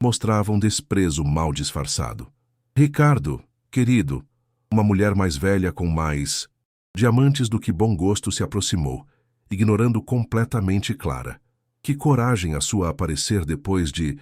mostravam desprezo mal disfarçado. Ricardo, querido, uma mulher mais velha com mais diamantes do que bom gosto se aproximou, ignorando completamente Clara. Que coragem a sua aparecer depois de...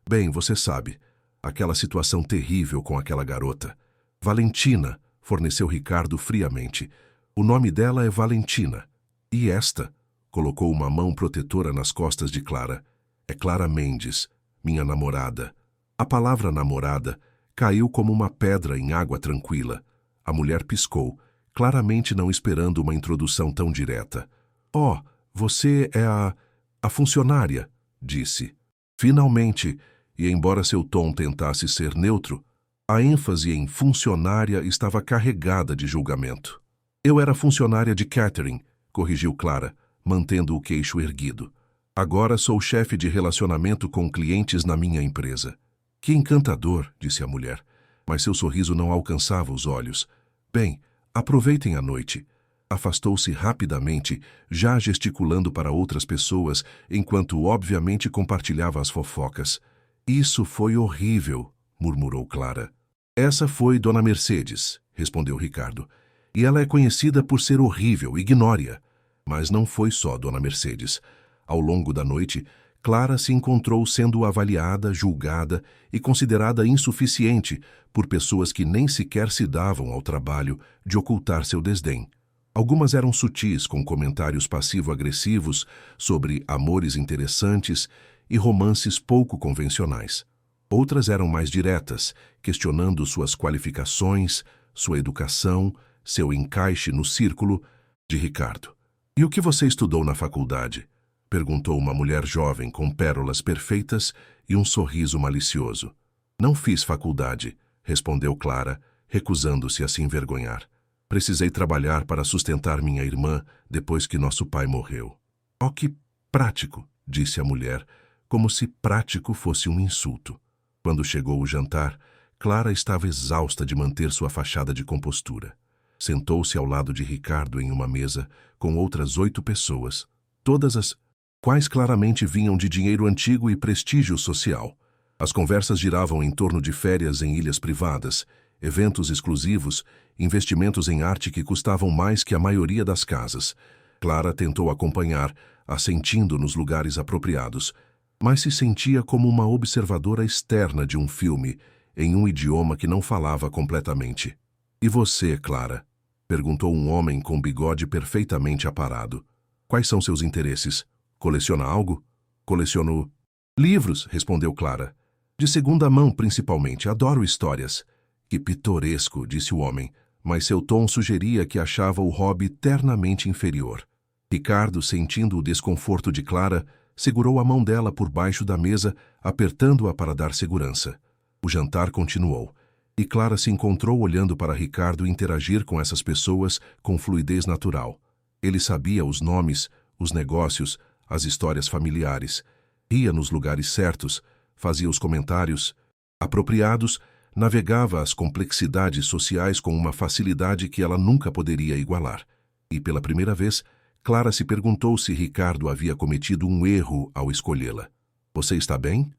Bem, você sabe, aquela situação terrível com aquela garota. Valentina, forneceu Ricardo friamente. O nome dela é Valentina. E esta? Colocou uma mão protetora nas costas de Clara. É Clara Mendes, minha namorada. A palavra namorada caiu como uma pedra em água tranquila. A mulher piscou, claramente não esperando uma introdução tão direta. Oh, você é a funcionária, disse. Finalmente, e embora seu tom tentasse ser neutro, a ênfase em funcionária estava carregada de julgamento. Eu era funcionária de catering, corrigiu Clara, mantendo o queixo erguido. Agora sou chefe de relacionamento com clientes na minha empresa. Que encantador, disse a mulher, mas seu sorriso não alcançava os olhos. Bem, aproveitem a noite. Afastou-se rapidamente, já gesticulando para outras pessoas, enquanto obviamente compartilhava as fofocas. Isso foi horrível, murmurou Clara. Essa foi Dona Mercedes, respondeu Ricardo. E ela é conhecida por ser horrível, ignore-a. Mas não foi só Dona Mercedes. Ao longo da noite, Clara se encontrou sendo avaliada, julgada e considerada insuficiente por pessoas que nem sequer se davam ao trabalho de ocultar seu desdém. Algumas eram sutis, com comentários passivo-agressivos sobre amores interessantes e romances pouco convencionais. Outras eram mais diretas, questionando suas qualificações, sua educação, seu encaixe no círculo de Ricardo. "E o que você estudou na faculdade?" perguntou uma mulher jovem com pérolas perfeitas e um sorriso malicioso. "Não fiz faculdade", respondeu Clara, recusando-se a se envergonhar. "Precisei trabalhar para sustentar minha irmã depois que nosso pai morreu." "Oh, que prático", disse a mulher, como se prático fosse um insulto. Quando chegou o jantar, Clara estava exausta de manter sua fachada de compostura. Sentou-se ao lado de Ricardo em uma mesa com outras 8 pessoas, todas as quais claramente vinham de dinheiro antigo e prestígio social. As conversas giravam em torno de férias em ilhas privadas, eventos exclusivos, investimentos em arte que custavam mais que a maioria das casas. Clara tentou acompanhar, assentindo nos lugares apropriados, mas se sentia como uma observadora externa de um filme, em um idioma que não falava completamente. "E você, Clara?" perguntou um homem com bigode perfeitamente aparado. "Quais são seus interesses? Coleciona algo?" "Coleciono livros", respondeu Clara. "De segunda mão, principalmente. Adoro histórias." "Que pitoresco", disse o homem, mas seu tom sugeria que achava o hobby ternamente inferior. Ricardo, sentindo o desconforto de Clara, segurou a mão dela por baixo da mesa, apertando-a para dar segurança. O jantar continuou, e Clara se encontrou olhando para Ricardo interagir com essas pessoas com fluidez natural. Ele sabia os nomes, os negócios, as histórias familiares. Ria nos lugares certos, fazia os comentários apropriados, navegava as complexidades sociais com uma facilidade que ela nunca poderia igualar. E, pela primeira vez, Clara se perguntou se Ricardo havia cometido um erro ao escolhê-la. "Você está bem?"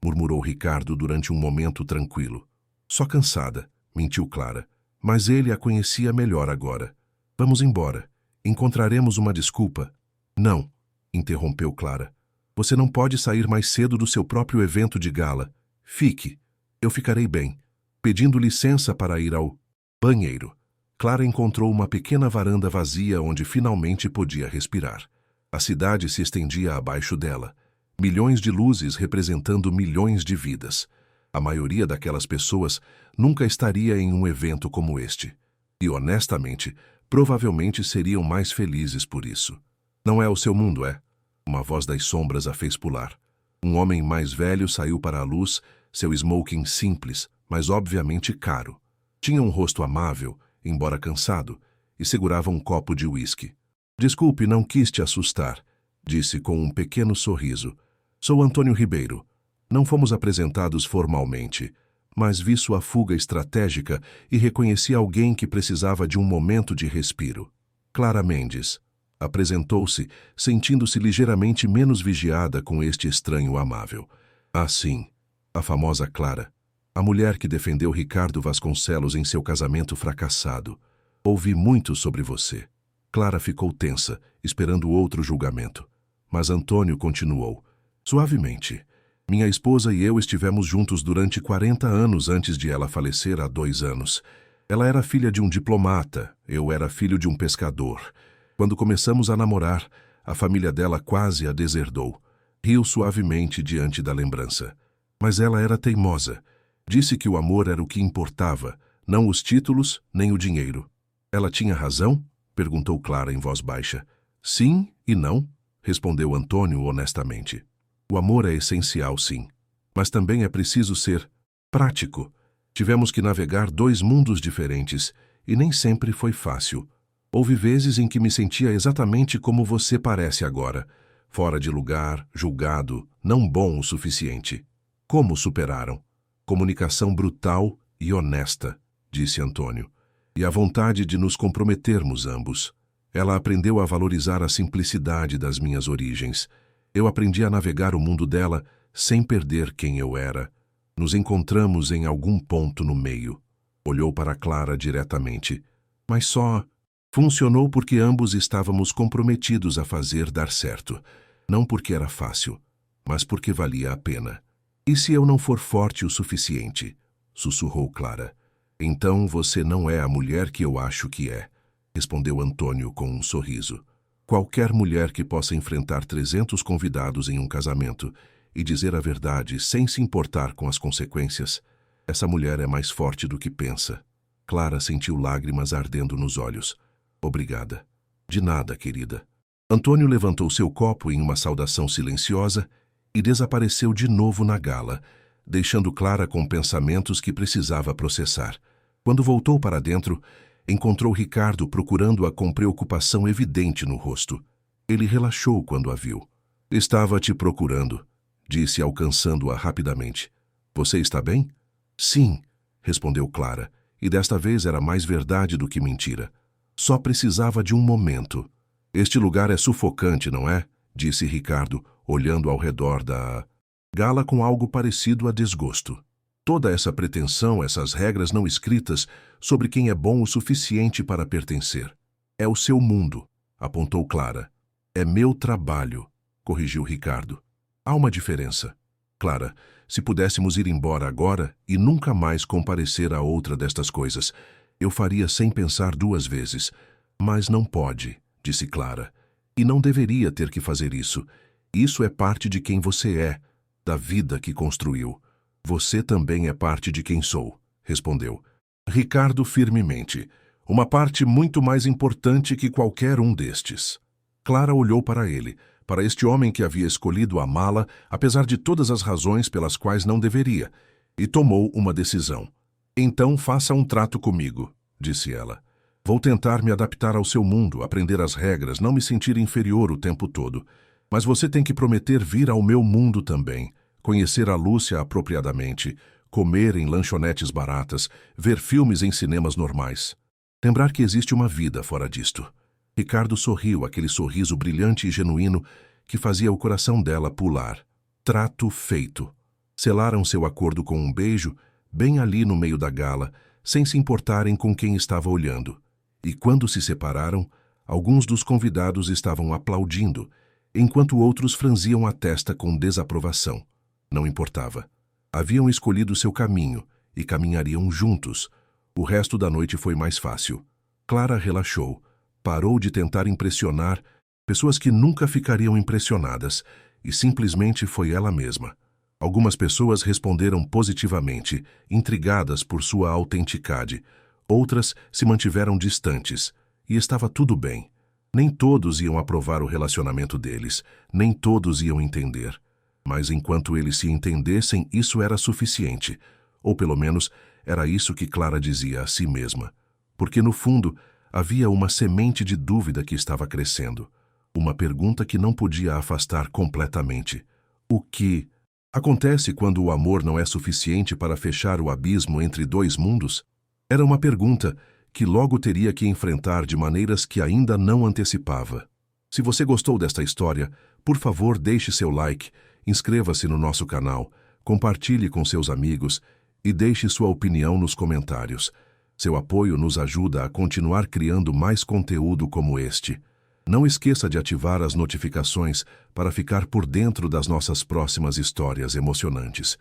murmurou Ricardo durante um momento tranquilo. "Só cansada", mentiu Clara. Mas ele a conhecia melhor agora. "Vamos embora. Encontraremos uma desculpa." "Não", interrompeu Clara. "Você não pode sair mais cedo do seu próprio evento de gala. Fique. Eu ficarei bem." Pedindo licença para ir ao banheiro, Clara encontrou uma pequena varanda vazia onde finalmente podia respirar. A cidade se estendia abaixo dela, milhões de luzes representando milhões de vidas. A maioria daquelas pessoas nunca estaria em um evento como este. E, honestamente, provavelmente seriam mais felizes por isso. "Não é o seu mundo, é?" Uma voz das sombras a fez pular. Um homem mais velho saiu para a luz, seu smoking simples, mas obviamente caro. Tinha um rosto amável, embora cansado, e segurava um copo de uísque. "Desculpe, não quis te assustar", disse com um pequeno sorriso. "Sou Antônio Ribeiro. Não fomos apresentados formalmente, mas vi sua fuga estratégica e reconheci alguém que precisava de um momento de respiro." "Clara Mendes", apresentou-se, sentindo-se ligeiramente menos vigiada com este estranho amável. "Ah, sim, a famosa Clara. A mulher que defendeu Ricardo Vasconcelos em seu casamento fracassado. Ouvi muito sobre você." Clara ficou tensa, esperando outro julgamento. Mas Antônio continuou. Suavemente. "Minha esposa e eu estivemos juntos durante 40 anos antes de ela falecer há 2 anos. Ela era filha de um diplomata, eu era filho de um pescador. Quando começamos a namorar, a família dela quase a deserdou." Riu suavemente diante da lembrança. Mas ela era teimosa. Disse que o amor era o que importava, não os títulos nem o dinheiro. "Ela tinha razão?" perguntou Clara em voz baixa. "Sim e não", respondeu Antônio honestamente. "O amor é essencial, sim. Mas também é preciso ser prático. Tivemos que navegar 2 mundos diferentes, e nem sempre foi fácil. Houve vezes em que me sentia exatamente como você parece agora, fora de lugar, julgado, não bom o suficiente." "Como superaram?" "Comunicação brutal e honesta", disse Antônio, "e a vontade de nos comprometermos ambos. Ela aprendeu a valorizar a simplicidade das minhas origens. Eu aprendi a navegar o mundo dela sem perder quem eu era. Nos encontramos em algum ponto no meio." Olhou para Clara diretamente. "Mas só funcionou porque ambos estávamos comprometidos a fazer dar certo. Não porque era fácil, mas porque valia a pena. E se eu não for forte o suficiente? Sussurrou Clara. Então você não é a mulher que eu acho que é, respondeu Antônio com um sorriso. Qualquer mulher que possa enfrentar 300 convidados em um casamento e dizer a verdade sem se importar com as consequências, essa mulher é mais forte do que pensa. Clara sentiu lágrimas ardendo nos olhos. Obrigada. De nada, querida. Antônio levantou seu copo em uma saudação silenciosa e desapareceu de novo na gala, deixando Clara com pensamentos que precisava processar. Quando voltou para dentro, encontrou Ricardo procurando-a com preocupação evidente no rosto. Ele relaxou quando a viu. Estava te procurando, disse, alcançando-a rapidamente. Você está bem? Sim, respondeu Clara, e desta vez era mais verdade do que mentira. Só precisava de um momento. Este lugar é sufocante, não é? Disse Ricardo, olhando ao redor da gala com algo parecido a desgosto. Toda essa pretensão, essas regras não escritas sobre quem é bom o suficiente para pertencer. É o seu mundo, apontou Clara. É meu trabalho, corrigiu Ricardo. Há uma diferença. Clara, se pudéssemos ir embora agora e nunca mais comparecer a outra destas coisas, eu faria sem pensar duas vezes. Mas não pode, disse Clara. E não deveria ter que fazer isso. Isso é parte de quem você é, da vida que construiu. Você também é parte de quem sou, respondeu. Ricardo firmemente. Uma parte muito mais importante que qualquer um destes. Clara olhou para ele, para este homem que havia escolhido amá-la, apesar de todas as razões pelas quais não deveria, e tomou uma decisão. Então faça um trato comigo, disse ela. Vou tentar me adaptar ao seu mundo, aprender as regras, não me sentir inferior o tempo todo. Mas você tem que prometer vir ao meu mundo também, conhecer a Lúcia apropriadamente, comer em lanchonetes baratas, ver filmes em cinemas normais. Lembrar que existe uma vida fora disto. Ricardo sorriu, aquele sorriso brilhante e genuíno que fazia o coração dela pular. Trato feito. Selaram seu acordo com um beijo, bem ali no meio da gala, sem se importarem com quem estava olhando. E quando se separaram, alguns dos convidados estavam aplaudindo, enquanto outros franziam a testa com desaprovação. Não importava. Haviam escolhido seu caminho e caminhariam juntos. O resto da noite foi mais fácil. Clara relaxou. Parou de tentar impressionar pessoas que nunca ficariam impressionadas e simplesmente foi ela mesma. Algumas pessoas responderam positivamente, intrigadas por sua autenticidade. Outras se mantiveram distantes, e estava tudo bem. Nem todos iam aprovar o relacionamento deles, nem todos iam entender. Mas enquanto eles se entendessem, isso era suficiente. Ou pelo menos, era isso que Clara dizia a si mesma. Porque no fundo, havia uma semente de dúvida que estava crescendo. Uma pergunta que não podia afastar completamente. O que acontece quando o amor não é suficiente para fechar o abismo entre dois mundos? Era uma pergunta que logo teria que enfrentar de maneiras que ainda não antecipava. Se você gostou desta história, por favor deixe seu like, inscreva-se no nosso canal, compartilhe com seus amigos e deixe sua opinião nos comentários. Seu apoio nos ajuda a continuar criando mais conteúdo como este. Não esqueça de ativar as notificações para ficar por dentro das nossas próximas histórias emocionantes.